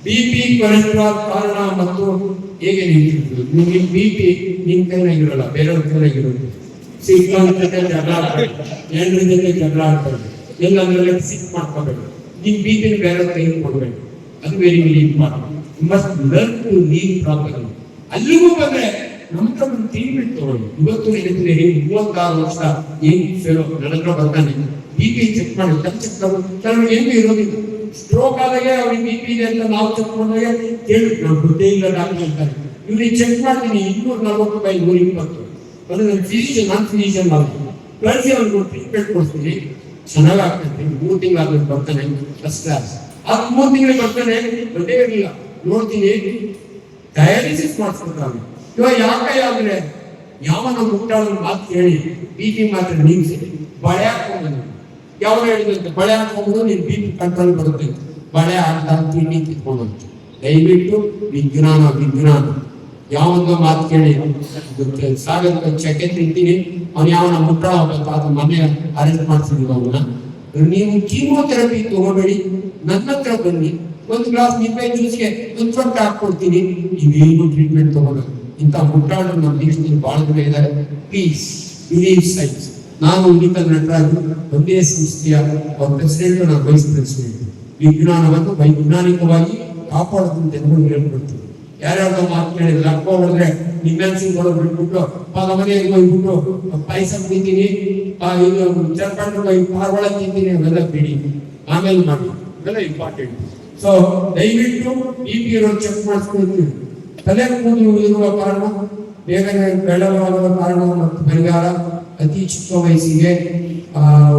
BP ಕೊಲೆಸ್ಟ್ರಾಲ್ ಕಾರಣ ಮತ್ತು ಹೇಗೆ ನಿಂತಿರ್ತದೆ. ನಿಮ್ಗೆ BP ನಿಮ್ ಕೈನಾಗಿರಲ್ಲ, ಬೇರೆಯವ್ರ ಕೈನಾಗಿರೋದು. ಸಿಕ್ಕಂತ ಜೊತೆ ಜಗಳ ಆಡ್ತಾರೆ, ಹೆಣ್ಣರ ಜೊತೆ ಜಗಳ ಆಡ್ತಾರೆ, ಎಲ್ಲಂದ್ರೆ ಸಿಕ್ ಮಾಡ್ಕೋಬೇಕು. ನಿಮ್ BP ಬೇರೆ ಕೈ ಕೊಡ್ಬೇಕು. ಅದು very very important. Must learn to leave properly. ಅಲ್ಲಿಗೂ ಬಂದ್ರೆ ನಮ್ಮ ಹತ್ರ ಒಂದು ಟ್ರೀಟ್ಮೆಂಟ್ ತಗೊಳ್ಳಿ. ಇವತ್ತು ನೆನಪಿದೆ, 36 ವರ್ಷ ಏನ್ ಫೆಲೋ ನನ್ನ ಹತ್ರ ಬರ್ತಾನೆ, BP ಚೆಕ್ ಮಾಡಿ, ಕೆಲವರಿಗೆ ಏನು ಇರೋದಿಲ್ಲ. ಸ್ಟ್ರೋಕ್ ಆದಾಗ ಅವ್ರಿಗೆ BP ಇದೆ ಅಂತ ನಾವು ಚೆಕ್ ಮಾಡಿದಾಗ ಕೇಳಿ ನಾವು ಗೊತ್ತೇ ಇಲ್ಲ ಡಾಕ್ಟರ್ ಅಂತಾರೆ. ಇವ್ರಿಗೆ ಚೆಕ್ ಮಾಡ್ತೀನಿ 240 by 120. ಅದು ನನ್ನ ಫಿಸಿಷಿಯನ್, ನಾನ್ ಫಿಸಿಷಿಯನ್ ಮಾಡ್ತೀನಿ, ಕಳಿಸಿ ಅವ್ರಿಗೆ ಟ್ರೀಟ್ಮೆಂಟ್ ಕೊಡ್ತೀನಿ, ಚೆನ್ನಾಗಾಗ್ತೈತೆ. 3 ತಿಂಗಳಾದ್ಮೇಲೆ ಬರ್ತಾನೆ ಫಸ್ಟ್ ಕ್ಲಾಸ್. ಅದು 3 ತಿಂಗಳಿಗೆ ಬರ್ತಾನೆ, ಗೊತ್ತೇ ಇರಲಿಲ್ಲ. ನೋಡ್ತೀನಿ ಡಯಾಲಿಸಿಸ್ ಮಾಡಿಸ್ಕೊಡ್ತಾರೆ. ಇವಾಗ ಯಾಕೆ ಆದ್ರೆ ಯಾವನ ಮುಟ್ಟಾಳ ಮಾತು ಕೇಳಿ BP ಮಾತ್ರ ನಿಲ್ಸಿ ಬಳೆ ಹಾಕೊಂಡು, ಯಾವ ಹೇಳಿದಂತೆ ಬಳೆ ಹಾಕೊಂಡು ನೀನ್ BP ಕಂಟ್ರೋಲ್ ಬರುತ್ತೆ. ಬಳೆ ಹಾಕ್ತಾ ತಿಂಡಿ ಕಿತ್ಕೊಂಡು ದಯವಿಟ್ಟು ವಿಜ್ಞಾನ ಯಾವೊಂದು ಮಾತು ಕೇಳಿ ಸಾಗದ ಚಕ್ಕೆ ತಿಂತೀನಿ, ಅವ್ನು ಯಾವನ ಮುಟ್ಟಾಳ ಹೋಗ್ಬೇಕು, ಅದು ಮನೆ ಅರೆಸ್ಟ್ ಮಾಡ್ತಿದ್ವಿ ಅವನ್ನ. ನೀವು ಕೀಮೋಥೆರಪಿ ತಗೋಬೇಡಿ, ನನ್ನ ಹತ್ರ ಬನ್ನಿ, ಒಂದು ಗ್ಲಾಸ್ ನಿಂಬೆ ಜ್ಯೂಸ್ಗೆ ಒಂದು ಚೊಟ್ಟ ಹಾಕೊಡ್ತೀನಿ, ನೀವೇನು ಟ್ರೀಟ್ಮೆಂಟ್ ತಗೋಬೇಕು. ಇಂಥ ಮುಟ್ಟಾಳು ನಮ್ಮ ದೇಶದಲ್ಲಿ ಬಹಳ ಜನ ಇದ್ದಾರೆ. Please believe science. ನಾನು ಉನ್ನತ ನಟರಾಗಿ ಒಂದೇ ಸಂಸ್ಥೆಯ ಪ್ರೆಸಿಡೆಂಟ್, ನಾನು ವೈಸ್ ಪ್ರೆಸಿಡೆಂಟ್. ವಿಜ್ಞಾನವನ್ನು ವೈಜ್ಞಾನಿಕವಾಗಿ ಕಾಪಾಡೋದನ್ನು ಜನಗಳು ಹೇಳ್ಕೊಡ್ತೀವಿ. ಯಾರ್ಯಾರ್ದೋ ಮಾತು ಕೇಳಿದ್ರೆ ಅಪ್ಪ ಹೊಡೆದ್ರೆ ನಿಮ್ಮೆನ್ಸಿಗಳು ಬಿಟ್ಬಿಟ್ಟು ನಮ್ಮ ಮನೆಗೆ ಹೋಗ್ಬಿಟ್ಟು ಪಾಯಸ ತಿಂತೀನಿ, ಇದು ಚರ್ಪಂಡು ಪಾರ್ವಾಳ ತಿಂತೀನಿ, ಅವೆಲ್ಲ ಬಿಡಿ, ಆಮೇಲೆ ಮಾಡಿ, ಇವೆಲ್ಲ ಇಂಪಾರ್ಟೆಂಟ್. ಸೊ ದಯವಿಟ್ಟು BP ಇರೋರು ಚೆಕ್ ಮಾಡಿಸ್ಕೊಳ್ತೀವಿ. ತಲೆ ಕೂದಲು ಇರುವ ಕಾರಣ, ಬೇಗನೆ ಬೆಳವಾಗುವ ಕಾರಣ ಮತ್ತು ಪರಿಹಾರ, ಅತಿ ಚಿಕ್ಕ ವಯಸ್ಸಿಗೆ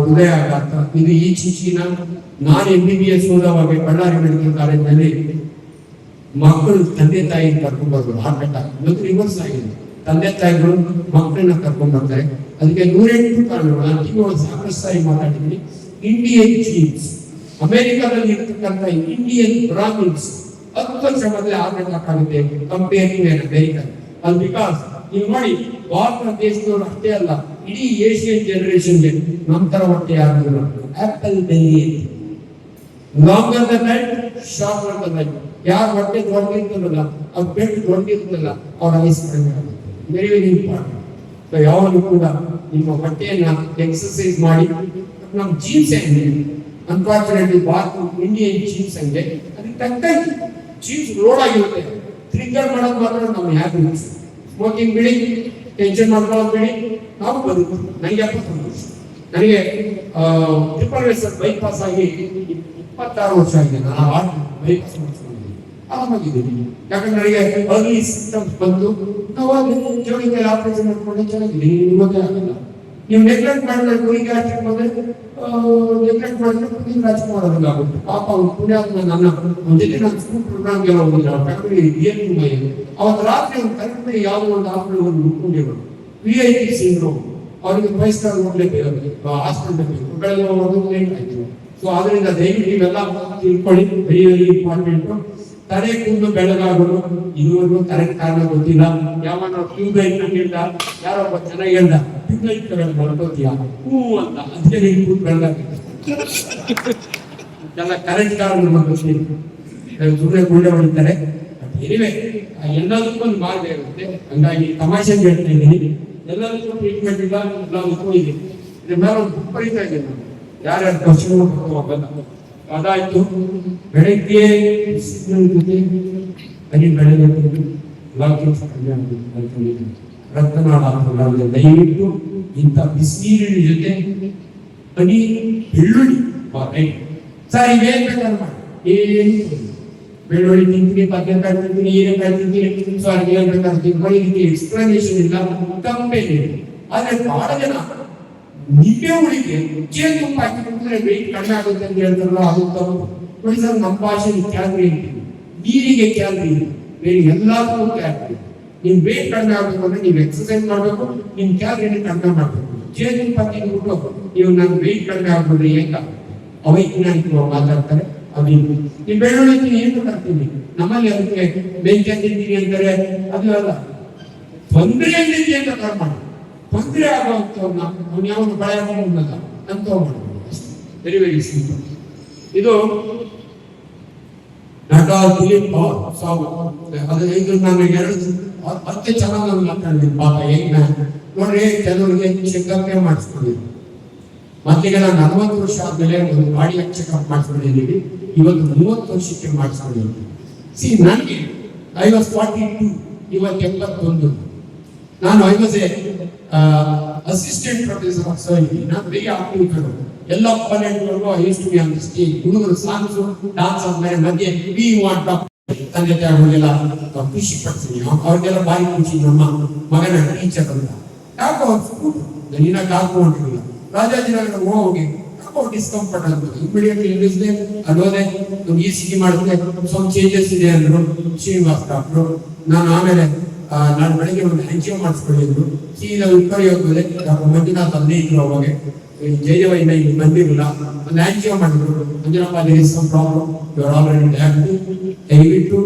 ಹೃದಯಾಘಾತ. ಇದು ಈಚೀಚಿನ ನಾನು MBBS ಓದುವಾಗ ಬಳ್ಳಾರಿ ಮೆಡಿಕಲ್ ಕಾಲೇಜಿನಲ್ಲಿ ಮಕ್ಕಳು ತಂದೆ ತಾಯಿ ಕರ್ಕೊಂಡು ಬರ್ಬೋದು, ಹಾರ್ಟ್ ಅಟ್ಯಾಕ್. ಇವತ್ತು ರಿವರ್ಸ್ ಆಗಿದೆ, ತಂದೆ ತಾಯಿಗಳು ಮಕ್ಕಳನ್ನ ಕರ್ಕೊಂಡು ಬರ್ತಾರೆ. ಅದಕ್ಕೆ 108 ಕಾರಣಗಳು. ನಾನು ಇವಾಗ ಸಾಕಷ್ಟು ಸಾರಿ ಮಾತಾಡಿದ್ದೀನಿ. ಇಂಡಿಯನ್ ಜೀನ್ಸ್, ಅಮೆರಿಕಾದಲ್ಲಿ ಇರ್ತಕ್ಕಂಥ ಇಂಡಿಯನ್ ಬ್ರಾಹ್ಮಿನ್ಸ್ 10 ವರ್ಷ ಮೊದಲೇ ಹಾರ್ಟ್ ಅಟ್ಯಾಕ್ ಆಗುತ್ತೆ ಕಂಪೇರ್ ಟು ಅಮೆರಿಕನ್. ಅದು ಬಿಕಾಸ್ ನೀವು ನೋಡಿ, ಭಾರತ ದೇಶದವರು ಅಷ್ಟೇ ಅಲ್ಲ, ಇಡೀ ಏಷಿಯನ್ ಜನರೇಷನ್ಗೆ ನಂತರ ಹೊಟ್ಟೆ ಆಗಿಲ್ಲ. Apple belly longer the night, shorter the night. ಯಾರು ಹೊಟ್ಟೆ ದೊಡ್ಡಿರ್ತಲ್ಲ, ಅವ್ರ ಪೆಟ್ಟು ದೊಡ್ಡಿರ್ತಲ್ಲ, ಅವ್ರ ಐಸ್ ಕಡಿಮೆ ಆಗುತ್ತೆ. Very very important. ಯಾವಾಗಲೂ ಕೂಡ ನಿಮ್ಮ ಹೊಟ್ಟೆಯನ್ನ ಎಕ್ಸರ್ಸೈಸ್ ಮಾಡಿ. ನಮ್ಮ ಜೀನ್ಸ್ ಹೆಂಗೆ, ಅನ್ಫಾರ್ಚುನೇಟ್ಲಿ ಭಾರತ ಇಂಡಿಯನ್ ಜೀನ್ಸ್ ಹಂಗೆ, ಅದಕ್ಕೆ ತಕ್ಕಂತೆ ಜೀನ್ಸ್ ರೋಡ್ ಆಗಿರುತ್ತೆ. ಟ್ರಿಗರ್ ಮಾಡೋದು ಮಾತ್ರ ನಮ್ಮ ಹ್ಯಾಬಿಟ್ಸ್. ಸ್ಮೋಕಿಂಗ್ ಬಿಡಿ, ಟೆನ್ಷನ್ ಮಾಡ್ಕೊಳ್ಳೋದು ಬಿಡಿ, ನಾವು ಬದುಕು. ನನಗೆ 71 ವರ್ಷ, ನನಗೆ ಟ್ರಿಪಲ್ ವೇಸರ್ ಬೈಪಾಸ್ ಆಗಿ 26 ವರ್ಷ ಆಗಿದೆ. ನಾನು ಬೈಪಾಸ್ ಮಾಡಿಸ್ಕೊಂಡಿದ್ದೀನಿ, ಆರಾಮಾಗಿದ್ದೀನಿ. ಯಾಕಂದ್ರೆ ನನಗೆ ಅರ್ಲಿ ಸಿಸ್ಟಮ್ಸ್ ಬಂದು ನಾವು ಜೋಡಿ ಮೇಲೆ ಆಪರೇಷನ್ ಮಾಡ್ಕೊಂಡು ಚೆನ್ನಾಗಿದ್ದೀನಿ. ನಿಮಗೆ ಆಗಲ್ಲ. ನೀವು ನೆಗ್ಲೆಕ್ಟ್ ಮಾಡಿದ್ರೆ ಗುರಿ ಗ್ಯಾಸ್ಟ್ರಿಕ್ ಬಂದ್ರೆ ನೆಗ್ಲೆಕ್ಟ್ ಮಾಡಿದ್ರೆ ಪುನೀತ್ ರಾಜ್ಕುಮಾರ್ ಆಗುತ್ತೆ. ಪಾಪ ಅವ್ನು ಪುಣ್ಯಾತ್ಮ ನನ್ನ ಜೊತೆ ನಾನು ಸ್ಕೂಲ್ ಪ್ರೋಗ್ರಾಮ್ಗೆ ಹೋಗಿದ್ದೆ ಅವತ್ತು ರಾತ್ರಿ ಅವ್ನು ಕರೆಕ್ಟ್ ಯಾವುದೋ ಒಂದು ಹಾಸ್ಪಿಟಲ್ ಒಂದು ಮುಟ್ಕೊಂಡಿರೋದು VIP ಸಿಂಡ್ರೋಮ್. ಅವರಿಗೆ 5 ಸ್ಟಾರ್ ಹೋಗ್ಲೇಬೇಕು, ಹಾಸ್ಪಿಟಲ್ ಬೇಕು, ಬೆಳಗ್ಗೆ ಹೋಗೋದು ಲೇಟ್ ಆಯ್ತು. ಸೊ ಅದರಿಂದ ದಯವಿಟ್ಟು ಇವೆಲ್ಲ ತಿಳ್ಕೊಳ್ಳಿ, ವೆರಿ ವೆರಿ ಇಂಪಾರ್ಟೆಂಟ್. ತಲೆ ಕೂದಲು ಬೆಳಗಾಗೋದು ಇದುವರೆಗೂ ಕರೆಕ್ಟ್ ಕಾರಣ ಗೊತ್ತಿಲ್ಲ. ಯಾವಾಗ ಟ್ಯೂಬ್ ಲೈಟ್ ಹೇಳ್ದ, ಯಾರೊಬ್ಬ ಚೆನ್ನಾಗಿ ಹೇಳ್ದ ಟ್ಯೂಬ್ ಲೈಟ್ ಹೊರಟೋತೀಯಾ ಅಂತ, ಅದಕ್ಕೆ ನೀನು ಕೂದಲು ಬೆಳಗಾಗುತ್ತೆ ಎಲ್ಲ ಕರೆಕ್ಟ್ ಕಾರಣ ನಮಗೆ ಗೊತ್ತಿಲ್ಲ. ಸುಮ್ಮನೆ ಗುಳ್ಳೆ ಹೊಡಿತಾರೆ. ಎನಿವೆ ಎಲ್ಲದಕ್ಕೂ ಒಂದು ಮಾರ್ಗ ಇರುತ್ತೆ. ಹಂಗಾಗಿ ತಮಾಷೆಗೆ ಹೇಳ್ತಾ ಇದ್ದೀನಿ, ಎಲ್ಲದಕ್ಕೂ ಟ್ರೀಟ್ಮೆಂಟ್ ಇಲ್ಲ, ಎಲ್ಲದಕ್ಕೂ ಇದೆ. ಇದ್ರ ಮೇಲೆ ಒಂದು ಬುಕ್ ಬರೀತಾ ಇದ್ದೀನಿ ನಾನು, ಯಾರ್ಯಾರು ಕ್ವಶನ್ ಹೋಗಲ್ಲ. ಅದಾಯ್ತು. ಬೆಳಗ್ಗೆ ರಕ್ತನಾಳ ದಯವಿಟ್ಟು ಇಂಥ ಬಿಸಿನೀರಿನ ಜೊತೆ ಹನಿ ಬೆಳ್ಳುಳ್ಳಿ ಸರ್ ಇವೇನ್ ಬೇಕಾದ್ರೆ ಮಾಡಿ, ಏನು ಬೆಳ್ಳುಳ್ಳಿ ತಿಂತೀನಿ, ಬದನೆಕಾಯಿ ತಿಂತೀನಿ, ಹೀರೆಕಾಯಿ ತಿಂತೀನಿ, ಸಾರಿ ಏನ್ ಬೇಕಾದ್ರೆ ತಿನ್ಕೊಂಡು ಇದಕ್ಕೆ ಎಕ್ಸ್ಪ್ಲನೇಷನ್ ಇಲ್ಲ, ಕಂಪೇನ್ ಇಲ್ಲ. ಆದ್ರೆ ಬಹಳ ಜನ ನಿಂಬೆ ಹುಳಿಗೆ ಚೇನ್ ತುಪ್ಪ ಹಾಕಿದ್ರೆ ವೆಯ್ಟ್ ಕಡಿಮೆ ಆಗುತ್ತೆ ಅಂತ ಹೇಳ್ತಾರಲ್ಲ, ಅದು ತಪ್ಪು. ನೋಡಿ ಸರ್, ನಮ್ಮ ಭಾಷೆಯಲ್ಲಿ ಕ್ಯಾಲರಿ ಇರ್ತೀವಿ, ನೀರಿಗೆ ಕ್ಯಾಲರಿ ಇದೆ, ಬೇರೆ ಎಲ್ಲದಕ್ಕೂ ಕ್ಯಾಲರಿ. ನಿಮ್ ವೆಯ್ಟ್ ಕಡಿಮೆ ಆಗ್ಬೇಕು ಅಂದ್ರೆ ನೀವು ಎಕ್ಸರ್ಸೈಸ್ ಮಾಡ್ಬೇಕು, ನಿಮ್ ಕ್ಯಾಲರಿನ ಕಡಿಮೆ ಮಾಡ್ಬೇಕು. ಚೇನ್ ತುಪ್ಪ ತಿಂದ್ಬಿಟ್ಟು ನೀವು ನನ್ನ ವೆಯ್ಟ್ ಕಡಿಮೆ ಆಗ್ಬಿಡ್ರಿ ಹೆಂಗ ಅವೈಜ್ಞಾನಿಕವಾಗಿ ಮಾತಾಡ್ತಾರೆ. ಅದು ಈ ಬೆಳ್ಳುಳ್ಳಿ ಏನು ಮಾಡ್ತೀನಿ ನಮ್ಮಲ್ಲಿ, ಅದಕ್ಕೆ ಬೆಂಕಿ ತಿಂತೀನಿ ಅಂತಾರೆ. ಅದು ಅಲ್ಲ, ತೊಂದರೆ ಅಂದಿದ್ದೆ ಅಂತ ತರ ಮಾಡಿ, ತೊಂದರೆ ಆಗುವಂಥವ್ರನ್ನ ಅವ್ನು ಯಾವನು ಬಳೆ ಹಾಕೊಂಡಲ್ಲ ಅಂತ ಮಾಡ್ಬೋದು. Very very simple. ಇದು ನಟ ದಿಲೀಪ್ ಸಾವು ಅದು ಇದು ನಾನು ಮತ್ತೆ ಚೆನ್ನಾಗಿ ಮಾತಾಡಿದ್ದೀನಿ. ಪಾಪ ಹೆಂಗ ನೋಡ್ರಿ, ಕೆಲವರಿಗೆ ಚೆಕಪ್ ಮಾಡಿಸ್ಕೊಂಡಿದ್ವಿ. ಮೊದಲಿಗೆಲ್ಲ 40 ವರ್ಷ ಆದ್ಮೇಲೆ ಒಂದು ಬಾಡಿ ಚೆಕಪ್ ಮಾಡಿಸ್ಕೊಂಡಿದ್ದೀವಿ. ಇವತ್ತು 30 ವರ್ಷಕ್ಕೆ ಮಾಡಿಸ್ಕೊಂಡಿದ್ದೀವಿ. ಸಿ ನನಗೆ I was 42, ಇವತ್ತು 81. ನಾನು I was assistant professor of surgery. ನಾನು ವೆರಿ ಆಕ್ಟಿವ್. ಎಲ್ಲ ಕಾಲೇಜ್ಗಳಿಗೂ I used to be on the stage. ಹುಡುಗರು ಸಾಂಗ್ಸ್ ಡಾನ್ಸ್ ಆದ್ಮೇಲೆ ಮಧ್ಯೆ ವಿ ವಾಂಟ್ ತಂದೆ ತಾಯಿಗಳಿಗೆಲ್ಲ ಖುಷಿ ಪಡ್ತೀನಿ. ಅವ್ರಿಗೆಲ್ಲ ಬಾರಿ ಖುಷಿ, ನಮ್ಮ ಮಗನ ಟೀಚರ್ ಅಂತ. ಯಾಕೋ ನೀನ ಕಾಕೊಂಡ್ರಿಲ್ಲ ರಾಜಾಜಿನಗರ ಹೋಗಿ ಯಾಕೋ ಡಿಸ್ಕಂಫರ್ಟ್ ಆಗ್ತದೆ. ಇಮಿಡಿಯೇಟ್ಲಿ ಇಳಿಸಿದೆ, ಅಲ್ಲೋದೆ ECG ಮಾಡಿದ್ರೆ ಸ್ವಲ್ಪ ಚೇಂಜಸ್ ಇದೆ ಅಂದ್ರು ಶ್ರೀನಿವಾಸ್ ಡಾಕ್ಟ್ರು. ನಾನು ಆಮೇಲೆ ನಾನು ಬೆಳಗ್ಗೆ ಒಂದು ಆಂಜಿಯೋ ಮಾಡಿಸ್ಕೊಂಡಿದ್ರು. ಸೀದಾ ಉತ್ಕಳಿ ಹೋಗ್ಬೋದೆ, ಡಾಕ್ಟರ್ ಮಂಜುನಾಥ್ ಅಲ್ಲೇ ಇದ್ರು. ಅವಾಗ ಜಯದೇವ ಇನ್ನ ಇಲ್ಲಿ ಬಂದಿರಲಿಲ್ಲ. ಒಂದು ಆಂಜಿಯೋ ಮಾಡಿದ್ರು. Manjunatha there is some problem, you are already diabetic, ದಯವಿಟ್ಟು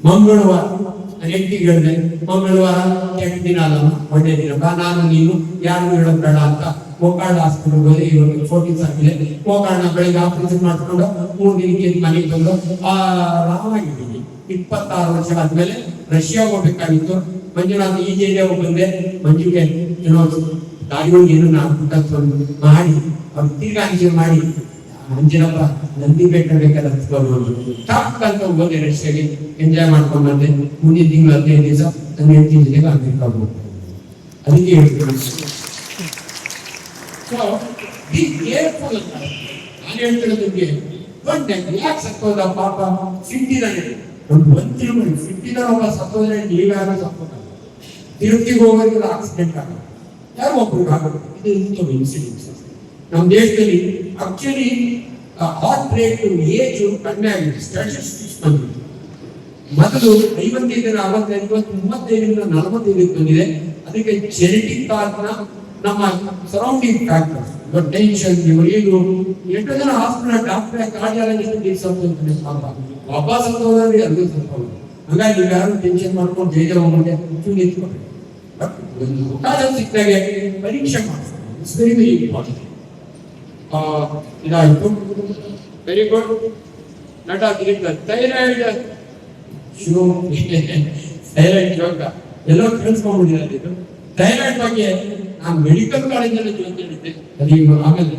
ಮಂಗಳವಾರ ನಾನು ಹೆಂಡತಿಗೆ ಹೇಳಿದೆ, ಮಂಗಳವಾರ ಕೆಟ್ಟ ದಿನ ಅಲ್ಲ, ಒಳ್ಳೆ ದಿನ ಬಾ, ನಾನು ನೀನು ಯಾರು ಹೇಳೋದು ಬೇಡ ಅಂತ ಗೋಕರ್ಣ ಹಾಸ್ಪಿಟಲ್ ಹೋಗಿ ಇವಾಗ 14 ಆಗಿದೆ. ಗೋಕರ್ಣ ಬೆಳಿಗ್ಗೆ ಆಪರೇಷನ್ ಮಾಡ್ಕೊಂಡು 3 ದಿನಕ್ಕೆ ಮನೆಗೆ ಬಂದು ಆರಾಮಾಗಿದ್ದೀನಿ. 26 ವರ್ಷ ಆದ್ಮೇಲೆ ರಷ್ಯಾ ಹೋಗ್ಬೇಕಾಗಿತ್ತು. ಮಂಜುನಾಥ್ ಈ ಜೈಲಿಗೆ ಹೋಗಿ ಬಂದೆ. ಮಂಜುಗೆ ಏನೋ ದಾರಿಗಳಿಗೆ ಏನೋ ನಾನು ಮಾಡಿ ಅವ್ರು ತಿರ್ಗಾಂಜಿ ಮಾಡಿ ಅಂಜನಪ್ಪ ನಂದಿ ಬೆಟ್ಟ ಬೇಕಾದ ಟಾಪ್ ಅಂತ ಹೋದೆ ರಷ್ಯಾಗೆ. ಎಂಜಾಯ್ ಮಾಡ್ಕೊಂಡು ಬಂದೆ. ಮುಂದಿನ ತಿಂಗಳು 15 ದಿವಸ ನನ್ನ ಹೆಂಡತಿ ಜೊತೆಗೆ ಅಮೆರಿಕ ಹೋಗ್ಬೋದು. ಅದಕ್ಕೆ ಹೇಳ್ತೀನಿ, ಸೊ ಬಿ ಕೇರ್ಫುಲ್ ಅಂತ ನಾನು ಹೇಳ್ತಿರೋದಕ್ಕೆ. ಯಾಕೆ ಸತ್ತೋದ ಪಾಪ ಫಿಟ್ ಇದ್ದಾನೆ, ಒಂದು ತಿಳ್ಕೊಳ್ಳಿ. ಫಿಟ್ ಇದ್ದಾನೆ ಒಬ್ಬ ಸತ್ತೋದ್ರೆ ನೀವ್ಯಾರು ಸತ್ತೋದ. ತಿರುಪ್ತಿಗೆ ಹೋಗೋದಿಲ್ಲ, ಆಕ್ಸಿಡೆಂಟ್ ಆಗೋದು, ಯಾರು ಒಬ್ರಿಗೆ ಆಗೋದು. ಇದು ಇಂಥವು ಇನ್ಸಿಡೆಂಟ್ಸ್ ನಮ್ಮ ದೇಶದಲ್ಲಿ. ಆಕ್ಚುಲಿ ಹಾರ್ಟ್ ರೇಟ್ ಏಜ್ ಕಡಿಮೆ ಆಗಿದೆ. ಸ್ಟ್ಯಾಟಿಸ್ಟಿಕ್ಸ್ ಬಂದಿದೆ. ಮೊದಲು 55 65 35 45 ಬಂದಿದೆ. ಅದಕ್ಕೆ ಜೆನೆಟಿಕ್ ಕಾರಣ, ನಮ್ಮ ಸರೌಂಡಿಂಗ್ ಫ್ಯಾಕ್ಟರ್ಸ್, ಟೆನ್ಷನ್, ಇದು ಎಷ್ಟು ಜನ ಹಾಸ್ಪಿಟಲ್ ಡಾಕ್ಟರ್ ಕಾರ್ಡಿಯಾಲಜಿಸ್ಟ್ ಒಬ್ಬ ಸತ್ತೋದ್ರೆ ಅದು ಸತ್ತೋದು. ಹಂಗಾಗಿ ನೀವು ಯಾರು ಟೆನ್ಷನ್ ಮಾಡ್ಕೊಂಡು ಜೈಜ ಹೋಗೋದೇ ನಿಂತ್ಕೊಳ್ರಿ. ಬಟ್ ಒಂದು ಅವಕಾಶ ಸಿಕ್ಕಾಗೆ ಪರೀಕ್ಷೆ ಮಾಡಿಸ್ತಾರೆ. It's very very important. ಇದಾಯ್ತು, ವೆರಿ ಗುಡ್. ನಟ ದಿಲೀಪ್ ಥೈರಾಯ್ಡ್ ಥೈರಾಯ್ಡ್ ಯೋಗ ಎಲ್ಲೋ ಕೇಳಿಸ್ಕೊಂಡ್ಬಿಟ್ಟಿದ್ದಾರೆ. ಇದು ಥೈರಾಯ್ಡ್ ಬಗ್ಗೆ ನಾನು ಮೆಡಿಕಲ್ ಕಾಲೇಜಲ್ಲಿ ಹೇಳಿದ್ದೆ. ಅದೀಗ ಆಮೇಲೆ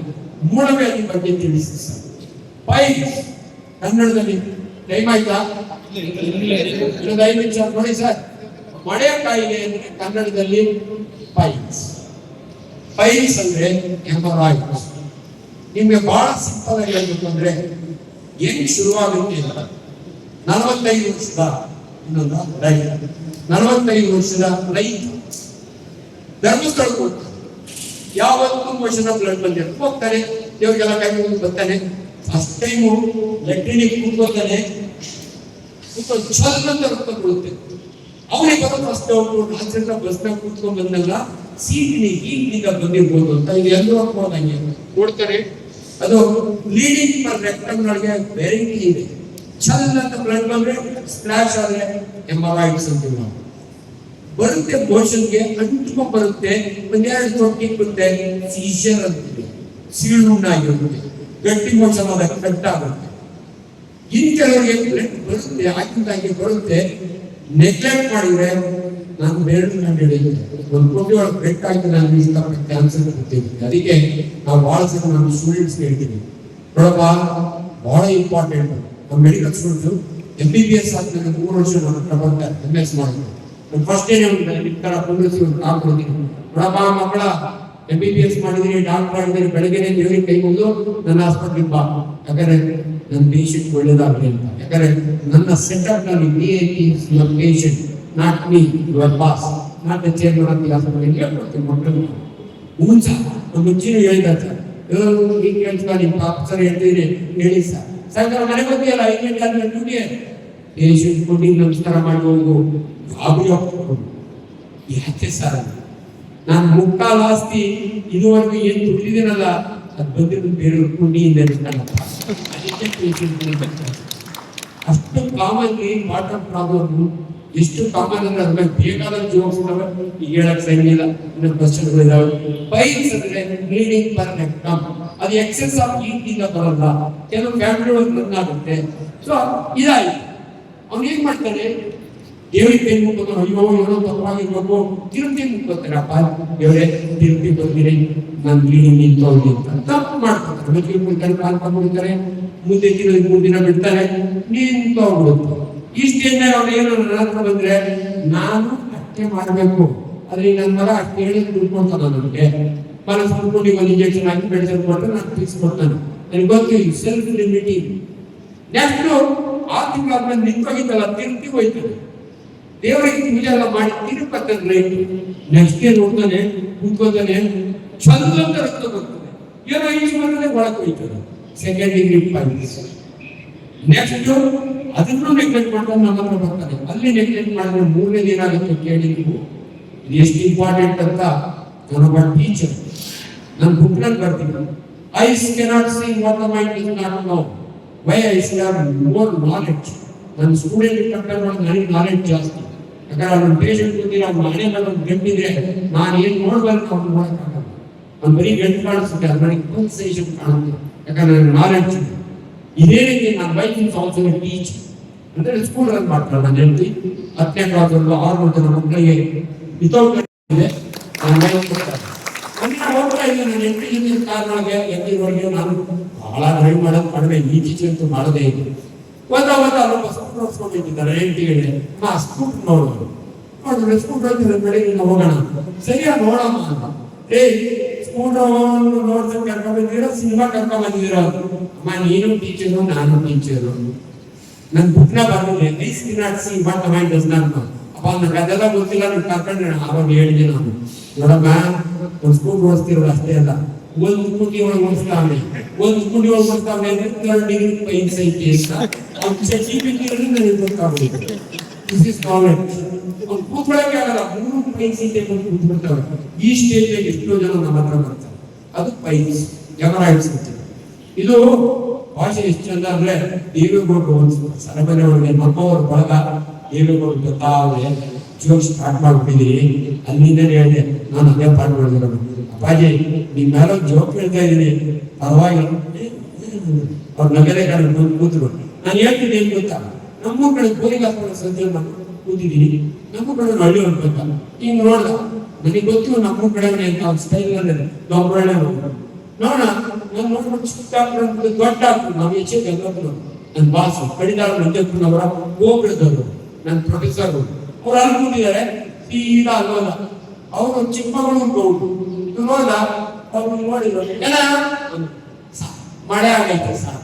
ಮೂಲವ್ಯಾಧಿ ಬಗ್ಗೆ ತಿಳಿಸಿ ಸರ್. ಪೈಲ್ಸ್ ಕನ್ನಡದಲ್ಲಿ ಟೈಮ್ ಆಯ್ತಾ? ಇನ್ನೊಂದು 5 ನಿಮಿಷ ನೋಡಿ ಸರ್. ಮಳೆಯ ಕಾಯಿಲೆ ಅಂದ್ರೆ ಕನ್ನಡದಲ್ಲಿ ಪೈಲ್ಸ್. ಪೈಲ್ಸ್ ಅಂದ್ರೆ ಹೆಮರಾಯ್ಡ್ಸ್. ನಿಮ್ಗೆ ಬಹಳ ಸಿಂಪಲ್ ಆಗಿ ಹೇಳ್ಬೇಕು ಅಂದ್ರೆ ಹೆಂಗ್ ಶುರುವಾಗುತ್ತೆ ಅಂತ, 45 ವರ್ಷದ ಇನ್ನೊಂದು ರೈತ 45 ವರ್ಷದ ರೈತ ಧರ್ಮಸ್ಥಳಕ್ಕೆ ಹೋಗ್ತಾರೆ. ಯಾವತ್ತೂ ಮೋಷನ್ ಬ್ಲಡ್ ಬಂದಿರೋ ಹೋಗ್ತಾನೆ, ದೇವ್ರಿಗೆಲ್ಲ ಕೈ ಮುಗಿದು ಬರ್ತಾನೆ. ಫಸ್ಟ್ ಟೈಮು ಲೆಟ್ರಿನಿಗೆ ಕೂತ್ಕೋತಾನೆ, ಚಲನ ರಕ್ತ ಬೀಳುತ್ತೆ. ಅವನಿಗೆ ಬರೋ ಫಸ್ಟ್ ಅವರು ರಾತ್ರಿ ಬಸ್ನಾಗ ಕೂತ್ಕೊಂಡ್ ಬಂದಲ್ಲ, ಸೀಟಿನ ಹೀಗಿಂದ ಬಂದಿರ್ಬೋದು ಅಂತ ಇದು ಎಲ್ಲರೂ ಹೋದಂಗೆ ನೋಡ್ತಾರೆ. ಅದು ಲೀಡಿಂಗ್ ಪರ್ ರೆಕ್ಟಮ್ ನೊಳಗೆ ಬೆರಿಂಗ್ ಇದೆ. ಚಲ್ ಅಂತ ಬ್ಲಡ್ ಬಂದ್ರೆ ಸ್ಪ್ಲಾಶ್ ಆದ್ರೆ ಹೆಮರಾಯ್ಡ್ಸ್ ಅಂತೀವಿ ನಾವು. ಬರುತ್ತೆ ಮೋಷನ್ಗೆ ಅಂಟ್ಕೊಂಡ್ ಬರುತ್ತೆ, ಒಂದೆರಡು ತೊಟ್ಟಿರುತ್ತೆ, ಸೀಜರ್ ಅಂತೀವಿ, ಸೀಳುಣ್ಣಾಗಿರುತ್ತೆ, ಗಟ್ಟಿ ಮೋಷನ್ ಆದಾಗ ಕಟ್ಟಾಗುತ್ತೆ. ಇನ್ ಕೆಲವರಿಗೆ ಬ್ಲಡ್ ಬರುತ್ತೆ, ಆಗಿಂದಾಗಿ ಬರುತ್ತೆ, ನೆಗ್ಲೆಕ್ಟ್ ಮಾಡಿದ್ರೆ ನಾನು ಬೇರೆ ಹಿಡಿಯುತ್ತೆ, ಒಂದು ಕೋಟಿ ಒಳಗೆ ಬ್ಲಡ್ ಆಗಿ ನಾನು ಇಷ್ಟಪಟ್ಟು ಕ್ಯಾನ್ಸರ್ ಗೊತ್ತಿರುತ್ತೆ. ಅದಕ್ಕೆ ನಾವು ಬಹಳ ಸಲ ನಮ್ಮ ಸ್ಟೂಡೆಂಟ್ಸ್ ಹೇಳ್ತೀವಿ, ನೋಡಪ್ಪ ಬಹಳ ಇಂಪಾರ್ಟೆಂಟ್. ನಮ್ಮ ಮೆಡಿಕಲ್ ಸ್ಟೂಡೆಂಟ್ಸು MBBS ಆದ್ಮೇಲೆ 3 ವರ್ಷ ನಮ್ಮ ಬರ್ತಾರೆ MS ಮಾಡಿದ್ರು. ಫಸ್ಟ್ ಏನೇ ತರ ಹಾಕೊಡ್ತೀನಿ, ನೋಡಪ್ಪ ಮಕ್ಕಳ MBBS ಮಾಡಿದಿರಿ, ಡಾಕ್ಟರ್ ಆಗಿದ್ದೀರಿ, ಬೆಳಗ್ಗೆ ದೇವರಿಗೆ ಕೈ ಮುಗಿದು ನನ್ನ ಹಾಸ್ಪಿಟ್ಲಿಗೆ ಬಾ, ಯಾಕಂದ್ರೆ ನನ್ನ ಪೇಷಂಟ್ ಒಳ್ಳೇದಾಗಲಿ ಅಂತ. ಯಾಕಂದ್ರೆ ನನ್ನ ಸೆಟಪ್ ನಲ್ಲಿ your patient, not me your boss, not the chairman ಅಂತ ಹಾಸ್ಪಿಟಲ್ ಹೇಳ್ಕೊಡ್ತೀನಿ ಮಕ್ಕಳಿಗೆ. ಹ್ಞೂ ಸರ್, ನಮ್ಮ ಮುಂಚೆನೂ ಹೇಳಿದ್ದಾರೆ ಸರ್, ಈಗ ಕೇಳ್ತಾ ನಿಮ್ಮ ಪಾಪ ಹೇಳ್ತಿದ್ರಿ ಹೇಳಿ ಸರ್. ಸಾಯಂಕಾಲ ಮನೆಗೆ ಗೊತ್ತಿಲ್ಲ 5 ಗಂಟೆ ಆದ್ಮೇಲೆ ಡ್ಯೂಟಿ, ಪೇಷಂಟ್ ಕೊಟ್ಟು ನಮಸ್ಕಾರ ಮಾಡಿ ಹೋಗು, ಗಾಬರಿ ಹೋಗ್ಕೊಂಡು ಯಾಕೆ ಸರ್ ನಾನು ಮುಕ್ಕಾಲು ಆಸ್ತಿ ಇದುವರೆಗೂ ಏನು ದುಡ್ಡಿದ್ದೀನಲ್ಲ ಅದು ಬಂದಿರೋದು ಬೇರೆ ಕುಂಡಿಯಿಂದ ಅದಕ್ಕೆ ಪೇಷಂಟ್ ಅಷ್ಟು ಕಾಮನ್ಲಿ ವಾಟರ್ ಪ್ರಾಬ್ಲಮ್ ಎಷ್ಟು ಕಾಮನ್ ಅಂದ್ರೆ ಅದ್ರ ಬೇಕಾದ ಜೋಕ್ಸ್ ಇದಾವೆ, ಈಗ ಹೇಳಕ್ ಸರಿಯಿಲ್ಲ, ಇನ್ನು ಕ್ವಶನ್ಗಳು ಇದಾವೆ. ಪೈಲ್ಸ್ ಅಂದ್ರೆ ಬ್ಲೀಡಿಂಗ್ ಪರ್ ರೆಕ್ಟಮ್, ಅದು ಎಕ್ಸೆಸ್ ಆಫ್ ಹೀಟ್ ಇಂದ ಬರಲ್ಲ, ಕೆಲವು ಫ್ಯಾಮಿಲಿ ಒಳಗೆ ರನ್ ಆಗುತ್ತೆ. ಸೊ ಇದಾಯ್ತು, ಅವ್ನು ಏನ್ ಮಾಡ್ತಾನೆ, ದೇವರಿಗೆ ಕೈ ಮುಕ್ಕೋತಾನೆ, ಅಯ್ಯೋ ಏನೋ ತಪ್ಪಾಗಿರ್ಬೇಕು, ತಿರುಪತಿ ಮುಕ್ಕೋತಾರೆ, ಅಪ್ಪ ದೇವರೇ ತಿರುಪತಿ ಬಂದಿರಿ ನಾನು ಬ್ಲೀಡಿಂಗ್ ನಿಂತೋಗಿ ಅಂತ ತಪ್ಪು ಮಾಡ್ಕೊತಾರೆ. ಮದುವೆ ಮುಗಿತಾರೆ, ಕಾಲು ತಗೊಂಡಿರ್ತಾರೆ, ಮುಂದೆ 3 ದಿನ ಬಿಡ್ತಾರೆ, ನಿಂತೋಗ್ಬಿಡುತ್ತೆ. ಇಷ್ಟೇನೆ ಅವ್ರು ಏನು ನನ್ನ ಹತ್ರ ಬಂದ್ರೆ ನಾನು ಅಷ್ಟೇ ಮಾಡ್ಬೇಕು, ಆದ್ರೆ ನನ್ನ ಮಗ ಅಷ್ಟೇ ಹೇಳಿ ದುಡ್ಕೊಂತಾನ, ನನಗೆ ಮನಸ್ಸು ಮಾಡ್ಕೊಂಡು ಒಂದು ಇಂಜೆಕ್ಷನ್ ಹಾಕಿ ಮೆಡಿಸಿನ್ ಕೊಟ್ಟರೆ ನಾನು ಫಿಕ್ಸ್ ಕೊಡ್ತಾನೆ. ನನಗೆ ಗೊತ್ತು ಸೆಲ್ಫ್ ಲಿಮಿಟಿಂಗ್. ನೆಕ್ಸ್ಟ್ 6 ತಿಂಗಳಾದ್ಮೇಲೆ ನಿಂತೋಗಿದ್ದಲ್ಲ ತಿರುಪತಿ ಹೋಯ್ತಾನೆ, ದೇವರಿಗೆ ಪೂಜೆ ಎಲ್ಲ ಮಾಡಿ ತಿರುಪತಿ ರೈಟ್. ನೆಕ್ಸ್ಟ್ ಡೇ ನೋಡ್ತಾನೆ, ಕೂತ್ಕೋತಾನೆ, ಚಂದ ರಕ್ತ ಬರ್ತದೆ, ಏನೋ ಈಜು ಬಂದ್ರೆ ಒಳಗೆ ಹೋಯ್ತಾನೆ, ಸೆಕೆಂಡ್ ಡಿಗ್ರಿ ಪೈಲ್ಸ್. ನೆಕ್ಸ್ಟ್ ಅದನ್ನು ನೆಗ್ಲೆಕ್ಟ್ ಮಾಡ್ಕೊಂಡು ನಮ್ಮ ಹತ್ರ ಬರ್ತಾನೆ, ಅಲ್ಲಿ ನೆಗ್ಲೆಕ್ಟ್ ಮಾಡಿದ್ರೆ 3ನೇ ದಿನ ಆಗುತ್ತೆ. ಕೇಳಿ ನೀವು ಇದು ಎಷ್ಟು ಇಂಪಾರ್ಟೆಂಟ್ ಅಂತ. ನಾನೊಬ್ಬ ಟೀಚರ್, ನನ್ನ ಬುಕ್ನಲ್ಲಿ ಬರ್ತೀನಿ, eyes cannot see what the mind is not know, why eyes have more knowledge. ನನ್ನ ಸ್ಟೂಡೆಂಟ್ ಕಂಪೇರ್ ಮಾಡಿದ್ರೆ ನನಗೆ ನಾಲೆಡ್ಜ್ ಜಾಸ್ತಿ. ಯಾಕಂದ್ರೆ ಅವ್ನ ಪೇಷಂಟ್ ಗೊತ್ತಿಲ್ಲ, ಅವ್ನ ಮನೆ ಮೇಲೆ ಒಂದು ಗಂಟಿದ್ರೆ ನಾನು ಏನು ನೋಡ್ಬಾರ್ದು ಅವ್ನು ನೋಡಕ್ಕಾಗಲ್ಲ. ಅವ್ನು ಬರೀ ಗಂಟು ಕಾಣಿಸುತ್ತೆ, ಅದು ನನಗೆ ಪಲ್ಸೇಷನ್ ಕಾಣುತ್ತೆ, ಯಾಕಂದ್ರೆ ನನಗೆ ನಾಲೆಡ್ಜ್. ಇದೇ ರೀತಿ ನನ್ನ ವೈಫ್ ಇಸ್ ಆಲ್ಸೋ ಟೀಚ್ ಅಂದ್ರೆ ಸ್ಕೂಲ್ ರನ್ ಮಾಡ್ತಾರೆ. ನನ್ನ ಹೆಂಡತಿ 10ನೇ ಕ್ಲಾಸ್ 6 ಜನ ಮಕ್ಕಳಿಗೆ ವಿತೌಟ್ ಇದೆ ನನ್ನ ಹೋಗ್ತಾ ಇಲ್ಲ. ನನ್ನ ಹೆಂಡತಿ ಕಾರಣಕ್ಕೆ ಎಲ್ಲಿವರೆಗೆ ನಾನು ಬಹಳ ಡ್ರೈವ್ ಮಾಡೋದು ಕಡಿಮೆ, ಈಚೀಚೆಂತೂ ಮಾಡದೇ ಇದೆ. ಅಲ್ಲೊಬ್ಬ ಸ್ಕೂಟರ್ ಓಡಿಸ್ಕೊಂಡಿದ್ದಾರೆ, ಹೆಂಡತಿಗೆ ಸ್ಕೂಟರ್ ನೋಡಿದ್ರೆ ಸ್ಕೂಟರ್ ಬೆಳಗ್ಗೆ ಹೋಗೋಣ ಸರಿಯಾಗಿ ನೋಡಮ್ಮ ಅಂತ. ಸ್ಕೂಟರ್ ನೋಡ್ಕೊಂಡು ಕರ್ಕೊಂಡ್ ಬಂದಿರೋ, ಸಿನಿಮಾ ಕರ್ಕೊಂಡ್ ಬಂದಿರೋ, ಅಮ್ಮ ನೀನು ಟೀಚರು ನಾನು ಟೀಚರು. ನನ್ನ ಬುಕ್ನ ಬರ್ದಿದೆ, eyes cannot see what the mind does not know. ಅಪ್ಪ ನನಗೆ ಅದೆಲ್ಲ ಗೊತ್ತಿಲ್ಲ, ನಾನು ಕರ್ಕೊಂಡ್ರೆ ಅವಾಗ ಹೇಳಿದೆ ನಾನು, ನೋಡಮ್ಮ ಒಂದು ಸ್ಕೂಟರ್ ಓಡಿಸ್ತಿರೋದು ಅಷ್ಟೇ ಅಲ್ಲ, ಒಂದು ಸ್ಕೂಟಿ ಒಳಗೆ ಓಡಿಸ್ತಾವನೆ, ಒಂದು ಸ್ಕೂಟಿ ಒಳಗೆ ಓಡಿಸ್ತಾವನೆ ಅಂದ್ರೆ 3rd ಡಿಗ್ರಿ ಪೈಲ್ಸ್ ಐತಿ ಅಂತ ಅವ್ನು ಚಟಿ ಬಿಟ್ಟಿರೋದು ನನಗೆ ಗೊತ್ತಾಗಬೇಕು. This is knowledge. ಅವ್ನು ಕೂತ್ಕೊಳ್ಳೋಕೆ ಆಗಲ್ಲ, 3 ಪೈಲ್ಸ್ ಐತೆ ಅಂತ ಕೂತ್ಬಿಡ್ತಾವೆ. ಈ ಸ್ಟೇಜ್ ಎಷ್ಟೋ ಜನ ನಮ್ಮ ಹತ್ರ ಬರ್ತಾರೆ, ಅದು ಪೈಲ್ಸ್ ಹೆಮರಾಯ್ಡ್ಸ್ ಅಂತ. ಇದು ಭಾಷೆ ಎಷ್ಟು ಚಂದ ಅಂದ್ರೆ ದೇವೇಗೌಡರು ಒಂದು ಸರಬರಾಜು ಒಳಗೆ ನಮ್ಮವ್ರ ಬಳಗ ದೇವೇಗೌಡರು ಗೊತ್ತಾದ್ರೆ ಜೋಕ್ ಸ್ಟಾರ್ಟ್ ಮಾಡ್ಬಿಟ್ಟಿದ್ದೀರಿ. ಅಲ್ಲಿಂದನೇ ಹೇಳಿದೆ, ನಾನು ಅದೇ ಪಾಠ ಮಾಡಿದ್ರು, ಅಪ್ಪಾಜಿ ನಿಮ್ಮ ಮೇಲೆ ಜೋಕ್ ಹೇಳ್ತಾ ಇದ್ದೀನಿ ಪರವಾಗಿಲ್ಲ. ಅವ್ರು ನಗರೇ ಕಡೆ ಬಂದು ಕೂತರು. ನಾನು ಹೇಳ್ತೀನಿ ಏನ್ ಗೊತ್ತಾ, ನಮ್ಮ ಕಡೆ ಗೋರಿಗಾಸ್ಪದ ಸಂಜೆ ಕೂತಿದ್ದೀನಿ, ನಮ್ಮ ಕಡೆ ಹಳ್ಳಿ ಹೊರಬೇಕ. ಹಿಂಗ್ ನೋಡ್ದ, ನನಗೆ ಗೊತ್ತು ನಮ್ಮ ಕಡೆ ಅಂತ ಸ್ಟೈಲ್ ನಮ್ಮಳೆ ನೋಡ ನಾನು ನೋಡ್ಬಿಟ್ಟು ಚಿಕ್ಕ ದೊಡ್ಡ ಆಗ್ತದೆ. ನಾವು ಹೆಚ್ಚೆ ಗೆಲ್ಲೋದು ನನ್ನ ಬಾಸು ಕಡಿದಾಳ ಮಂಜಪ್ಪನವರ ಹೋಗ್ಬಿಡಿದವರು, ನನ್ನ ಪ್ರೊಫೆಸರ್ ಅವ್ರು ಅನ್ಕೊಂಡಿದ್ದಾರೆ ಸೀದಾ ಅಲ್ವಲ್ಲ. ಅವರು ಚಿಕ್ಕಮಗಳೂರು ಗೌಡ್ರು ನೋಡ, ಅವ್ರು ನೋಡಿದ್ರು ಎಲ್ಲ ಮಳೆ ಆಗೈತೆ ಸರ್,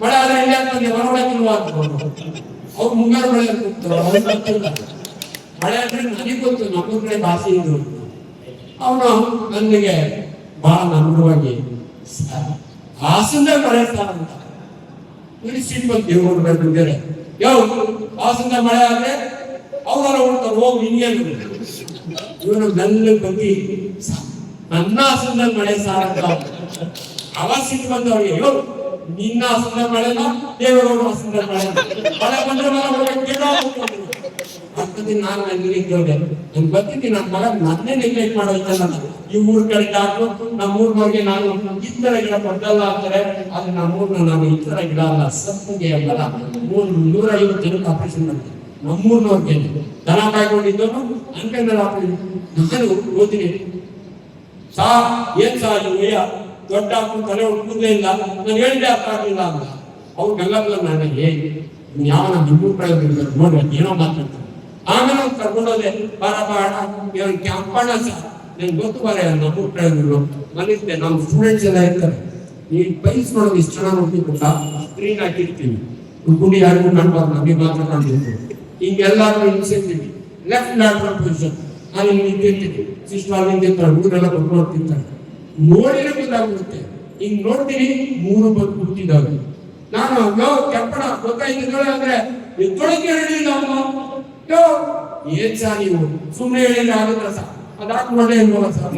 ಮಳೆ ಆದ್ರೆ ಇಲ್ಲಿ ಆಗ್ತದೆ ಹೊರಗಡೆ ಅವ್ರು ಮುಂಗಾರು ಮಳೆ ಕೂಗ್ತಾರೆ. ಮಳೆ ಆದ್ರೆ ನನಗೆ ಗೊತ್ತು ನಮ್ಮ ಕಡೆ ಭಾಷೆ ಇದ್ರು ಅವನು ನನಗೆ ಬಹಳ ನಮ್ರವಾಗಿ ಹಾಸನ ಮಳೆ ಸರ್ ಅಂತ ಶ್ರೀಮಂತ ದೇವರು ಯಾವ ಹಾಸನ ಮಳೆ ಆದ್ರೆ ಅವರ ಉಳ್ತಾರೆ ಹೋಗಿ ಹಿಂಗೇನು ಇವನು ನನ್ನ ಬಗ್ಗೆ ನನ್ನ ಹಾಸನ ಮಳೆ ಸಾರ್ ಅಂತ ಅವ ಸಿಟ್ಟು ಬಂದವ್ರಿಗೆ ಯೋ ನಿನ್ನ ಹಾಸನ ಮಳೆನ ದೇವರವ್ರ ಹಾಸನ ಮಳೆ ಮಳೆ ಬಂದ್ರೆ ನಾನು ನಿಂತೋದೆ ನನ್ ಬರ್ತಿದ್ದೀನಿ ನನ್ನ ಮಗ ನನ್ನೇ ನೆಗ್ಲೆಕ್ಟ್ ಮಾಡೋಯ್ತಲ್ಲ ಈ ಊರ್ ಕಡೆ ಡಾಕ್ಟ್ರು ನಮ್ಮೂರ್ನವ್ರಿಗೆ ನಾನು ಇತರ ಗಿಡ ಕೊಟ್ಟಲ್ಲ ಅಂತಾರೆ ಆದ್ರೆ ನಮ್ಮೂರ್ನ ನಾನು ಇತರ ಗಿಡ ಅಲ್ಲ ಸತ್ತಿಗೆ ಅಲ್ಲ 150 ಜನಕ್ಕೆ ಆಪರೇಷನ್ ಮಾಡ್ತೀನಿ ನಮ್ಮೂರ್ನವ್ರಿಗೆ ದನ ಕಾಯ್ಕೊಂಡಿದ್ದವನು ಅನ್ಕೊಂಡ ನಾನು ಓದ್ತೀನಿ ಸಾ ಏನ್ ಸಾ ಇವ್ಯ ದೊಡ್ಡ ಹಾಕೊಂಡು ತಲೆ ಹುಡುಕುದೇ ಇಲ್ಲ ನಾನು ಹೇಳಿದೆ ಅರ್ಥ ಆಗ್ಲಿಲ್ಲ ಅಂತ ಅವ್ರು ಗಂಗಲ್ಲ ನಾನು ಯಾವ ನಿಮ್ಮೂರ್ ಕಡೆ ನೋಡ್ರಿ ಏನೋ ಮಾತಾಡ್ತಾರೆ ಆಮೇಲೆ ಅವ್ರು ಕರ್ಕೊಂಡೋದೆ ಬಾರ ಬಾಣ ಇವ್ರಿಗೆ ಕ್ಯಾಂಪಣ್ಣ ಸರ್ ನನ್ಗೆ ಗೊತ್ತು ಬಾರ ನಮ್ಮೂರ್ ಕಡೆ ಮನಿರ್ತೆ ನಮ್ಮ ಸ್ಟೂಡೆಂಟ್ಸ್ ಎಲ್ಲ ಇರ್ತಾರೆ ಈ ಬೈಸ್ ನೋಡೋದು ಇಷ್ಟು ಚೆನ್ನಾಗಿ ನೋಡ್ತಿದ್ದ ಸ್ಕ್ರೀನ್ ಹಾಕಿರ್ತೀವಿ ಗುಡಿ ಯಾರಿಗೂ ಕಾಣ್ಬಾರ್ದು ನಮಗೆ ಮಾತ್ರ ಕಾಣ್ತಿರ್ತೀವಿ ಹಿಂಗೆಲ್ಲಾರು ನಿಲ್ಸಿರ್ತೀವಿ ಲೆಫ್ಟ್ ಲ್ಯಾಟ್ರಲ್ ಪೊಸಿಷನ್ ನಾನು ಹಿಂಗೆ ನಿಂತಿರ್ತೀನಿ ಸಿಸ್ಟರ್ ನಿಂತಿರ್ತಾರೆ ಊರೆಲ್ಲ ಕೊಟ್ಟು ತಿಂತಾರೆ ನೋಡಿದ್ರೆ ಗೊತ್ತಾಗ್ಬಿಡುತ್ತೆ ಹಿಂಗ್ ನೋಡ್ತೀನಿ 3 ಬಂದು ಕೂತಿದ್ದಾವೆ ನಾನು ಕೆಂಪಣ ಗೊತ್ತಾಯ್ತಿದ್ದಾಳೆ ಅಂದ್ರೆ ಎತ್ತೊಳಗೆ ಹೇಳಿಲ್ಲ ಏನ್ ಸಾ ನೀವು ಸುಮ್ಮನೆ ಹೇಳಿದ್ರೆ ಆಗುತ್ತೆ ಸರ್ ಅದಾಕ್ಕೊಂಡೇ ಇಲ್ವಲ್ಲ ಸರ್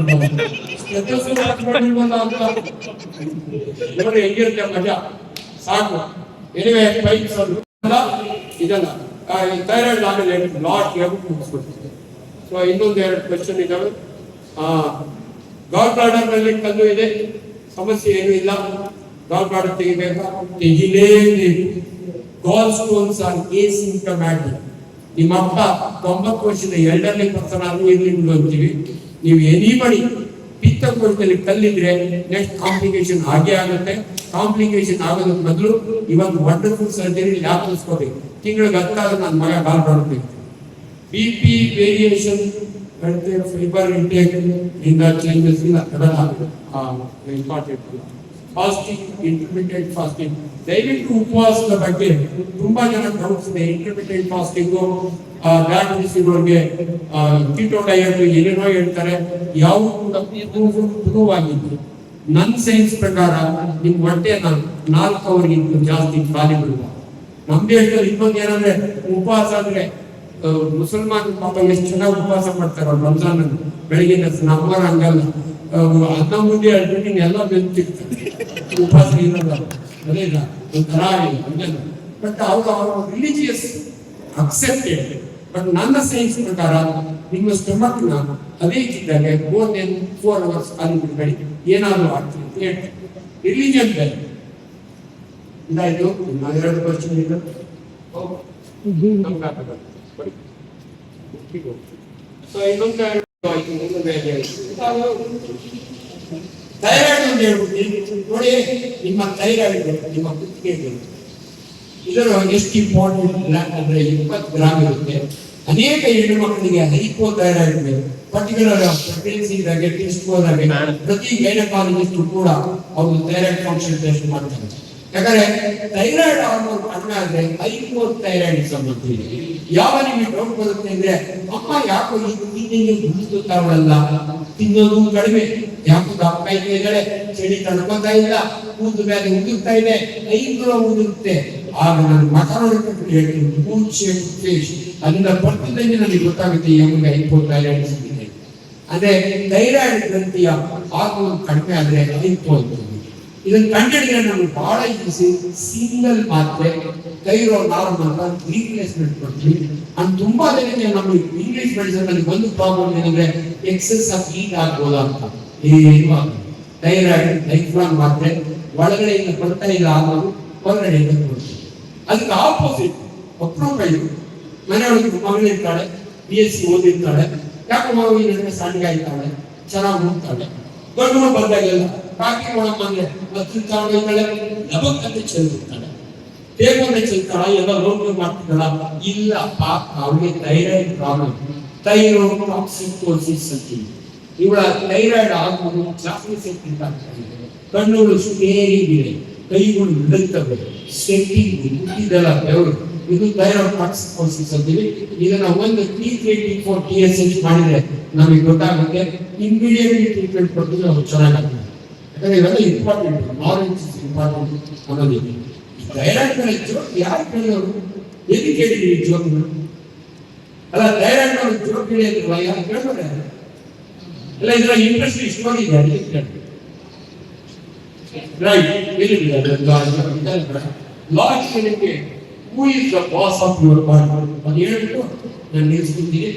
ನೋಡಿ ಹೆಂಗಿರುತ್ತೆ ಮಜಾ ಸಾಕು ಎನಿವೆ ಪೈಪ್ಸ್ ಇದಲ್ಲ ಥೈರಾಯ್ಡ್ ಆಮೇಲೆ ಲಾಟ್ ಹೇಳ್ಬಿಟ್ಟು ಮುಗಿಸ್ಬಿಡ್ತೀವಿ ಸೊ ಇನ್ನೊಂದು 2 ಕ್ವೆಶ್ಚನ್ ಇದಾವೆ ಗಾಲ್ ಬ್ಲಾಡರ್ ನಲ್ಲಿ ಕಲ್ಲು ಇದೆ ಸಮಸ್ಯೆ ಏನು ಇಲ್ಲ ಗಾಲ್ ಬ್ಲಾಡರ್ ತೆಗಿಬೇಕಾ ತೆಗಿಲೇಬೇಕು ಗಾಲ್ ಸ್ಟೋನ್ಸ್ ಆರ್ ಏಸಿಂಪ್ಟಮ್ಯಾಟಿಕ್ ನಿಮ್ಮ ಅಪ್ಪ 90 ವರ್ಷದ ಎಲ್ಡರ್ಲಿ ಪರ್ಸನ್ ಆದ್ರೂ ಇರ್ಲಿ ಅಂತೀವಿ ನೀವು ಎನಿಬಡಿ ಪಿತ್ತಕೋಶದಲ್ಲಿ ಕಲ್ಲಿದ್ರೆ ನೆಕ್ಸ್ಟ್ ಕಾಂಪ್ಲಿಕೇಶನ್ ಆಗೇ ಆಗುತ್ತೆ ಕಾಂಪ್ಲಿಕೇಶನ್ ಆಗೋದಕ್ಕೆ ಮೊದಲು ಇವತ್ತು ವಂಡರ್ಫುಲ್ ಸರ್ಜರಿ ಲ್ಯಾಪ್ರೋಸ್ಕೋಪಿ ತಿಂಗಳಿಗೆ 10 ನನ್ನ ಮಗ ಗಾಲ್ ಬ್ಲಾಡರ್ ತೆಗಿತಾರೆ BP variation fiber intake in the changes in important fasting intermittent fasting ದಯವಿಟ್ಟು ಉಪವಾಸದ ಬಗ್ಗೆ ತುಂಬಾ ಜನ ಡೌಟ್ಸ್ ಇದೆ ಇಂಟರ್ಮಿಟೆಂಟ್ ಫಾಸ್ಟಿಂಗ್ ಡಯಾಬಿಟಿಸ್ಗೆ ಕೀಟೋ ಡಯಟ್ ಏನೇನೋ ಹೇಳ್ತಾರೆ ಯಾವ ಪ್ರೂವ್ ಆಗಿದ್ದು ನನ್ನ ಸೈನ್ಸ್ ಪ್ರಕಾರ ನಿಮ್ ಹೊಟ್ಟೆನ 4 ಅವರ್ಗಿಂತ ಜಾಸ್ತಿ ಖಾಲಿ ಬಿಡುವ ನಮ್ಮ ದೇಶದಲ್ಲಿ ಇನ್ನೊಂದು ಏನಂದ್ರೆ ಉಪವಾಸ ಅಂದ್ರೆ ಮುಸಲ್ಮಾನ್ ಪಾಪ ಎಷ್ಟು ಚೆನ್ನಾಗಿ ಉಪವಾಸ ಮಾಡ್ತಾರೆ ಅವ್ರು ರಂಜಾನ್ ಬೆಳಿಗ್ಗೆ ನಮ್ಮರ ಹಂಗಲ್ಲ ಅನ್ನ ಮುಂದೆ ಹೇಳ್ಬಿಟ್ಟು ಎಲ್ಲ ಬೆಂತಿರ್ತಾರೆ ಉಪವಾಸ ಇರಲ್ಲ ಅದೇ ಇಲ್ಲ ಒಂಥರ ಹಂಗಲ್ಲ ಬಟ್ ಅವ್ರು ರಿಲಿಜಿಯಸ್ ಅಕ್ಸೆಪ್ಟೆಡ್ ಬಟ್ ನನ್ನ ಸೈನ್ಸ್ ಪ್ರಕಾರ ನಿಮ್ಮ ಸ್ಟಮಕ್ನ ಅದೇ ಇದ್ದಾಗ ಮೋರ್ ದೆನ್ 4 ಅವರ್ಸ್ ಅಲ್ಲಿ ಬಿಡಬೇಡಿ ಏನಾದ್ರು ಆಗ್ತದೆ ರಿಲಿಜಿಯನ್ ಬೇರೆ ಇದಾಯ್ತು 2 ಕ್ವಶನ್ ಇದೆ ಸೊ ಇನ್ನೊಂದು ಥೈರಾಯ್ಡ್ ಅಂತ ಹೇಳ್ಬಿಟ್ಟು ನೋಡಿ ನಿಮ್ಮ ಥೈರಾಯ್ಡ್ ನಿಮ್ಮ ಕುತ್ತಿಗೆ ಇದರ ಎಷ್ಟು ಇಂಪಾರ್ಟೆಂಟ್ ಅಂದ್ರೆ 20 ಗ್ರಾಮ್ ಇರುತ್ತೆ ಅನೇಕ ಹೆಣ್ಣು ಮಕ್ಕಳಿಗೆ ಹೈಪೋಥೈರಾಯ್ಡ್ ಪರ್ಟಿಕ್ಯುಲರ್ ಪ್ರೆಗ್ನೆನ್ಸಿ ಇದ್ದಾಗ ಟೆಸ್ಟ್ ಹೋದಾಗ ಪ್ರತಿ ಗೈನಕಾಲಜಿಸ್ಟ್ ಕೂಡ ಅವರು ಥೈರಾಯ್ಡ್ ಫಂಕ್ಷನ್ ಟೆಸ್ಟ್ ಮಾಡ್ತಾರೆ ಯಾಕಂದ್ರೆ ಥೈರಾಯ್ಡ್ ಹಾರ್ಮೋನ್ ಕಡಿಮೆ ಆದ್ರೆ ಹೈಪೋಥೈರಾಯ್ಡಿಸಮ್ ಅಂತ ಇದೆ ಯಾವ ನಿಮಗೆ ಡೌಟ್ ಬರುತ್ತೆ ಅಂದ್ರೆ ಅಮ್ಮ ಯಾಕೋ ಈ ತಿಂಗಳಿಗೆ ಗುಂಡುತ್ತಾವಳಲ್ಲ ತಿನ್ನೋದು ಕಡಿಮೆ ಯಾಕೋ ದಪ್ಪ ಇದ್ದಾಳೆ ಚಳಿ ತಡ್ಕೊತಾ ಇಲ್ಲ ಕೂದು ಮೇಲೆ ಉದುರ್ತಾ ಇದೆ ಐದು ಉದುರುತ್ತೆ ಆಗ ನಾನು ಮಕ್ಕಳು ಹೇಳ್ತೀನಿ ಅದನ್ನ ಬರ್ತಿದ್ದಂಗೆ ನನಗೆ ಗೊತ್ತಾಗುತ್ತೆ ಈ ಅಮ್ಮಗೆ ಹೈಪೋಥೈರಾಯ್ಡಿಸಮ್ ಇದೆ ಅಂದ್ರೆ ಥೈರಾಯ್ಡ್ ಗ್ರಂಥಿಯ ಹಾರ್ಮೋನ್ ಕಡಿಮೆ ಆದ್ರೆ ಹೈಪೋ ಅಂತ ಇದನ್ನು ಕಂಡುಹಿಡಿದ್ರೆ ನಮಗೆ ಬಹಳ ಈಸಿ ಸಿಂಗಲ್ ಮಾತ್ರೆ ಥೈರೋ ನಾರ್ಮಲ್ ರೀಪ್ಲೇಸ್ಮೆಂಟ್ ಕೊಡ್ತೀವಿ ಅಂಡ್ ತುಂಬಾ ಜನಕ್ಕೆ ನಮಗೆ ಇಂಗ್ಲಿಷ್ ಮೆಡಿಸಿನ್ ಅಲ್ಲಿ ಒಂದು ಪ್ರಾಬ್ಲಮ್ ಏನಂದ್ರೆ ಎಕ್ಸೆಸ್ ಆಫ್ ಹೀಟ್ ಆಗ್ಬೋದಾ ಅಂತ ಏನು ಥೈರಾಯ್ಡ್ ಲೈಫ್ಲಾಂಗ್ ಮಾತ್ರೆ ಒಳಗಡೆಯಿಂದ ಕೊಡ್ತಾ ಇಲ್ಲ ಆಗೋದು ಹೊರಗಡೆಯಿಂದ ಕೊಡ್ತೀವಿ ಅದಕ್ಕೆ ಆಪೋಸಿಟ್ ಒಪ್ಪಿಗೆ ಮನೆಯೊಳಗೆ ಮಗಳಿರ್ತಾಳೆ BSc ಓದಿರ್ತಾಳೆ ಯಾಕೆ ಮಗು ಈ ನಡುವೆ ಸಣ್ಣಗಾಯ್ತಾಳೆ ಚೆನ್ನಾಗಿ ಓದ್ತಾಳೆ ದೊಡ್ಡ ಬಂದಾಗೆಲ್ಲ ಕಾಕಿ ಒಳಗೆ ಮತ್ತಿರ್ತಾಳೆ ಲಬಕ್ಕಂತ ಚೆಲ್ತಿರ್ತಾಳೆ ಬೇಗನೆ ಚೆಲ್ತಾಳ ಎಲ್ಲ ರೋಗ ಮಾಡ್ತಿದ್ದಾಳ ಇಲ್ಲ ಪಾಪ ಅವಳಿಗೆ ಥೈರಾಯ್ಡ್ ಪ್ರಾಬ್ಲಮ್ ಥೈರೋಟಾಕ್ಸಿಕೋಸಿಸ್ ಅಂತೀವಿ ಇವಳ ಥೈರಾಯ್ಡ್ ಆಗ್ಬೋದು ಜಾಸ್ತಿ ಸೇರ್ತಿಂತ ಕಣ್ಣುಗಳು ಸ್ಟೇರಿ ಬಿಡೆ ಕೈಗಳು ಇಡುತ್ತವೆ ಸೆಟ್ಟಿಂಗ್ ಮುಟ್ಟಿದಲ್ಲ ಬೆವರು ಇದು ಥೈರಾಯ್ಡ್ ಟಾಕ್ಸಿಕೋಸಿಸ್ ಅಂತೀವಿ. ಇದನ್ನ ಒಂದು T3 T4 TSH ಮಾಡಿದ್ರೆ ನಮಗೆ ಗೊತ್ತಾಗುತ್ತೆ, ಇಮಿಡಿಯೇಟ್ಲಿ ಟ್ರೀಟ್ಮೆಂಟ್ ಕೊಟ್ಟು ನಾವು ಚೆನ್ನಾಗಾಗ್ತದೆ. ಯಾಕಂದ್ರೆ ಇವೆಲ್ಲ ಇಂಪಾರ್ಟೆಂಟ್, ನಾಲೆಜ್ ಇಸ್ ಇಂಪಾರ್ಟೆಂಟ್ ಅನ್ನೋದಿದೆ. ಥೈರಾಯ್ಡ್ ಮೇಲೆ ಜೋಕ್ ಯಾರು ಕೇಳಿದವರು? ಎಲ್ಲಿ ಕೇಳಿದ್ರಿ ಈ ಜೋಕ್ನ? ಅಲ್ಲ, ಥೈರಾಯ್ಡ್ ಮೇಲೆ ಜೋಕ್ ಕೇಳಿದ್ರಲ್ಲ, ಯಾರು ಕೇಳಿದ್ರೆ ಎಲ್ಲ ಇದರ ಇಂಟ್ರೆಸ್ಟ್ ಸ್ಟೋರಿ ಇದೆ, ಅದಕ್ಕೆ ಕೇಳಿ. ರೈಟ್, ಲಾಸ್ಟ್ ನಿಮಗೆ who is the boss of your body ಅಂತ ಹೇಳ್ಬಿಟ್ಟು ನಾನು ನಿಲ್ಲಿಸ್ಬಿಡ್ತೀನಿ.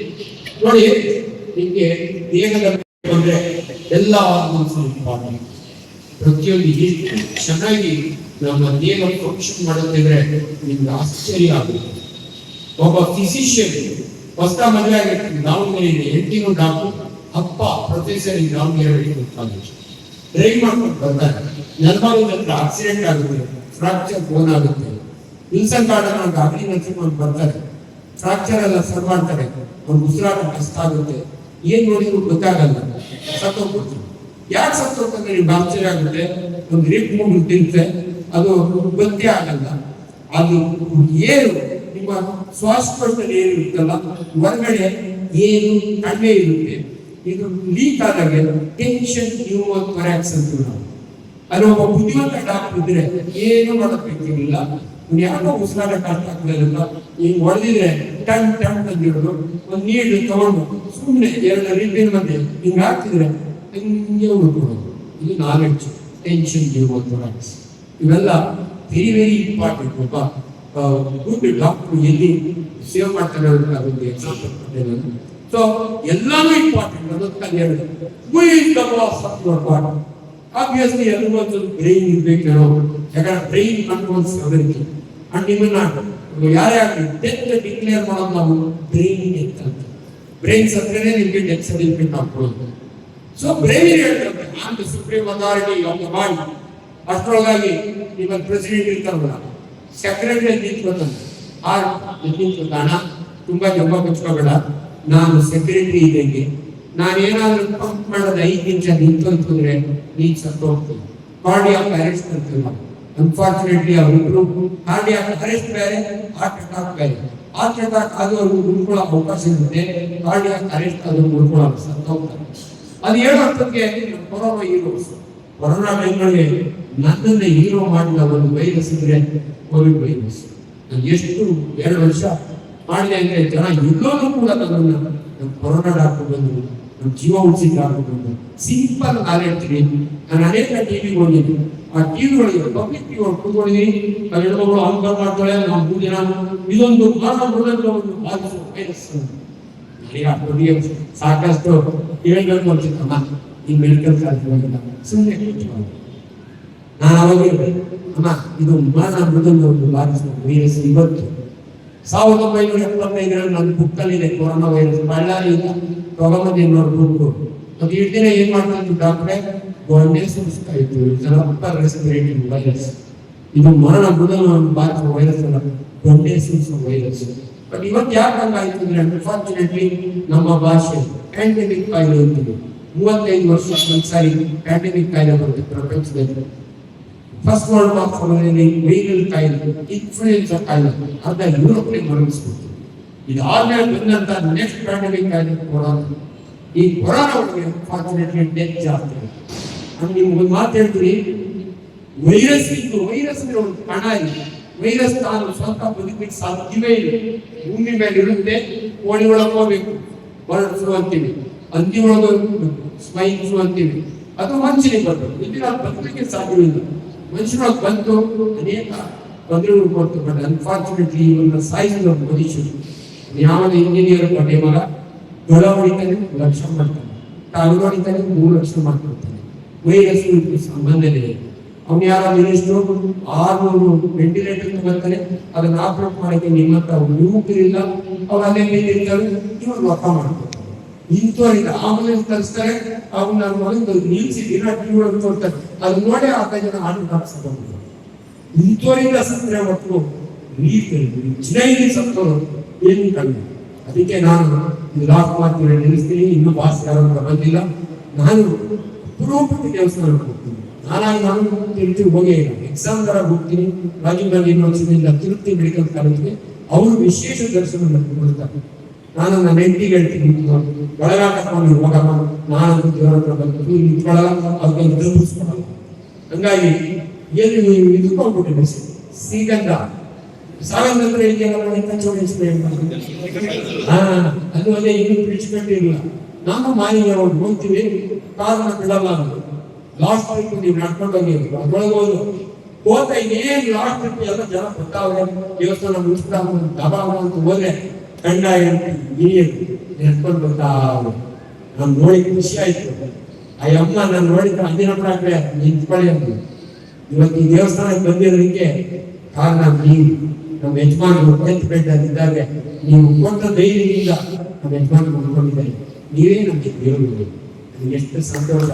ನೋಡಿ, ನಿಮಗೆ ದೇಹದ ಬಂದ್ರೆ ಎಲ್ಲ ಆರ್ಗನ್ಸ್ ಇಂಪಾರ್ಟೆಂಟ್. ಪ್ರತಿಯೊಂದು ಎಷ್ಟು ಚೆನ್ನಾಗಿ ನಮ್ಮ ದೇಹ ಫಂಕ್ಷನ್ ಮಾಡುತ್ತಿದ್ರೆ ನಿಮ್ಗೆ ಆಶ್ಚರ್ಯ ಆಗುತ್ತೆ. ಒಬ್ಬ ಫಿಸಿಷಿಯನ್ ಹೊಸ ಮದುವೆ ಆಗಿರ್ತೀವಿ, ದಾವಣಗೆರೆ ಹೆಂಡತಿನೂ ಡಾಕ್ಟರ್, ಅಪ್ಪ professor Davanagere medical college. Drive ಮಾಡ್ಕೊಂಡು ಬರ್ತಾರೆ, ನೆಲಭಾಗದಲ್ಲಿ ಆಕ್ಸಿಡೆಂಟ್ ಆಗುತ್ತೆ, ಫ್ರಾಕ್ಚರ್ ಬೋನ್ ಆಗುತ್ತೆ. ವಿಲ್ಸನ್ ಗಾರ್ಡನ್ ಗಾಬರಿ ನಡ್ಸ್ಕೊಂಡು ಬರ್ತಾರೆ, ಫ್ರಾಕ್ಚರ್ ಎಲ್ಲ ಸರ್ ಮಾಡ್ತಾರೆ, ಅವ್ರು ಉಸಿರಾಟ ಕಷ್ಟ ಆಗುತ್ತೆ, ಏನ್ ನೋಡಿದ್ರು ಗೊತ್ತಾಗಲ್ಲ, ಸತ್ತೋಗ್ಬಿಡ್ತಾರೆ. ಯಾಕೆ ಸತ್ತೋಗ್ತಂದ್ರೆ ನಿಮ್ಗೆ ಆಶ್ಚರ್ಯ ಆಗುತ್ತೆ. ಒಂದು ರಿಪ್ ಮೂಗು ತಿಂತೆ, ಅದು ಗೊತ್ತೇ ಆಗಲ್ಲ. ಅದು ಏನು ನಿಮ್ಮ ಶ್ವಾಸಕೋಶದಲ್ಲಿ ಏನು ಇರುತ್ತಲ್ಲ, ಹೊರಗಡೆ ಏನು ಕಡಿಮೆ ಇರುತ್ತೆ. ಇದು ಲೀಕ್ ಆದಾಗ ಟೆನ್ಷನ್ ನ್ಯೂಮೋಥೊರಾಕ್ಸ್ ಅಂತ ನಾವು. ಅಲ್ಲಿ ಒಬ್ಬ ಬುದ್ಧಿವಂತ ಡಾಕ್ಟರ್ ಇದ್ರೆ ಏನು ಮಾಡಬೇಕಿಲ್ಲ, ಯಾಕೋ ಉಸಿರಾಟ ಕಷ್ಟ ಆಗ್ತದಲ್ಲ, ಈಗ ಹೊಡೆದಿದ್ರೆ ಟನ್ ಟನ್ ತಂದಿರೋದು, ಒಂದು ನೀರು ತಗೊಂಡು ಸುಮ್ಮನೆ 2 ರಿಬ್ಬಿನ ಮಧ್ಯೆ ಹಿಂಗೆ ಹಾಕ್ತಿದ್ರೆ ಹಿಂಗೆ ಉಳ್ಕೊಡೋದು. ಇದು ನಾಲೆಡ್ಜ್, ಟೆನ್ಷನ್ ನ್ಯೂಮೋಥೊರಾಕ್ಸ್. ಇವೆಲ್ಲ ವೆರಿ ವೆರಿ ಇಂಪಾರ್ಟೆಂಟ್. ಒಬ್ಬ ಗುಡ್ ಡಾಕ್ಟರ್ ಎಲ್ಲಿ ಸೇವ್ ಮಾಡ್ತಾರೆ ಅಂತ ಅದೊಂದು ಎಕ್ಸಾಂಪಲ್ ಕೊಟ್ಟೆ. ಸೊ ಎಲ್ಲಾನು ಇಂಪಾರ್ಟೆಂಟ್ ಅನ್ನೋದಕ್ಕೆ ಹೇಳಿದೆ. ಆಬ್ವಿಯಸ್ಲಿ ಎಲ್ಲರೂ ಒಂದು ಬ್ರೈನ್ ಇರ್ಬೇಕೇನೋ, ಯಾಕಂದ್ರೆ ಬ್ರೈನ್ ಕಂಟ್ರೋಲ್ಸ್ ಅವರಿಗೆ. ಅಂಡ್ ನಿಮ್ಮನ್ನ ಯಾರೇ ಆಗಲಿ ಡೆತ್ ಡಿಕ್ಲೇರ್ ಮಾಡೋದು ನಾವು ಬ್ರೈನ್ ಡೆತ್ ಅಂತ. ಬ್ರೈನ್ ಸತ್ತರೆ ನಿಮಗೆ ಡೆತ್ ಸರ್ಟಿಫಿಕೇಟ್ ಹಾಕೊಳ್ಳೋದು. ಸೊ ಬ್ರೈನ್ ಹೇಳ್ತಾರೆ on the supreme authority of the body. ಅಷ್ಟರೊಳಗಾಗಿ ನಿಮ್ಮ ಪ್ರೆಸಿಡೆಂಟ್ ಇರ್ತಾರಲ್ಲ, ಸೆಕ್ರೆಟರಿ ನಿಂತ್ಕೊತಾನೆ, ನಿಂತ್ಕೊತಾನ, ತುಂಬಾ ಜಂಬ ಕಚ್ಕೋಬೇಡ, ನಾನು ಸೆಕ್ರೆಟರಿ ಇದ್ದಂಗೆ, ನಾನೇನಾದ್ರೂ ಪಂಪ್ ಮಾಡೋದು 5 ನಿಮಿಷ ನಿಂತಂತಂದ್ರೆ ನೀನ್ ಸತ್ತು ಹೋಗ್ತೀನಿ. ಕಾರ್ಡಿಯಾಕ್ ಅರೆಸ್ಟ್ ಅಂತೀವಿ ನಾವು. ಅನ್ಫಾರ್ಚುನೇಟ್ಲಿ ಅವರಿಬ್ರು ಕಾರ್ಡಿಯಾಕ್ ಅರೆಸ್ಟ್ ಬೇರೆ, ಹಾರ್ಟ್ ಅಟ್ಯಾಕ್ ಬೇರೆ. ಹಾರ್ಟ್ ಅಟ್ಯಾಕ್ ಆದವರು ಉಳ್ಕೊಳ್ಳೋ ಅವಕಾಶ ಇರುತ್ತೆ, ಕಾರ್ಡಿಯಾಕ್ ಅರೆಸ್ಟ್ ಆದವರು ಉಳ್ಕೊಳ್ಳೋ ಸತ್ತು ಹೋಗ್ತಾರೆ. ಅದು ಹೇಳೋಷ್ಟೊತ್ತಿಗೆ ಕೊರೋನಾ ಹೀರೋಸ್. ಕೊರೋನಾ ಟೈಮ್ನಲ್ಲಿ ನನ್ನನ್ನು ಹೀರೋ ಮಾಡಿದ ಒಂದು ವೈರಸ್ ಇದ್ರೆ ಕೋವಿಡ್ ವೈರಸ್. ನಾನು ಎಷ್ಟು 2 ವರ್ಷ ಮಾಡಿದೆ ಅಂದ್ರೆ ಜನ ಎಲ್ಲೋದು ಕೂಡ ನನ್ನನ್ನು ನಮ್ಮ ಕೊರೋನಾ ಡಾಕ್ಟರ್ ಬಂದು, ನಮ್ಮ ಜೀವ ಉಳಿಸಿದ ಡಾಕ್ಟರ್ ಬಂದು, ಸಿಂಪಲ್ ನಾಲೆಡ್ಜ್. ನಾನು ಅನೇಕ ಟಿವಿಗೆ ಹೋಗಿದ್ದೀನಿ, ಆ ಟಿವಿಗಳಿಗೆ ಪಬ್ಲಿಕ್ ಟಿವಿ ಕೂತ್ಕೊಂಡಿದ್ದೀನಿ, ಆ ಹೆಣ್ಮಗಳು ಅಂಕ ಮಾಡ್ತಾಳೆ, ನಾವು 3 ದಿನ ಇದೊಂದು ಒಂದು ವೈರಸ್. ನನಗೆ ಸಾಕಷ್ಟು ಹೇಳ್ಬೇಕು ಅನ್ಸುತ್ತಮ್ಮ, ಈ ಮೆಡಿಕಲ್ ಕಾಲೇಜ್ ಹೋಗಿಲ್ಲ, ಸುಮ್ಮನೆ ನಾನು ಅವಾಗ ಅಮ್ಮ ಇದು ಮೃದಂಗ ಒಂದು ವೈರಸ್. ಇವತ್ತು 1975 ನನ್ನ ಬುಕ್ಕಲ್ಲಿದೆ ಕೊರೋನಾ ವೈರಸ್, ಬಳ್ಳಾರಿಯಿಂದ ತಗೊಂಬಂದು ಬುಕ್. ಅದು ದಿನ ಏನ್ ಮಾಡ್ತಾರೆ ಡಾಕ್ಟ್ರೆ, ಗೊಂಡೆ ಸುರಿಸ್ತಾ ಇತ್ತು, ಅಪ್ಪರ್ ರೆಸ್ಪಿರೇಟರಿ ವೈರಸ್. ಇದು ಮೃದಂಗ ವೈರಸ್ ಅಲ್ಲ, ಗೊಂಡೆ ಸುರಿಸುವ ವೈರಸ್. ಬಟ್ ಇವತ್ತು ಯಾಕೆ ಹಂಗಾಯ್ತು ಅಂದ್ರೆ ಅನ್ಫಾರ್ಚುನೇಟ್ಲಿ ನಮ್ಮ ಭಾಷೆ ಪ್ಯಾಂಡಮಿಕ್ ಕಾಯಿಲೆ ಅಂತೀವಿ. 35 ವರ್ಷ ಒಂದ್ಸಾರಿ ಪ್ಯಾಂಡಮಿಕ್ ಕಾಯಿಲೆ ಬರುತ್ತೆ ಪ್ರಪಂಚದಲ್ಲಿ. ಫಸ್ಟ್ ವರ್ಲ್ಡ್ ವಾರ್ ಸಮಯದಲ್ಲಿ ವೈರಲ್ ಕಾಯಿಲೆ, ಇನ್ಫ್ಲೂಯೆನ್ಸಾ ಕಾಯಿಲೆ ಅರ್ಧ ಯುರೋಪ್ಗೆ ಮರಳಿಸ್ಬಿಡ್ತು. ಇದು ಆದ್ಮೇಲೆ ಬಂದಂತ ನೆಕ್ಸ್ಟ್ ಪ್ಯಾಂಡಮಿಕ್ ಕಾಯಿಲೆ ಕೊರೋನಾ. ಈ ಕೊರೋನಾ ಒಳಗೆ ಅನ್ಫಾರ್ಚುನೇಟ್ಲಿ ಡೆತ್ ಜಾಸ್ತಿ ಆಗುತ್ತೆ. ನಾನು ನಿಮ್ಗೆ ಒಂದು ಮಾತು ಹೇಳ್ತೀನಿ, ವೈರಸ್ ಒಂದು ಕಣ ಇದೆ. ವೈರಸ್ ತಾನು ಸ್ವಂತ ಬದುಕಲಿಕ್ಕೆ ಸಾಧ್ಯವೇ ಇಲ್ಲ. ಭೂಮಿ ಮೇಲೆ ಇರುತ್ತೆ, ಕೋಳಿ ಒಳಗೆ ಹೋಗ್ಬೇಕು, ಬರ್ಡ್ ಫ್ಲೂ ಅಂತೀವಿ, ಹಂದಿ ಒಳಗೆ ಸ್ಮೈಲ್ ಫ್ಲೂ ಅಂತೀವಿ. ಅದು ಮನುಷ್ಯನಿಗೆ ಬರ್ತದೆ, ಇಲ್ಲಿ ನಾವು ಬದುಕಲಿಕ್ಕೆ ಸಾಧ್ಯವಿಲ್ಲ. ಮನುಷ್ಯರೊಳಗೆ ಬಂದು ಅನೇಕ ತೊಂದರೆಗಳು ಕೊಡ್ತು. ಬಟ್ ಅನ್ಫಾರ್ಚುನೇಟ್ಲಿ ಇವನ್ನ ಸಾಯಿಸಿದ ಮನುಷ್ಯರು. ಯಾವ ಇಂಜಿನಿಯರ್ ಕೊಟ್ಟೆ ಮಗ ದೊಡ್ಡ ಹೊಡಿತಾನೆ 1 ಲಕ್ಷ ಮಾಡ್ತಾನೆ, ಕಾಲು ಹೊಡಿತಾನೆ 3 ಲಕ್ಷ ಮಾಡ್ಕೊಡ್ತಾನೆ. ವೈರಸ್ ಸಂಬಂಧನೇ ಇದೆ. ಅವ್ನು ಯಾರ ಮಿನಿಸ್ಟ್ರು 600 ವೆಂಟಿಲೇಟರ್ ತಗೊಳ್ತಾರೆ, ಅದನ್ನ ಆಪರೇಟ್ ಮಾಡಕ್ಕೆ ನಿಮ್ಮಂತ ಯುವಕರಿಲ್ಲ, ಅವ್ರು ಅಲ್ಲೇ ಮೇಲಿರ್ತಾರೆ, ಇವ್ರು ರೊಕ್ಕ ಮಾಡ್ಕೊಡ್ತಾರೆ. ಇಂಥವ್ರಿಗೆ ಆಂಬುಲೆನ್ಸ್ ಕಳಿಸ್ತಾರೆ, ಅವ್ನ ಮಗನ ನಿಲ್ಸಿ ದಿನ ಟಿವಿ ಒಳಗೆ ತೋರ್ತಾರೆ. ಅದು ನೋಡಿ 10 ಜನ ಹಾರ್ಟ್ ಹಾಕ್ಸ್ಕೊಂಡು ಇಂಥವರಿಂದ ಸತ್ತರೆ ಹೊತ್ತು ಚಿನ್ನೈಲಿ ಸತ್ತವರು ಏನು ಕಡಿಮೆ. ಅದಕ್ಕೆ ನಾನು ಲಾಸ್ಟ್ ಮಾತು ನಿಲ್ಲಿಸ್ತೀನಿ. ಇನ್ನೂ ಬಾಸ್ ಯಾರು ಬಂದಿಲ್ಲ. ನಾನು ಪುರೋಪತಿ ದೇವಸ್ಥಾನಕ್ಕೆ ಹೋಗ್ತೀನಿ. ನಾನು ತಿರುಗಿ ಹೋಗೇ ಇಲ್ಲ, ಎಕ್ಸಾಮ್ ತರ ಹೋಗ್ತೀನಿ. ರಾಜೀವ್ ಗಾಂಧಿ ಯೂನಿವರ್ಸಿಟಿಯಿಂದ ತಿರುಪತಿ ಮೆಡಿಕಲ್ ಕಾಲೇಜ್ಗೆ ಅವರು ವಿಶೇಷ ದರ್ಶನ ಕೊಡ್ತಾರೆ. ನಾನು ನನ್ನ ಹೆಂಡತಿಗೆ ಹೇಳ್ತೀನಿ, ಒಳಗಾಟ ಹೋಗಮ್ಮ, ನಾನು ದೇವರ ಹತ್ರ ಬಂದು ನಿಂತ್ಕೊಳ್ಳಲ್ಲ, ಅದನ್ನು ತಲುಪಿಸ್ಕೊಳ್ಳಲ್ಲ. ಹಂಗಾಗಿ ಏನು ಇದಕ್ಕೋಗ್ಬಿಟ್ಟಿದೆ ಶ್ರೀಗಂಧ ಸಾವಿರ ಹತ್ರ ಇದೆಯಲ್ಲ ಅದು ಅದೇ ಇನ್ನೂ ಬಿಡಿಸ್ಕೊಂಡಿರಲಿಲ್ಲ. ನಾನು ಮಾಲಿನ್ಯ ಹೋಗ್ತೀವಿ, ಕಾರಣ ಬಿಡಲ್ಲ ಅಂದ್ರು. ಲಾಸ್ಟ್ ವೀಕ್ ನೀವು ನಡ್ಕೊಂಡು ಹೋಗಿದ್ರು, ಅದ್ರೊಳಗೆ ಹೋದ ಏನ್ ಲಾಸ್ಟ್ ವೀಕ್ ಎಲ್ಲ ಜನ ಗೊತ್ತಾಗ ದೇವಸ್ಥಾನ ಮುಗಿಸ್ತಾ ದಬಾ ಅಂತ ಹೋದ್ರೆ ಗಂಡ ನೀರು ನೆಡ್ಕೊಂಡು ಬರ್ತಾ. ನಾನು ನೋಡಿ ಖುಷಿ ಆಯ್ತು. ಆ ಅಮ್ಮ ನಾನು ನೋಡಿದ್ರೆ ಅಂದಿನ ಪ್ರಾಕ್ರೆ ನಿಂತ್ಕೊಳ್ಳಿ ಅಂದ್ರು. ಇವತ್ತು ಈ ದೇವಸ್ಥಾನಕ್ಕೆ ಬಂದಿರೋದಕ್ಕೆ ಕಾರಣ ನೀವು, ನಮ್ಮ ಯಜಮಾನರು ಇದ್ದಾಗ ನೀವು ಕೊಟ್ಟ ಧೈರ್ಯದಿಂದ ನಮ್ಮ ಯಜಮಾನರು ಉಳ್ಕೊಂಡಿದ್ದಾರೆ. ನೀವೇ ನಮಗೆ ದೇವರು. ಎಷ್ಟು ಸಂತೋಷ.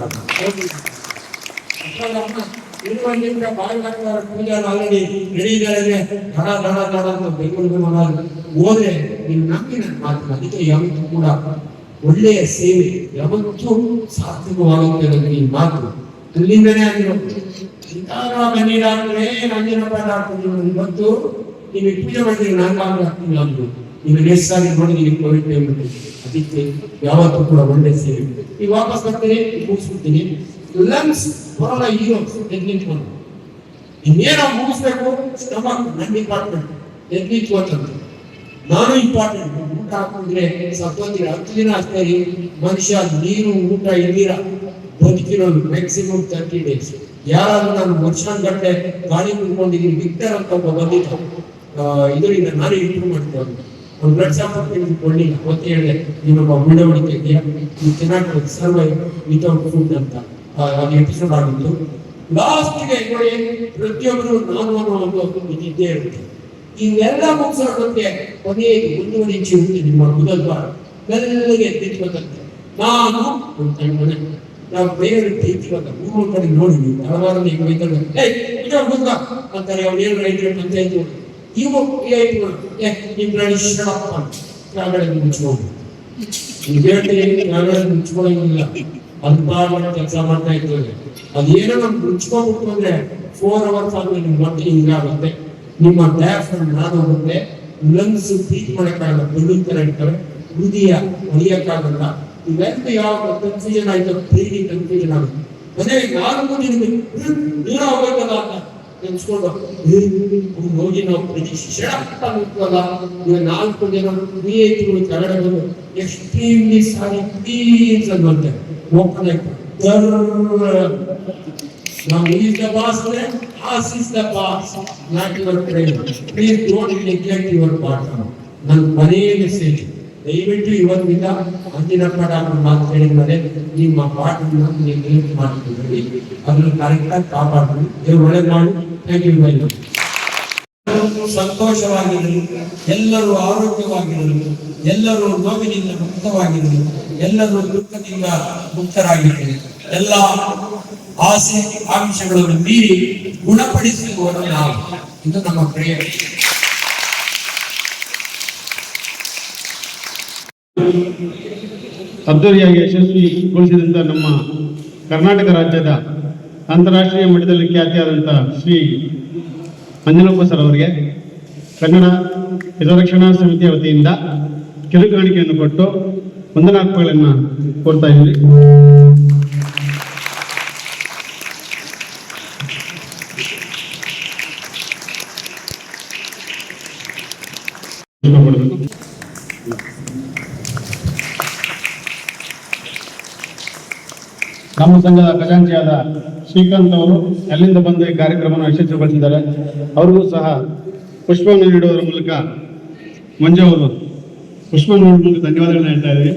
ಪೂಜಾ ಆಲ್ರೆಡಿ ನಡೀತಾರೆ, ದಡ ದಡ ದಡ ಅಂತ ಬೆಂಗಳೂರು ಹೋದ್ರೆ ನೀವು ನಂಬಿ ನನ್ನ ಮಾತು. ಅದಕ್ಕೆ ಯಾವತ್ತೂ ಕೂಡ ಒಳ್ಳೆಯ ಸೇವೆ ಯಾವತ್ತೂ ಸಾರ್ಥಕವಾಗುತ್ತೆ ಅನ್ನೋದು ಈ ಮಾತು ಅಲ್ಲಿಂದನೇ ಆಗಿರೋದು. ಇವತ್ತು ನೀವು ಪೂಜೆ ಮಾಡಿದ್ರೆ ನಾನು ಆಗ್ತೀನಿ ಅಂದ್ರು. ನೀವು ನೇಸಾಗಿ ನೋಡಿ ನೀವು ಕೋವಿಡ್ ಟೈಮ್ ಅದಕ್ಕೆ ಯಾವತ್ತೂ ಕೂಡ ಒಳ್ಳೆ ಸೇವೆ. ಈಗ ವಾಪಸ್ ಬರ್ತೀನಿ, ಮುಗಿಸ್ಬಿಡ್ತೀನಿ. ಲಂಗ್ಸ್ ಬರೋಲ್ಲ, ಹೀರೋ ನಿಂತ್ಕೊಂಡು ಇನ್ನೇನೋ ಮುಗಿಸ್ಬೇಕು. ಸ್ಟಮಕ್ ನನ್ನ ಇಂಪಾರ್ಟೆಂಟ್, ನಿಂತ್ಕೊಳ್ತಂತ ನಾನು ಇಂಪಾರ್ಟೆಂಟ್. ಊಟ ಹಾಕಿದ್ರೆ ಸತ್ತೋತಿರ 10 ದಿನ ಅಷ್ಟೇ. ಮನುಷ್ಯ ನೀರು ಊಟ ಇದ್ದೀರ ಬದುಕಿರೋದು ಮ್ಯಾಕ್ಸಿಮಮ್ 30 days. ಯಾರಾದ್ರೂ ನಾನು ವರ್ಷಗಟ್ಟಲೆ ಗಾಳಿ ಕುತ್ಕೊಂಡಿದ್ದೀನಿ ವಿಕ್ಟರ್ ಅಂತ ಒಬ್ಬ ಬಂದಿದ್ದ, ಇದರಿಂದ ನಾನೇ ಇಂಪ್ರೂವ್ ಮಾಡ್ಕೊಂಡು ಒಂದು ಬ್ಲಡ್ ಸ್ಯಾಂಪಲ್ ಕೊಳ್ಳಿಲ್ಲ. ಅವತ್ತೇ ಹೇಳಿದೆ, ನೀನೊಬ್ಬ ಮುಂಡವಳಿಕೆ ಇದೆಯಾ, ನೀವು ಚೆನ್ನಾಗಿ ಸರ್ವೈವ್ ವಿತೌಟ್ ಫುಡ್ ಅಂತ ಅದು ಎಪಿಸೋಡ್ ಆಗಿತ್ತು. ಲಾಸ್ಟ್ಗೆ ನೋಡಿ ಪ್ರತಿಯೊಬ್ಬರು ನಾನು ಇದ್ದೇ ಇರುತ್ತೆ. ಇವೆಲ್ಲ ಮುಗಿಸೋದಕ್ಕೆ ಕೊನೆಗೆ 1.5 ಇಂಚು ಇರುತ್ತೆ ನಿಮ್ಮ ಮುದಲ್ವಾರ ಮೆಲ್ಲಗೆ ಎತ್ತಿಟ್ಬೇಕಂತೆ. ನಾನು ಮನೆ ನಾವು ಬೇರೆ ಇವಾಗ ಊರು ಕಡೆ ನೋಡಿದ್ವಿ ಹಲವಾರು ಅಂತಾರೆ. ಅವ್ರು ಏನು ರೈತರು ಪಂಚಾಯತ್ ಇವು ಕೆಳಗಡೆ ಮುಚ್ಕೊಂಡು ಕೆಳಗಡೆ ಮುಚ್ಕೊಳ್ಳೋಂಗಿಲ್ಲ. ಅಂತ ಕೆಲಸ ಮಾಡ್ತಾ ಇರ್ತದೆ. ಅದೇನೋ ನಮ್ಗೆ ಮುಚ್ಕೊಂಡ್ಬಿಟ್ಟು ಅಂದ್ರೆ 4 hours ಆದ್ಮೇಲೆ ನಿಮ್ ಹೊಟ್ಟೆ ಹಿಂಗಾಗುತ್ತೆ, ನಿಮ್ಮ ಡಯಾಫ್ರಮ್ ಹೋಗುತ್ತೆ, ಲಂಗ್ಸ್ ಟ್ರೀಟ್ ಮಾಡಕ್ಕಾಗಲ್ಲ, ಬೆಳ್ಳು ತರ ಇರ್ತವೆ, ಹೃದಯ ಹೊಲಿಯಕ್ಕಾಗಲ್ಲ. ಇವೆಲ್ಲ ಯಾವಾಗ ಕನ್ಫ್ಯೂಷನ್ ಆಯ್ತು, ಬ್ರೀದಿಂಗ್ ಕನ್ಫ್ಯೂಷನ್ ಆಗುತ್ತೆ. ಮನೆಗೆ 4 ದಿನ ದೂರ ಹೋಗ್ಬೇಕಲ್ಲ ಅಂತ ನೆನ್ಸ್ಕೊಂಡು ಹೋಗಿ ನಾವು ಪ್ರತಿಷ್ಠಲ್ಲ. ಈಗ 4 ಜನ ವಿಐಪಿಗಳು ಕೆಳಗಡೆ ಬಂದು ಎಕ್ಸ್ಟ್ರೀಮ್ಲಿ ಸಾರಿ ಪ್ಲೀಸ್ ಅಂತ ಓಪನ್ ಆಯ್ತು. ನಾವು ಈಸ್ ದ ಬಾಸ್ ಅಂದ್ರೆ as is the boss, not your friend. Please don't neglect your partner. ನನ್ನ ಮನೆಯ ಮೆಸೇಜ್, ದಯವಿಟ್ಟು ಇವತ್ತಿಂದ ಅಂಜಿನಪ್ಪ ಡಾಕ್ಟರ್ ಮಾತು ಹೇಳಿದ್ಮೇಲೆ ನಿಮ್ಮ ಪಾಠವನ್ನು ನೀವು ನೆನಪು ಮಾಡ್ತಿದ್ದೀರಿ, ಅದನ್ನು ಕರೆಕ್ಟಾಗಿ ಕಾಪಾಡ್ತೀವಿ. ದೇವ್ರು ಒಳ್ಳೆದು ಮಾಡಿ. Thank you very much. ಸಂತೋಷವಾಗಿರಲಿ, ಎಲ್ಲರೂ ಆರೋಗ್ಯವಾಗಿರಲಿ, ಎಲ್ಲರೂ ನೋವಿನಿಂದ ಮುಕ್ತವಾಗಿರಲಿ, ಎಲ್ಲರೂ ದುಃಖದಿಂದ ಮುಕ್ತರಾಗಿರಲಿ, ಎಲ್ಲ ಆಸೆ ಆಮಿಷಗಳನ್ನು ಮೀರಿ ಗುಣಪಡಿಸುವವರು ನಾವು. ಇದು ನಮ್ಮ ಪ್ರೇರಣೆ. ಅದ್ದೂರಿಯಾಗಿ ಯಶಸ್ವಿಗೊಳಿಸಿದಂಥ ನಮ್ಮ ಕರ್ನಾಟಕ ರಾಜ್ಯದ ಅಂತಾರಾಷ್ಟ್ರೀಯ ಮಟ್ಟದಲ್ಲಿ ಖ್ಯಾತಿಯಾದಂಥ ಶ್ರೀ ಅಂಜನಪ್ಪ ಸರ್ ಅವರಿಗೆ ಕನ್ನಡ ಹಿತರಕ್ಷಣಾ ಸಮಿತಿಯ ವತಿಯಿಂದ ಕಿರುಕಾಣಿಕೆಯನ್ನು ಕೊಟ್ಟು ವಂದನಾರ್ಪಣೆಗಳನ್ನು ಕೋರ್ತಾ ಇದ್ದೀವಿ. ನಮ್ಮ ಸಂಘದ ಖಜಾಂಚಿಯಾದ ಶ್ರೀಕಾಂತ್ ಅವರು ಅಲ್ಲಿಂದ ಬಂದು ಈ ಕಾರ್ಯಕ್ರಮವನ್ನು ಯಶಸ್ವಿಗೊಳಿಸಿದ್ದಾರೆ. ಅವ್ರಿಗೂ ಸಹ ಪುಷ್ಪವನ್ನು ನೀಡುವುದರ ಮೂಲಕ ಮಂಜು ಅವರು ಪುಷ್ಪ ನೀಡುವ ಮೂಲಕ ಧನ್ಯವಾದಗಳನ್ನು ಹೇಳ್ತಾ ಇದ್ದೀವಿ.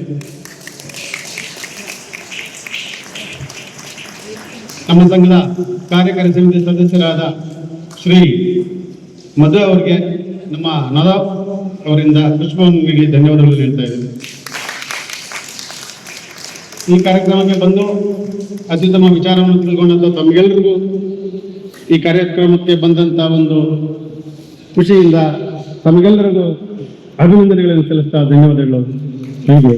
ನಮ್ಮ ಸಂಘದ ಕಾರ್ಯಕಾರಿ ಸಮಿತಿ ಸದಸ್ಯರಾದ ಶ್ರೀ ಮಧು ಅವರಿಗೆ ನಮ್ಮ ನದಾಫ್ ಅವರಿಂದ ಪುಷ್ಪವನ್ನು ನೀಡಿ ಧನ್ಯವಾದಗಳನ್ನು ಹೇಳ್ತಾ ಇದ್ದೀವಿ. ಈ ಕಾರ್ಯಕ್ರಮಕ್ಕೆ ಬಂದು ಅತ್ಯುತ್ತಮ ವಿಚಾರವನ್ನು ತಿಳ್ಕೊಂಡಂತ ತಮಗೆಲ್ಲರಿಗೂ ಈ ಕಾರ್ಯಕ್ರಮಕ್ಕೆ ಬಂದಂತ ಒಂದು ಖುಷಿಯಿಂದ ತಮಗೆಲ್ಲರಿಗೂ ಅಭಿನಂದನೆಗಳನ್ನು ಸಲ್ಲಿಸ್ತಾ ಧನ್ಯವಾದಗಳು. Thank you.